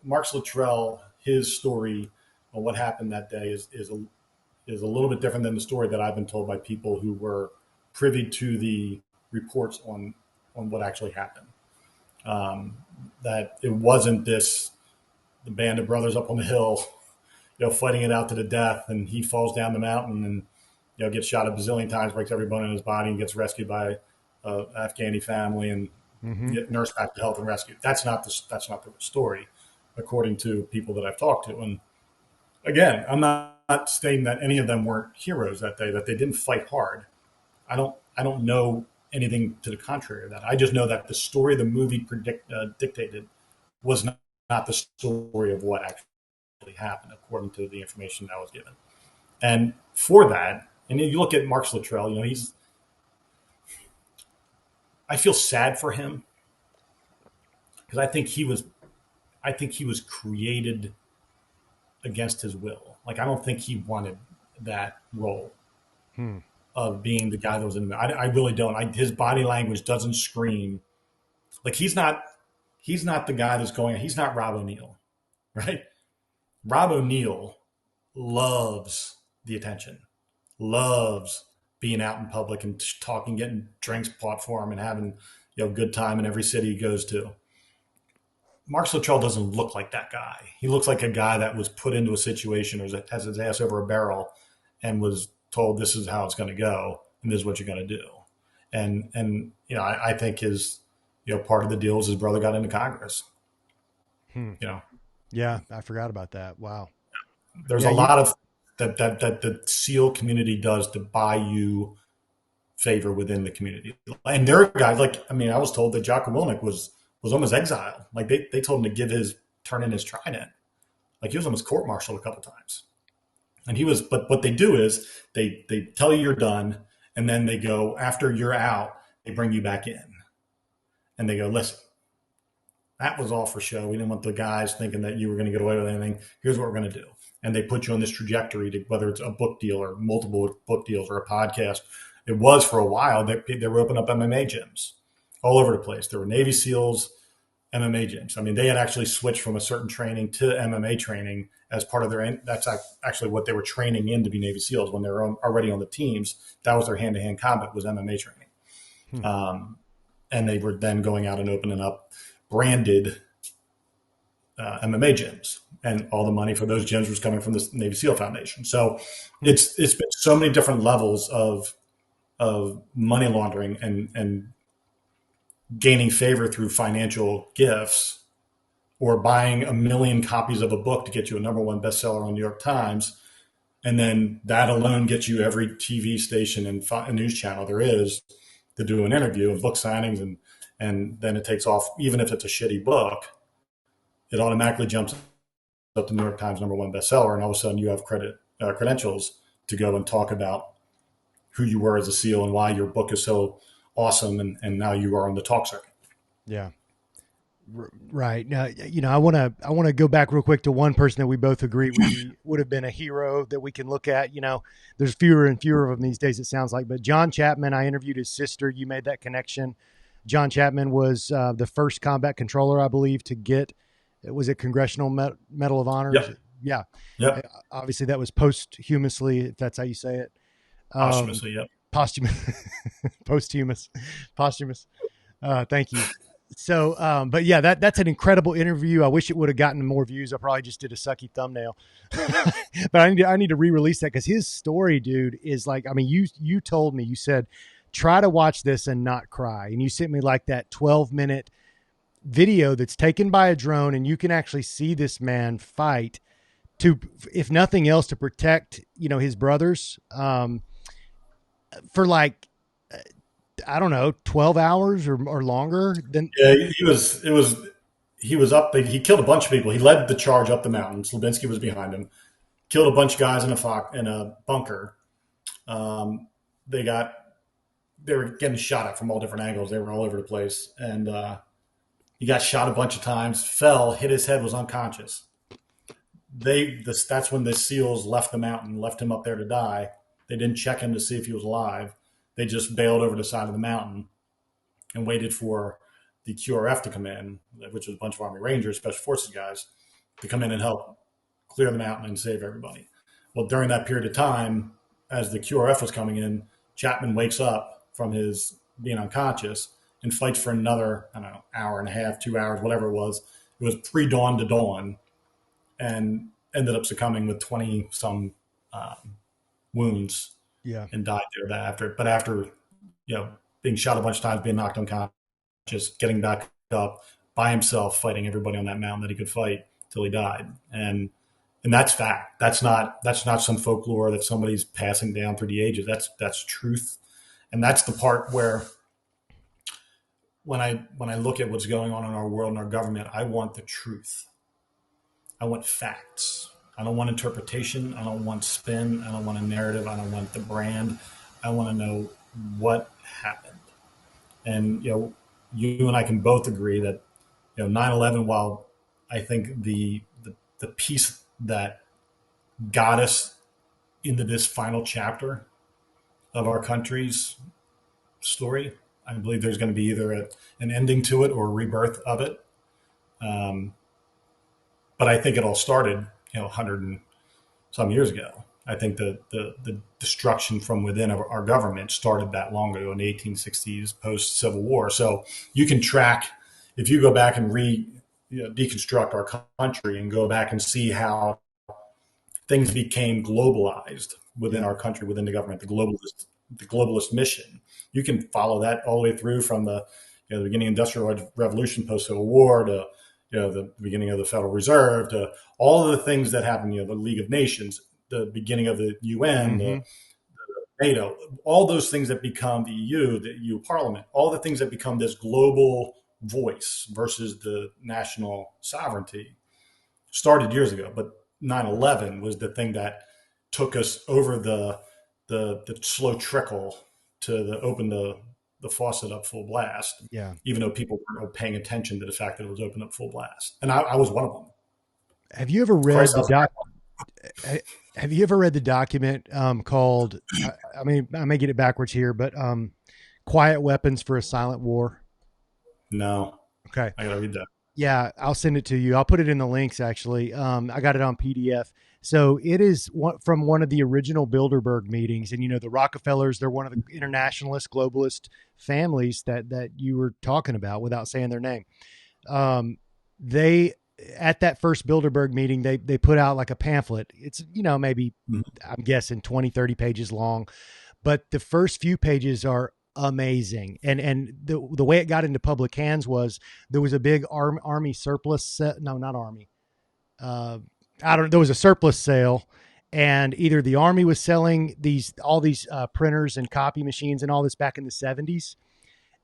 Marcus Luttrell, his story on what happened that day is a little bit different than the story that I've been told by people who were privy to the reports on what actually happened. That it wasn't the band of brothers up on the hill, fighting it out to the death, and he falls down the mountain and, gets shot a bazillion times, breaks every bone in his body, and gets rescued by an Afghani family and get nursed back to health and rescue. That's not the story, according to people that I've talked to. And again, I'm not stating that any of them weren't heroes that day, that they didn't fight hard. I don't know anything to the contrary of that. I just know that the story the movie dictated was not the story of what actually happened, according to the information that was given. And for that, and you look at Marcus Luttrell, I feel sad for him, because I think he was created against his will. Like, I don't think he wanted that role of being the guy that was in the. I really don't. His body language doesn't scream like he's not the guy that's going. He's not Rob O'Neill, right? Rob O'Neill loves the attention, loves being out in public and talking, getting drinks bought for him, and having good time in every city he goes to. Marcus Luttrell doesn't look like that guy. He looks like a guy that was put into a situation or has his ass over a barrel and was told this is how it's going to go and this is what you're going to do. And I think his part of the deal is his brother got into Congress. Yeah, I forgot about that. Wow. There's a lot of that the SEAL community does to buy you favor within the community. And there are guys I was told that Jocko Willink was almost exiled. Like they told him to turn in his trident. Like he was almost court-martialed a couple times. And but what they do is they tell you you're done, and then they go, after you're out, they bring you back in. And they go, listen, that was all for show. We didn't want the guys thinking that you were going to get away with anything. Here's what we're going to do. And they put you on this trajectory to, whether it's a book deal or multiple book deals or a podcast. It was for a while. They were opening up MMA gyms all over the place. There were Navy SEALs, MMA gyms. I mean, they had actually switched from a certain training to MMA training as part of that's actually what they were training in to be Navy SEALs when they were already on the teams. That was their hand-to-hand combat, was MMA training. And they were then going out and opening up branded MMA gyms. And all the money for those gyms was coming from the Navy SEAL Foundation. So it's been so many different levels of money laundering and gaining favor through financial gifts, or buying 1 million copies of a book to get you a #1 bestseller on New York Times. And then that alone gets you every TV station and news channel there is to do an interview of book signings. And then it takes off. Even if it's a shitty book, it automatically jumps up to New York Times #1 bestseller. And all of a sudden you have credentials to go and talk about who you were as a SEAL and why your book is so awesome. And now you are on the talk circuit. Yeah. Right. Now, I want to go back real quick to one person that we both agree would have been a hero that we can look at. There's fewer and fewer of them these days, it sounds like. But John Chapman, I interviewed his sister. You made that connection. John Chapman was the first combat controller, I believe, to get, was it Congressional Medal of Honor? Yep. Yeah. Yep. Obviously, that was posthumously, if that's how you say it. Posthumously, yep. Posthumous. Thank you. So, but yeah, that's an incredible interview. I wish it would have gotten more views. I probably just did a sucky thumbnail, but I need to re-release that, because his story, dude, is like, I mean, you told me, you said, try to watch this and not cry. And you sent me like that 12-minute video that's taken by a drone, and you can actually see this man fight to, if nothing else, to protect, his brothers, for like, I don't know, 12 hours or longer. Then Yeah, he was up. He killed a bunch of people. He led the charge up the mountain. Slabinski was behind him. Killed a bunch of guys in a bunker. They were getting shot at from all different angles. They were all over the place, and he got shot a bunch of times. Fell, hit his head, was unconscious. That's when the SEALs left the mountain, left him up there to die. They didn't check him to see if he was alive. They just bailed over the side of the mountain and waited for the QRF to come in, which was a bunch of Army Rangers, Special Forces guys, to come in and help clear the mountain and save everybody. Well, during that period of time, as the QRF was coming in, Chapman wakes up from his being unconscious and fights for another, I don't know, hour and a half, 2 hours, whatever it was. It was pre-dawn to dawn, and ended up succumbing with 20-some wounds. Yeah. And died there after. But after, being shot a bunch of times, being knocked unconscious, getting back up by himself, fighting everybody on that mountain that he could fight till he died. And that's fact. That's not some folklore that somebody's passing down through the ages. That's truth. And that's the part where when I look at what's going on in our world and our government, I want the truth. I want facts. I don't want interpretation. I don't want spin. I don't want a narrative. I don't want the brand. I want to know what happened. And, you and I can both agree that, 9/11, while I think the piece that got us into this final chapter of our country's story, I believe there's going to be either an ending to it or a rebirth of it. But I think it all started, 100 and some years ago. I think the destruction from within of our government started that long ago in the 1860s, post-Civil War. So you can track, if you go back and deconstruct our country and go back and see how things became globalized within our country, within the government, the globalist mission. You can follow that all the way through from the beginning of the Industrial Revolution, post-Civil War, to the beginning of the Federal Reserve, to all of the things that happened, the League of Nations, the beginning of the UN, the NATO, all those things that become the EU Parliament, all the things that become this global voice versus the national sovereignty started years ago. But 9/11 was the thing that took us over the slow trickle to open the faucet up full blast. Yeah. Even though people weren't paying attention to the fact that it was open up full blast. And I was one of them. Have you ever read Have you ever read the document called, I may get it backwards here, but Quiet Weapons for a Silent War? No. Okay. I got to read that. Yeah, I'll send it to you. I'll put it in the links, actually. I got it on PDF. So it is from one of the original Bilderberg meetings. And, the Rockefellers, they're one of the internationalist, globalist families that you were talking about without saying their name. They, at that first Bilderberg meeting, they put out like a pamphlet. It's, maybe, I'm guessing 20, 30 pages long. But the first few pages are amazing. And the way it got into public hands was there was a big army surplus. No, not army. There was a surplus sale, and either the Army was selling all these printers and copy machines and all this back in the 70s.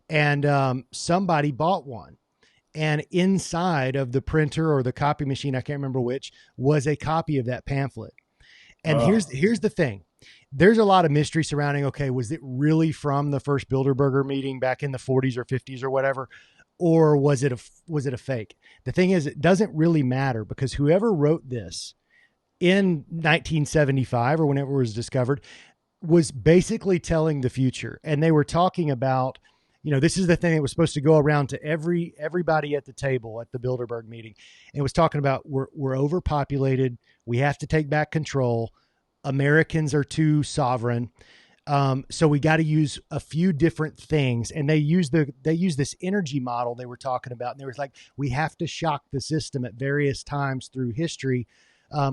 And somebody bought one. And inside of the printer or the copy machine, I can't remember which, was a copy of that pamphlet. And here's the thing. There's a lot of mystery surrounding, okay, was it really from the first Bilderberger meeting back in the 40s or 50s or whatever? Or was it a fake? The thing is, it doesn't really matter, because whoever wrote this in 1975 or whenever it was discovered was basically telling the future. And they were talking about, this is the thing that was supposed to go around to everybody at the table at the Bilderberg meeting. And it was talking about we're overpopulated. We have to take back control. Americans are too sovereign. So we got to use a few different things. And they use this energy model they were talking about. And they were like, we have to shock the system at various times through history,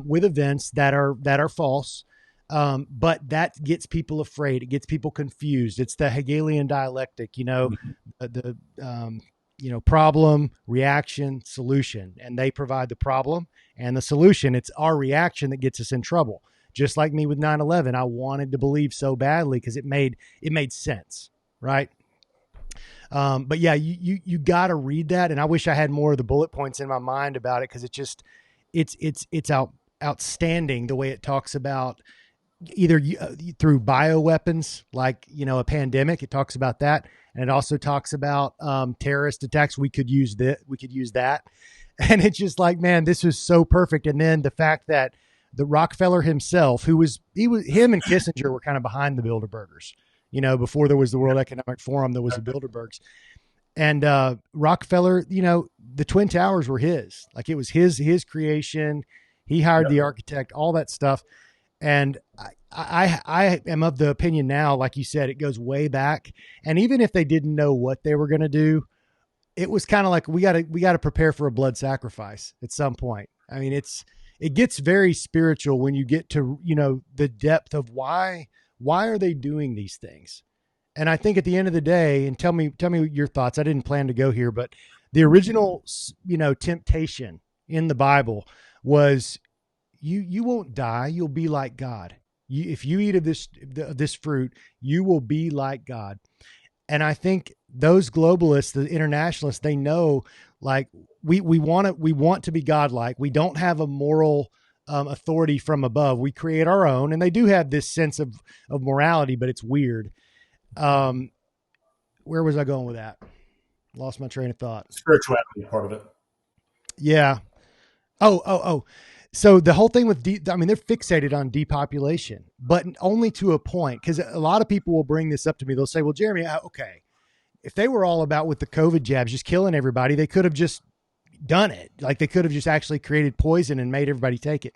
with events that are false. But that gets people afraid. It gets people confused. It's the Hegelian dialectic, problem, reaction, solution, and they provide the problem and the solution. It's our reaction that gets us in trouble. Just like me with 9/11, I wanted to believe so badly because it made sense, right? But yeah, you got to read that, and I wish I had more of the bullet points in my mind about it because it's outstanding the way it talks about either through bioweapons, like a pandemic. It talks about that, and it also talks about terrorist attacks. We could use that, and it's just like, man, this was so perfect. And then the fact that the Rockefeller himself, him and Kissinger were kind of behind the Bilderbergers. Before there was the World Economic Forum, there was the Bilderbergs. And Rockefeller, the Twin Towers were his. Like, it was his creation. He hired the architect, all that stuff. And I am of the opinion now, like you said, it goes way back. And even if they didn't know what they were going to do, it was kind of like, we got to prepare for a blood sacrifice at some point. I mean, it gets very spiritual when you get to, the depth of why are they doing these things? And I think at the end of the day, and tell me your thoughts. I didn't plan to go here, but the original, temptation in the Bible was you won't die. You'll be like God. If you eat of this fruit, you will be like God. And I think those globalists, the internationalists, they know, like, we want to be godlike. We don't have a moral authority from above. We create our own, and they do have this sense of morality, but it's weird. Where was I going with that? Lost my train of thought. Spirituality part of it. Yeah. Oh. So the whole thing with, they're fixated on depopulation, but only to a point. Because a lot of people will bring this up to me. They'll say, well, Jeremy, okay, if they were all about with the COVID jabs, just killing everybody, they could have just done it. Like, they could have just actually created poison and made everybody take it.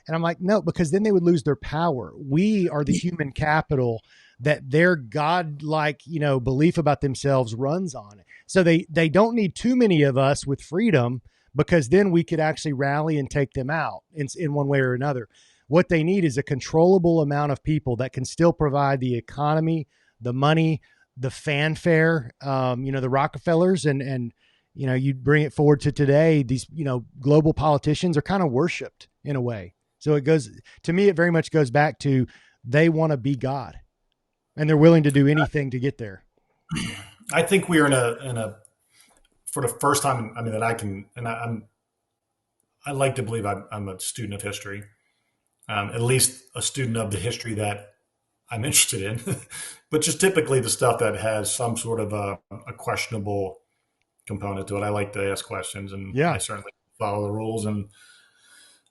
And I'm like, no, because then they would lose their power. We are the human capital that their godlike, belief about themselves runs on it. So they don't need too many of us with freedom, because then we could actually rally and take them out in one way or another. What they need is a controllable amount of people that can still provide the economy, the money, the fanfare, the Rockefellers, and you bring it forward to today, these, global politicians are kind of worshiped in a way. So it very much goes back to, they want to be God, and they're willing to do anything to get there. I think we are in a for the first time, that I can, and I like to believe I'm a student of history, at least a student of the history that I'm interested in, but just typically the stuff that has some sort of a questionable component to it. I like to ask questions, and I certainly follow the rules, and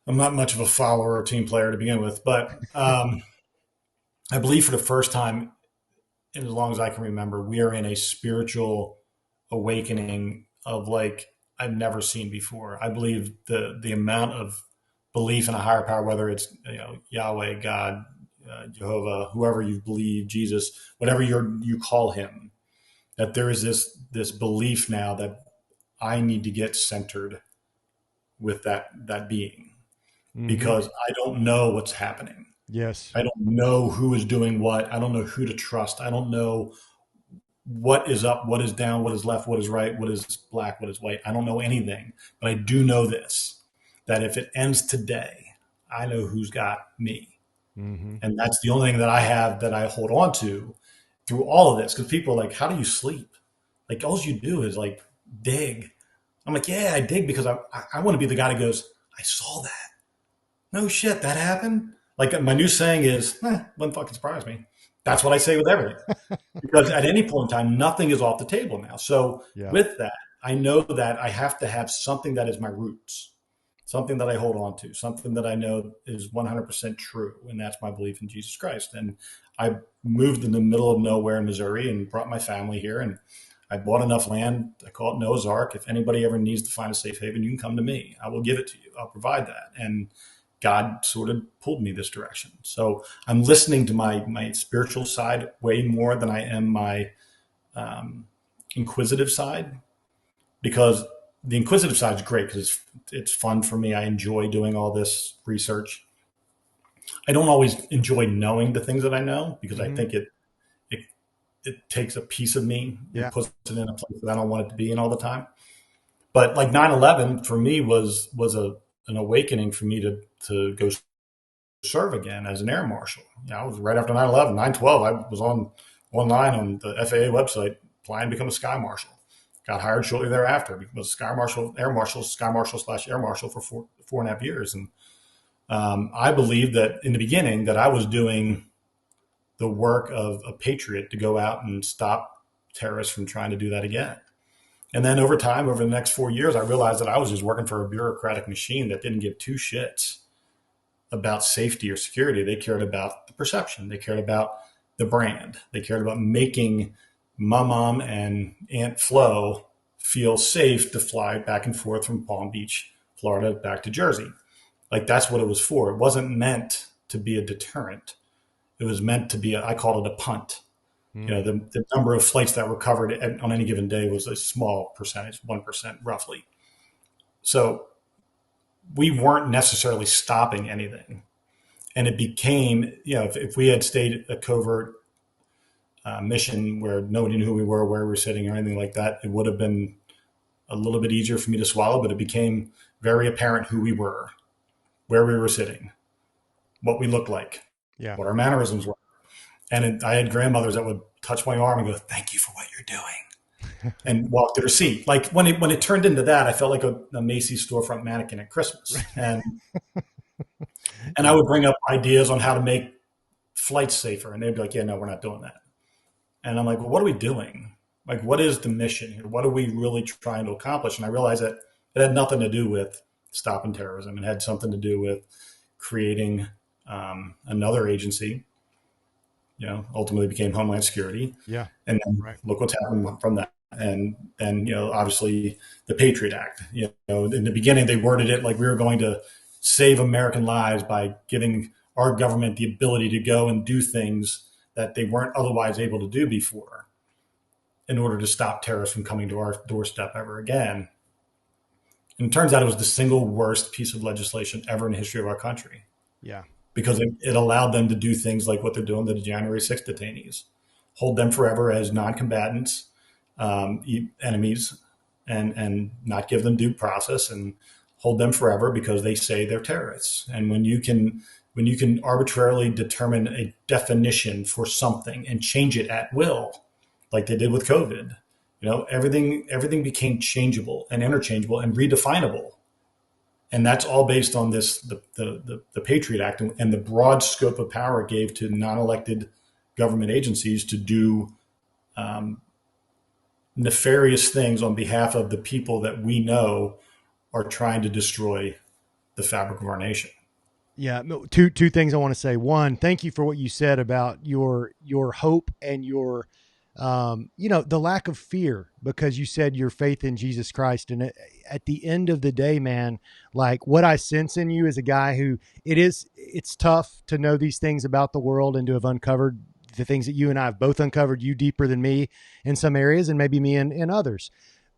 I'm not much of a follower or team player to begin with, but I believe for the first time, and as long as I can remember, we are in a spiritual awakening of like I've never seen before. I believe the amount of belief in a higher power, whether it's Yahweh, God, Jehovah, whoever you believe, Jesus, whatever you call him, that there is this belief now that I need to get centered with that being, because I don't know what's happening. Yes. I don't know who is doing what. I don't know who to trust. I don't know what is up, what is down, what is left, what is right, what is black, what is white. I don't know anything, but I do know this, that if it ends today, I know who's got me. Mm-hmm. And that's the only thing that I have that I hold on to through all of this. Because people are like, how do you sleep? Like, all you do is like dig. I'm like, yeah, I dig because I want to be the guy that goes, I saw that. No shit, that happened? Like, my new saying is, wouldn't fucking surprise me. That's what I say with everything. Because at any point in time, nothing is off the table now. So with that, I know that I have to have something that is my roots, something that I hold on to, something that I know is 100% true. And that's my belief in Jesus Christ. And I moved in the middle of nowhere in Missouri and brought my family here. And I bought enough land. I call it Noah's Ark. If anybody ever needs to find a safe haven, you can come to me. I will give it to you. I'll provide that. And God sort of pulled me this direction. So I'm listening to my spiritual side way more than I am my inquisitive side, because the inquisitive side is great because it's fun for me. I enjoy doing all this research. I don't always enjoy knowing the things that I know, because I think it it takes a piece of me Yeah. and puts it in a place that I don't want it to be in all the time. But like 9/11 for me was an awakening for me to go serve again as an air marshal. I was right after 9/11, 9/12. I was online on the FAA website applying to become a sky marshal. Got hired shortly thereafter. Was sky marshal, air marshal, sky marshal / air marshal for 4.5 years. And I believed that in the beginning that I was doing the work of a patriot to go out and stop terrorists from trying to do that again. And then over time, over the next 4 years, I realized that I was just working for a bureaucratic machine that didn't give two shits about safety or security. They cared about the perception. They cared about the brand. They cared about making my mom and Aunt Flo feel safe to fly back and forth from Palm Beach, Florida, back to Jersey. Like that's what it was for. It wasn't meant to be a deterrent. It was meant to be, I called it a punt. The number of flights that were covered on any given day was a small percentage, 1% roughly. So we weren't necessarily stopping anything. And it became, if we had stayed a covert mission where nobody knew who we were, where we were sitting or anything like that, it would have been a little bit easier for me to swallow, but it became very apparent who we were, where we were sitting, what we looked like, what our mannerisms were. And I had grandmothers that would touch my arm and go, "Thank you for what you're doing," and walk to their seat. Like when it turned into that, I felt like a Macy's storefront mannequin at Christmas. And I would bring up ideas on how to make flights safer. And they'd be like, "Yeah, no, we're not doing that." And I'm like, "Well, what are we doing? Like, what is the mission here? What are we really trying to accomplish?" And I realized that it had nothing to do with stopping terrorism. It had something to do with creating another agency. Ultimately became Homeland Security. Yeah. And then look what's happened from that. And then, obviously the Patriot Act, in the beginning, they worded it like we were going to save American lives by giving our government the ability to go and do things that they weren't otherwise able to do before in order to stop terrorists from coming to our doorstep ever again. And it turns out it was the single worst piece of legislation ever in the history of our country. Yeah. Because it allowed them to do things like what they're doing to the January 6th detainees, hold them forever as non-combatants, enemies, and not give them due process, and hold them forever because they say they're terrorists. And when you can arbitrarily determine a definition for something and change it at will, like they did with COVID, everything became changeable and interchangeable and redefinable. And that's all based on the Patriot Act and the broad scope of power it gave to non-elected government agencies to do nefarious things on behalf of the people that we know are trying to destroy the fabric of our nation. Yeah. Two things I want to say. One, thank you for what you said about your hope and your, the lack of fear, because you said your faith in Jesus Christ. And at the end of the day, man, like what I sense in you is a guy who it's tough to know these things about the world and to have uncovered the things that you and I have both uncovered, you deeper than me in some areas and maybe me in others.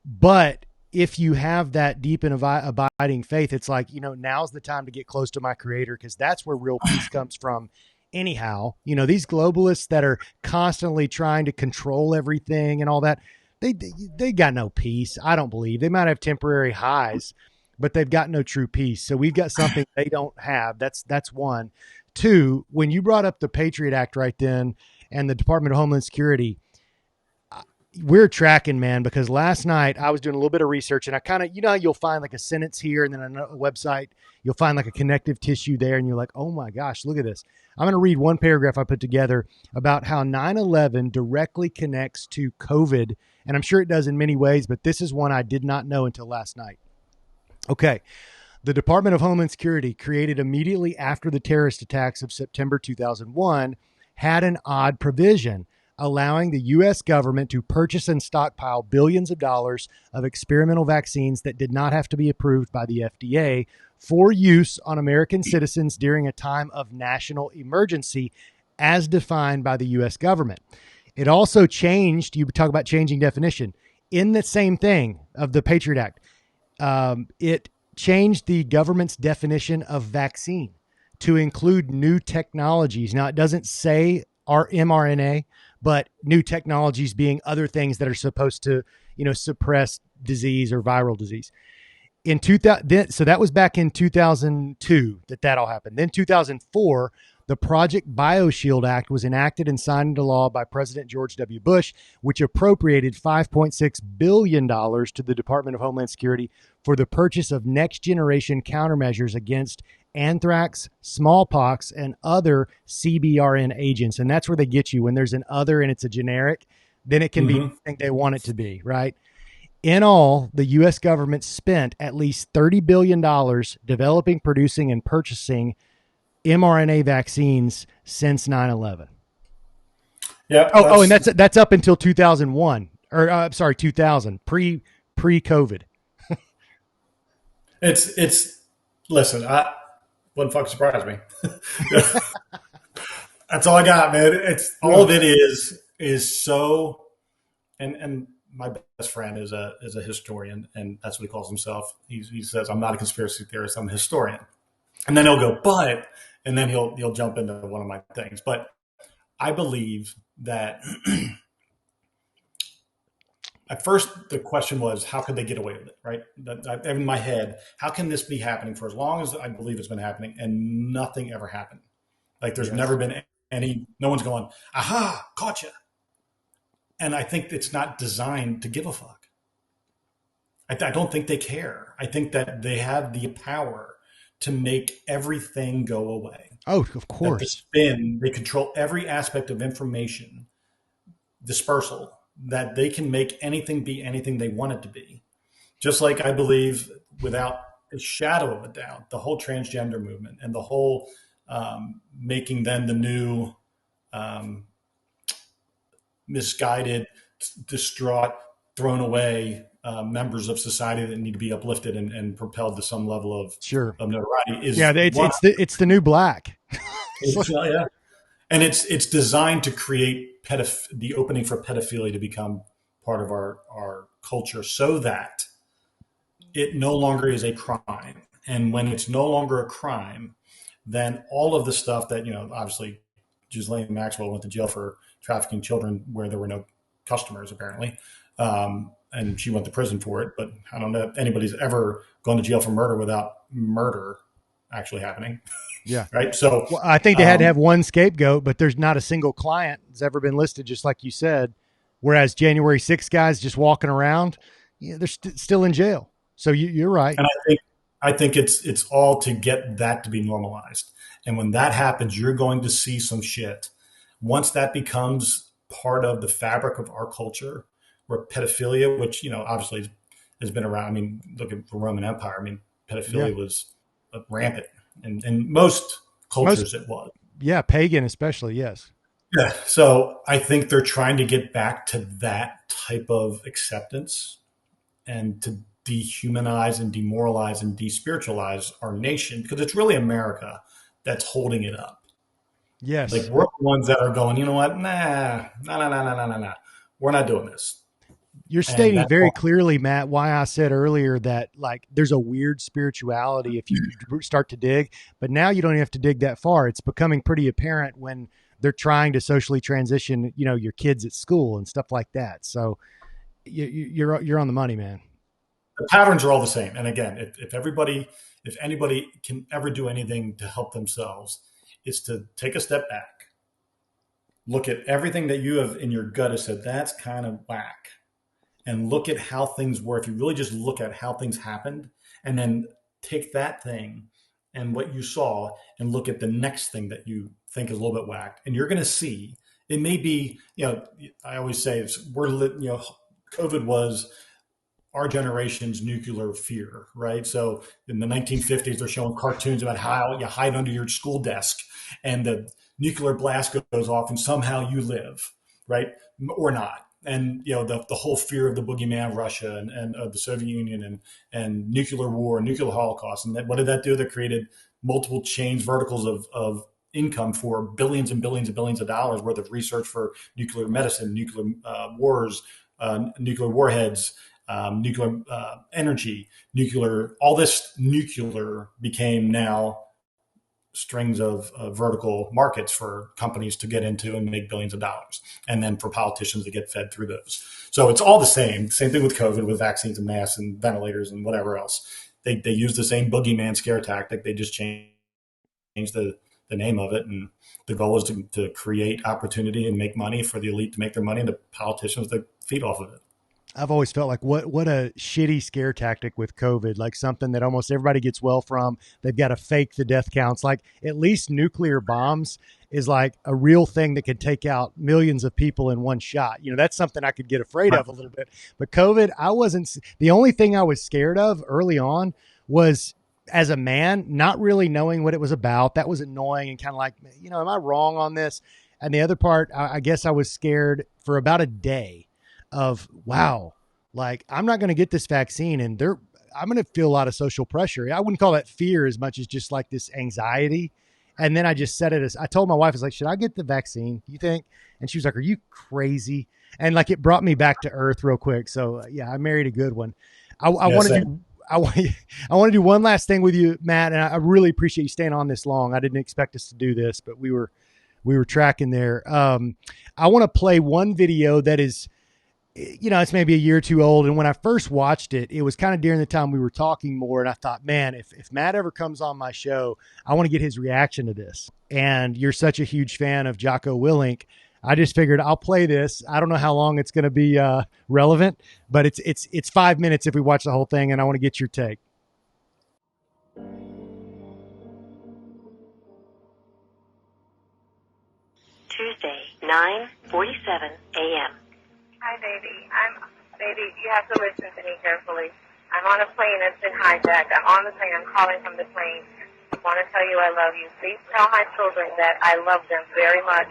But if you have that deep and abiding faith, it's like, now's the time to get close to my creator, because that's where real peace comes from. Anyhow, these globalists that are constantly trying to control everything and all that, they got no peace. I don't believe. They might have temporary highs, but they've got no true peace. So we've got something they don't have. That's one. Two, when you brought up the Patriot Act right then and the Department of Homeland Security, we're tracking, man, because last night I was doing a little bit of research, and I kind of, how you'll find like a sentence here and then on a website, you'll find like a connective tissue there, and you're like, oh my gosh, look at this. I'm going to read one paragraph I put together about how 9/11 directly connects to COVID, and I'm sure it does in many ways, but this is one I did not know until last night. Okay. The Department of Homeland Security, created immediately after the terrorist attacks of September 2001, had an odd provision allowing the U.S. government to purchase and stockpile billions of dollars of experimental vaccines that did not have to be approved by the FDA for use on American citizens during a time of national emergency as defined by the U.S. government. It also changed, you talk about changing definition, in the same thing of the Patriot Act. It changed the government's definition of vaccine to include new technologies. Now, it doesn't say our mRNA, but new technologies being other things that are supposed to, suppress disease or viral disease. In 2000, so that was back in 2002 that all happened. Then 2004, the Project BioShield Act was enacted and signed into law by President George W. Bush, which appropriated $5.6 billion to the Department of Homeland Security for the purchase of next generation countermeasures against anthrax, smallpox, and other CBRN agents. And that's where they get you when there's an other and it's a generic, then it can be anything they want it to be, right? In all, the U.S. government spent at least $30 billion developing, producing, and purchasing mRNA vaccines since 9/11. Yeah. And that's up until 2001, or 2000, pre-COVID. It's listen, wouldn't fucking surprise me. That's all I got, man. It's all of it is so, and my best friend is a historian, and that's what he calls himself. He says, I'm not a conspiracy theorist, I'm a historian. And then he'll go, and then he'll jump into one of my things. But I believe that at first the question was, how could they get away with it, right? In my head, how can this be happening for as long as I believe it's been happening and nothing ever happened? Like there's never been no one's going, aha, caught you. And I think it's not designed to give a fuck. I don't think they care. I think that they have the power to make everything go away. Oh, of course. They control every aspect of information dispersal, that they can make anything be anything they want it to be. Just like I believe, without a shadow of a doubt, the whole transgender movement and the whole making them the new misguided, distraught, thrown away members of society that need to be uplifted and propelled to some level of notoriety. It's the new black. Yeah, and it's designed to create the opening for pedophilia to become part of our culture, so that it no longer is a crime. And when it's no longer a crime, then all of the stuff that, obviously Ghislaine Maxwell went to jail for trafficking children where there were no customers, apparently. And she went to prison for it. But I don't know if anybody's ever gone to jail for murder without murder actually happening. Yeah. Right. So I think they had to have one scapegoat, but there's not a single client that's ever been listed, just like you said. Whereas January 6 guys just walking around, they're still in jail. So you're right. And I think it's all to get that to be normalized. And when that happens, you're going to see some shit. Once that becomes part of the fabric of our culture, where pedophilia, which, obviously has been around. I mean, look at the Roman Empire. I mean, pedophilia was rampant. And in most cultures it was. Yeah, pagan especially, yes. Yeah. So I think they're trying to get back to that type of acceptance and to dehumanize and demoralize and despiritualize our nation, because it's really America that's holding it up. Yes. Like we're the ones that are going, you know what? Nah. We're not doing this. You're stating very clearly, Matt, why I said earlier that like there's a weird spirituality if you start to dig, but now you don't even have to dig that far. It's becoming pretty apparent when they're trying to socially transition, your kids at school and stuff like that. So you're on the money, man. The patterns are all the same. And again, if anybody can ever do anything to help themselves, it's to take a step back, look at everything that you have in your gut and said, that's kind of whack. And look at how things were. If you really just look at how things happened, and then take that thing and what you saw and look at the next thing that you think is a little bit whacked, and you're going to see it may be, I always say COVID was our generation's nuclear fear, right? So in the 1950s, they're showing cartoons about how you hide under your school desk and the nuclear blast goes off and somehow you live, right? Or not. And, the whole fear of the boogeyman of Russia and of the Soviet Union and nuclear war, nuclear holocaust. And what did that do? That created multiple verticals of income for billions and billions and billions of dollars worth of research for nuclear medicine, nuclear wars, nuclear warheads, nuclear energy, all this nuclear became now strings of vertical markets for companies to get into and make billions of dollars, and then for politicians to get fed through those. So it's all the same thing with COVID, with vaccines and masks and ventilators and whatever else. They use the same boogeyman scare tactic. They just change the name of it, and the goal is to create opportunity and make money for the elite to make their money, and the politicians to feed off of it. I've always felt like what a shitty scare tactic with COVID, like something that almost everybody gets well from. They've got to fake the death counts. Like at least nuclear bombs is like a real thing that could take out millions of people in one shot. You know, that's something I could get afraid of a little bit. But COVID, the only thing I was scared of early on was, as a man, not really knowing what it was about. That was annoying and kind of like, you know, am I wrong on this? And the other part, I guess I was scared for about a day of, wow, like I'm not going to get this vaccine and I'm going to feel a lot of social pressure. I wouldn't call that fear as much as just like this anxiety. And then I just said it as I told my wife, I was like, should I get the vaccine? You think? And she was like, are you crazy? And like, it brought me back to earth real quick. So yeah, I married a good one. I want to do one last thing with you, Matt. And I really appreciate you staying on this long. I didn't expect us to do this, but we were tracking there. I want to play one video that is, you know, it's maybe a year or two old. And when I first watched it, it was kind of during the time we were talking more. And I thought, man, if Matt ever comes on my show, I want to get his reaction to this. And you're such a huge fan of Jocko Willink. I just figured I'll play this. I don't know how long it's going to be relevant, but it's 5 minutes if we watch the whole thing. And I want to get your take. Tuesday, 9:47 a.m. Hi, baby. Baby, you have to listen to me carefully. I'm on a plane that's been hijacked. I'm on the plane. I'm calling from the plane. I want to tell you I love you. Please tell my children that I love them very much.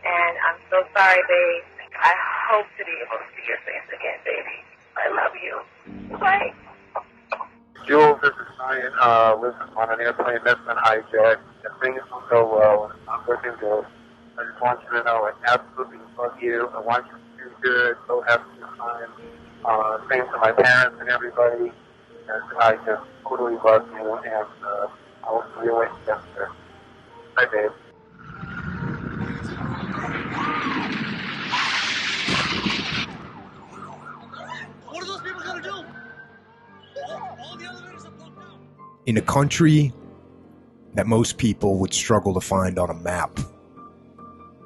And I'm so sorry, babe. I hope to be able to see your face again, baby. I love you. Bye. Jules, this is Ryan. Listen, on an airplane that's been hijacked. If things don't go well, it's not looking good. I just want you to know I absolutely love you. I want you to do good. So happy to time. Same to my parents and everybody. And I just totally love you, and I will see you later. Bye, babe. What are those people going to do? All the elevators are blocked out. In a country that most people would struggle to find on a map,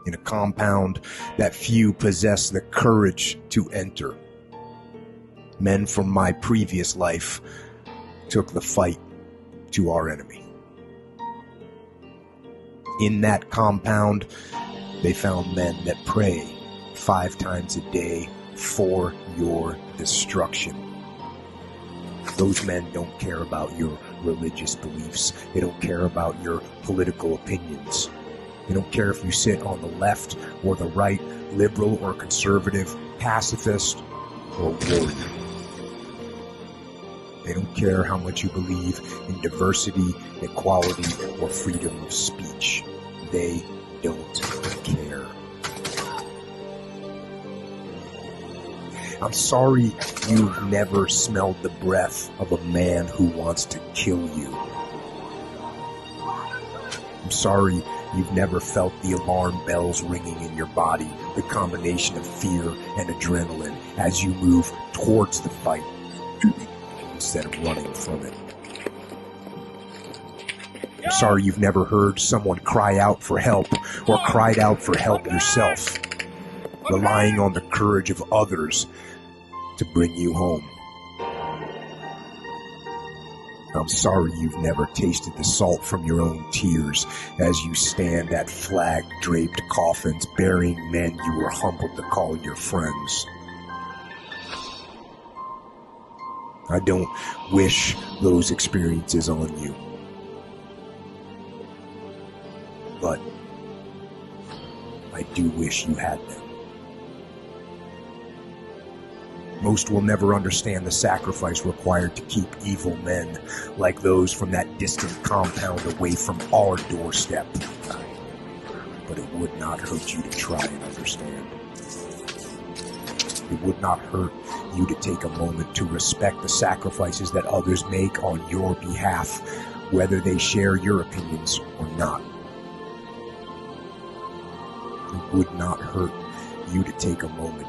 in a compound that few possess the courage to enter, men from my previous life took the fight to our enemy. In that compound, they found men that pray 5 times a day for your destruction. Those men don't care about your religious beliefs. They don't care about your political opinions. They don't care if you sit on the left or the right, liberal or conservative, pacifist or warrior. They don't care how much you believe in diversity, equality, or freedom of speech. They don't care. I'm sorry you've never smelled the breath of a man who wants to kill you. I'm sorry you've never felt the alarm bells ringing in your body, the combination of fear and adrenaline as you move towards the fight instead of running from it. I'm sorry you've never heard someone cry out for help or cried out for help yourself, relying on the courage of others to bring you home. I'm sorry you've never tasted the salt from your own tears as you stand at flag-draped coffins burying men you were humbled to call your friends. I don't wish those experiences on you, but I do wish you had them. Most will never understand the sacrifice required to keep evil men like those from that distant compound away from our doorstep. But it would not hurt you to try and understand. It would not hurt you to take a moment to respect the sacrifices that others make on your behalf whether they share your opinions or not. It would not hurt you to take a moment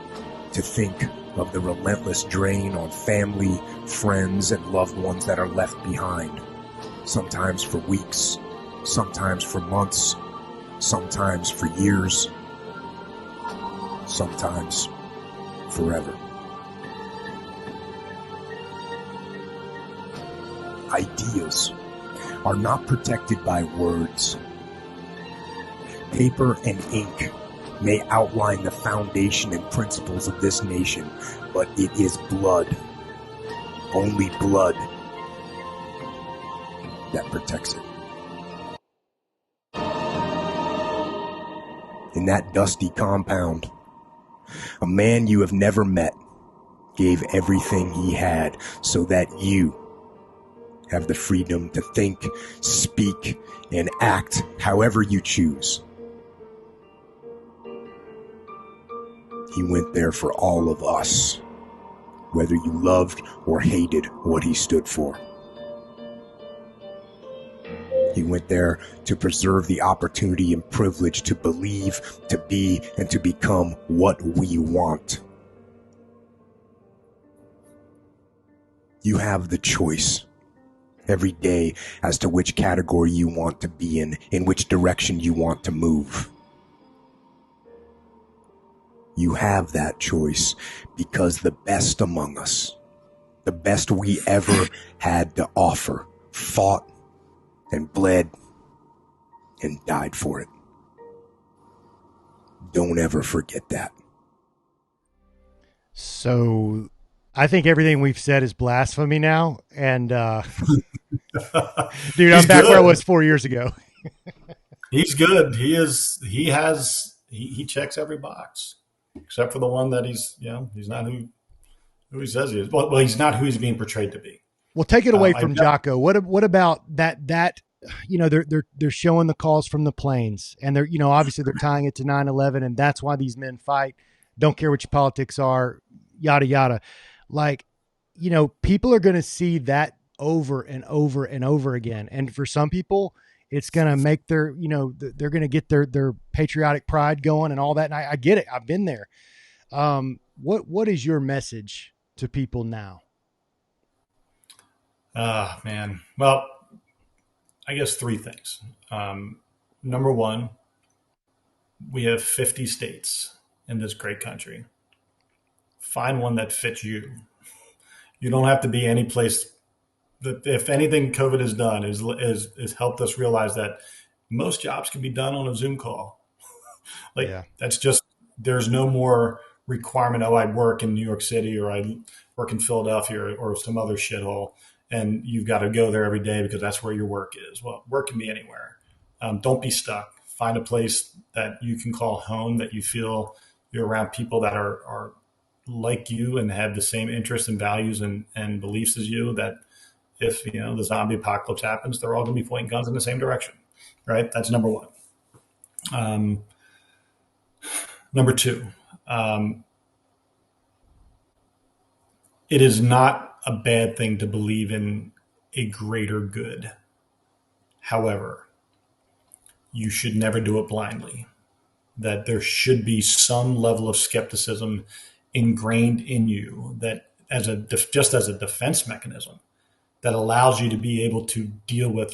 to think of the relentless drain on family, friends, and loved ones that are left behind, sometimes for weeks, sometimes for months, sometimes for years, sometimes forever. Ideas are not protected by words. Paper and ink may outline the foundation and principles of this nation, but it is blood, only blood, that protects it. In that dusty compound, a man you have never met gave everything he had so that you have the freedom to think, speak, and act however you choose. He went there for all of us, whether you loved or hated what he stood for. He went there to preserve the opportunity and privilege to believe, to be, and to become what we want. You have the choice every day as to which category you want to be in which direction you want to move. You have that choice because the best among us, the best we ever had to offer, fought and bled and died for it. Don't ever forget that. So I think everything we've said is blasphemy now. And dude, I'm back where I was 4 years ago. He's good. He checks every box, except for the one that he's not who he says he is. Well, he's not who he's being portrayed to be. Well, take it away from Jocko. What about that, they're showing the calls from the planes, and they're, obviously they're tying it to 9/11, and that's why these men fight. Don't care what your politics are, yada, yada. Like, people are going to see that over and over and over again. And for some people, it's going to make their, they're going to get their patriotic pride going and all that. And I get it. I've been there. What is your message to people now? Man. Well, I guess three things. Number one, we have 50 states in this great country. Find one that fits you. You don't have to be any place. That, if anything COVID has done is helped us realize that most jobs can be done on a Zoom call. That's just, there's no more requirement. Oh, I work in New York City, or I work in Philadelphia, or some other shithole, and you've got to go there every day because that's where your work is. Well, work can be anywhere. Don't be stuck. Find a place that you can call home, that you feel you're around people that are like you and have the same interests and values and beliefs as you, that if, the zombie apocalypse happens, they're all going to be pointing guns in the same direction, right? That's number one. Number two, it is not a bad thing to believe in a greater good. However, you should never do it blindly. That there should be some level of skepticism ingrained in you, that just as a defense mechanism that allows you to be able to deal with,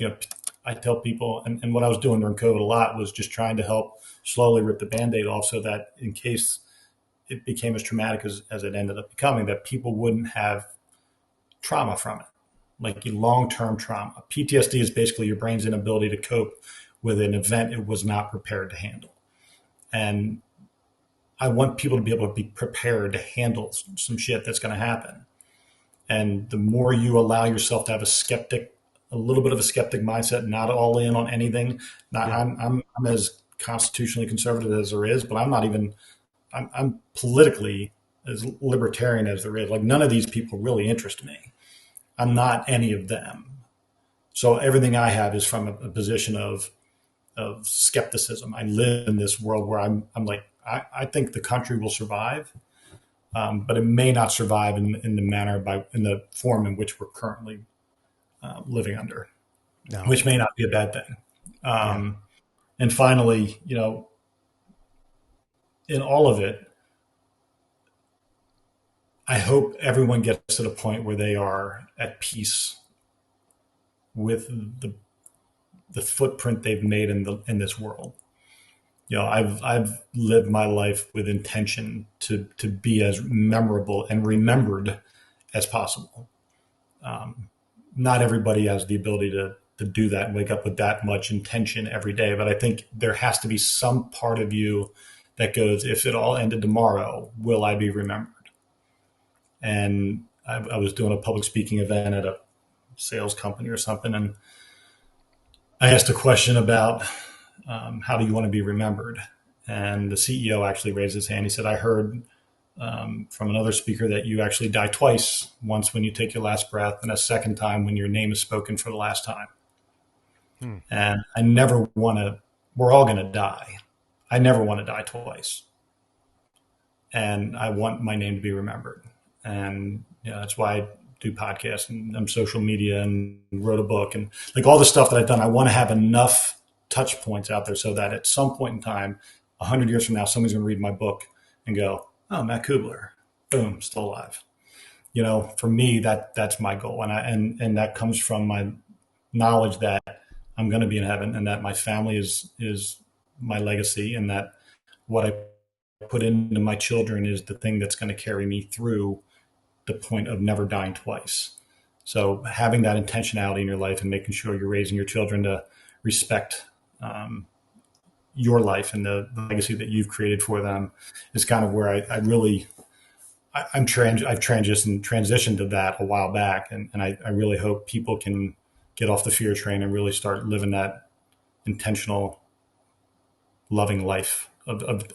I tell people, and what I was doing during COVID a lot was just trying to help slowly rip the Band-Aid off, so that in case it became as traumatic as it ended up becoming, that people wouldn't have trauma from it, like long-term trauma. PTSD is basically your brain's inability to cope with an event it was not prepared to handle. And I want people to be able to be prepared to handle some shit that's going to happen. And the more you allow yourself to have a little bit of a skeptic mindset, not all in on anything. I'm as constitutionally conservative as there is, but I'm politically as libertarian as there is. Like, none of these people really interest me. I'm not any of them. So everything I have is from a position of skepticism. I live in this world where I'm like, I think the country will survive, but it may not survive in the form in which we're currently living under. No. which may not be a bad thing. And finally, in all of it, I hope everyone gets to the point where they are at peace with the footprint they've made in this world. I've lived my life with intention to be as memorable and remembered as possible. Not everybody has the ability to do that and wake up with that much intention every day, but I think there has to be some part of you that goes, if it all ended tomorrow, will I be remembered? And I was doing a public speaking event at a sales company or something, and I asked a question about how do you want to be remembered? And the CEO actually raised his hand. He said, I heard from another speaker that you actually die twice, once when you take your last breath and a second time when your name is spoken for the last time. And I never want to, we're all going to die. I never want to die twice. And I want my name to be remembered. And that's why I do podcasts and social media and wrote a book and like all the stuff that I've done. I want to have enough touch points out there so that at some point in time, 100 years from now, somebody's going to read my book and go, oh, Matt Kubler, boom, still alive. For me, that's my goal. And that comes from my knowledge that I'm going to be in heaven and that my family is my legacy and that what I put into my children is the thing that's going to carry me through the point of never dying twice. So having that intentionality in your life and making sure you're raising your children to respect your life and the legacy that you've created for them is kind of where I've transitioned to that a while back. And I really hope people can get off the fear train and really start living that intentional, loving life of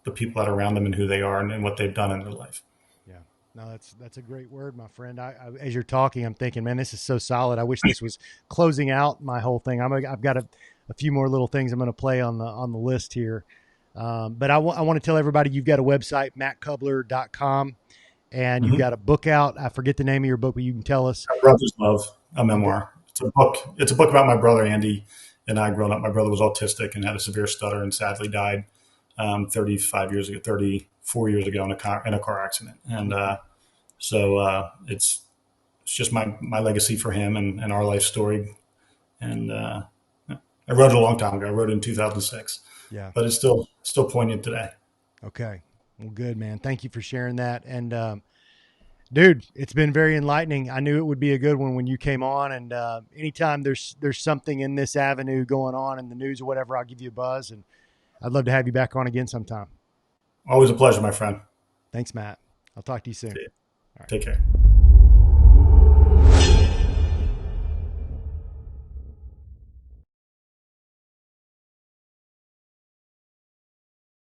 the people that are around them and who they are and what they've done in their life. Yeah, no, that's a great word, my friend. I as you're talking, I'm thinking, man, this is so solid. I wish this was closing out my whole thing. I've got a few more little things I'm going to play on the list here. But I want to tell everybody you've got a website, mattkubler.com, and you've got a book out. I forget the name of your book, but you can tell us. My Brother's Love, a memoir. It's a book about my brother, Andy, and I growing up. My brother was autistic and had a severe stutter and sadly died 34 years ago in a car accident. And so it's just my legacy for him and our life story. And I wrote it a long time ago. I wrote it in 2006. Yeah. But it's still poignant today. Okay. Well, good, man. Thank you for sharing that. And dude, it's been very enlightening. I knew it would be a good one when you came on. And anytime there's something in this avenue going on in the news or whatever, I'll give you a buzz. And I'd love to have you back on again sometime. Always a pleasure, my friend. Thanks, Matt. I'll talk to you soon. All right. Take care.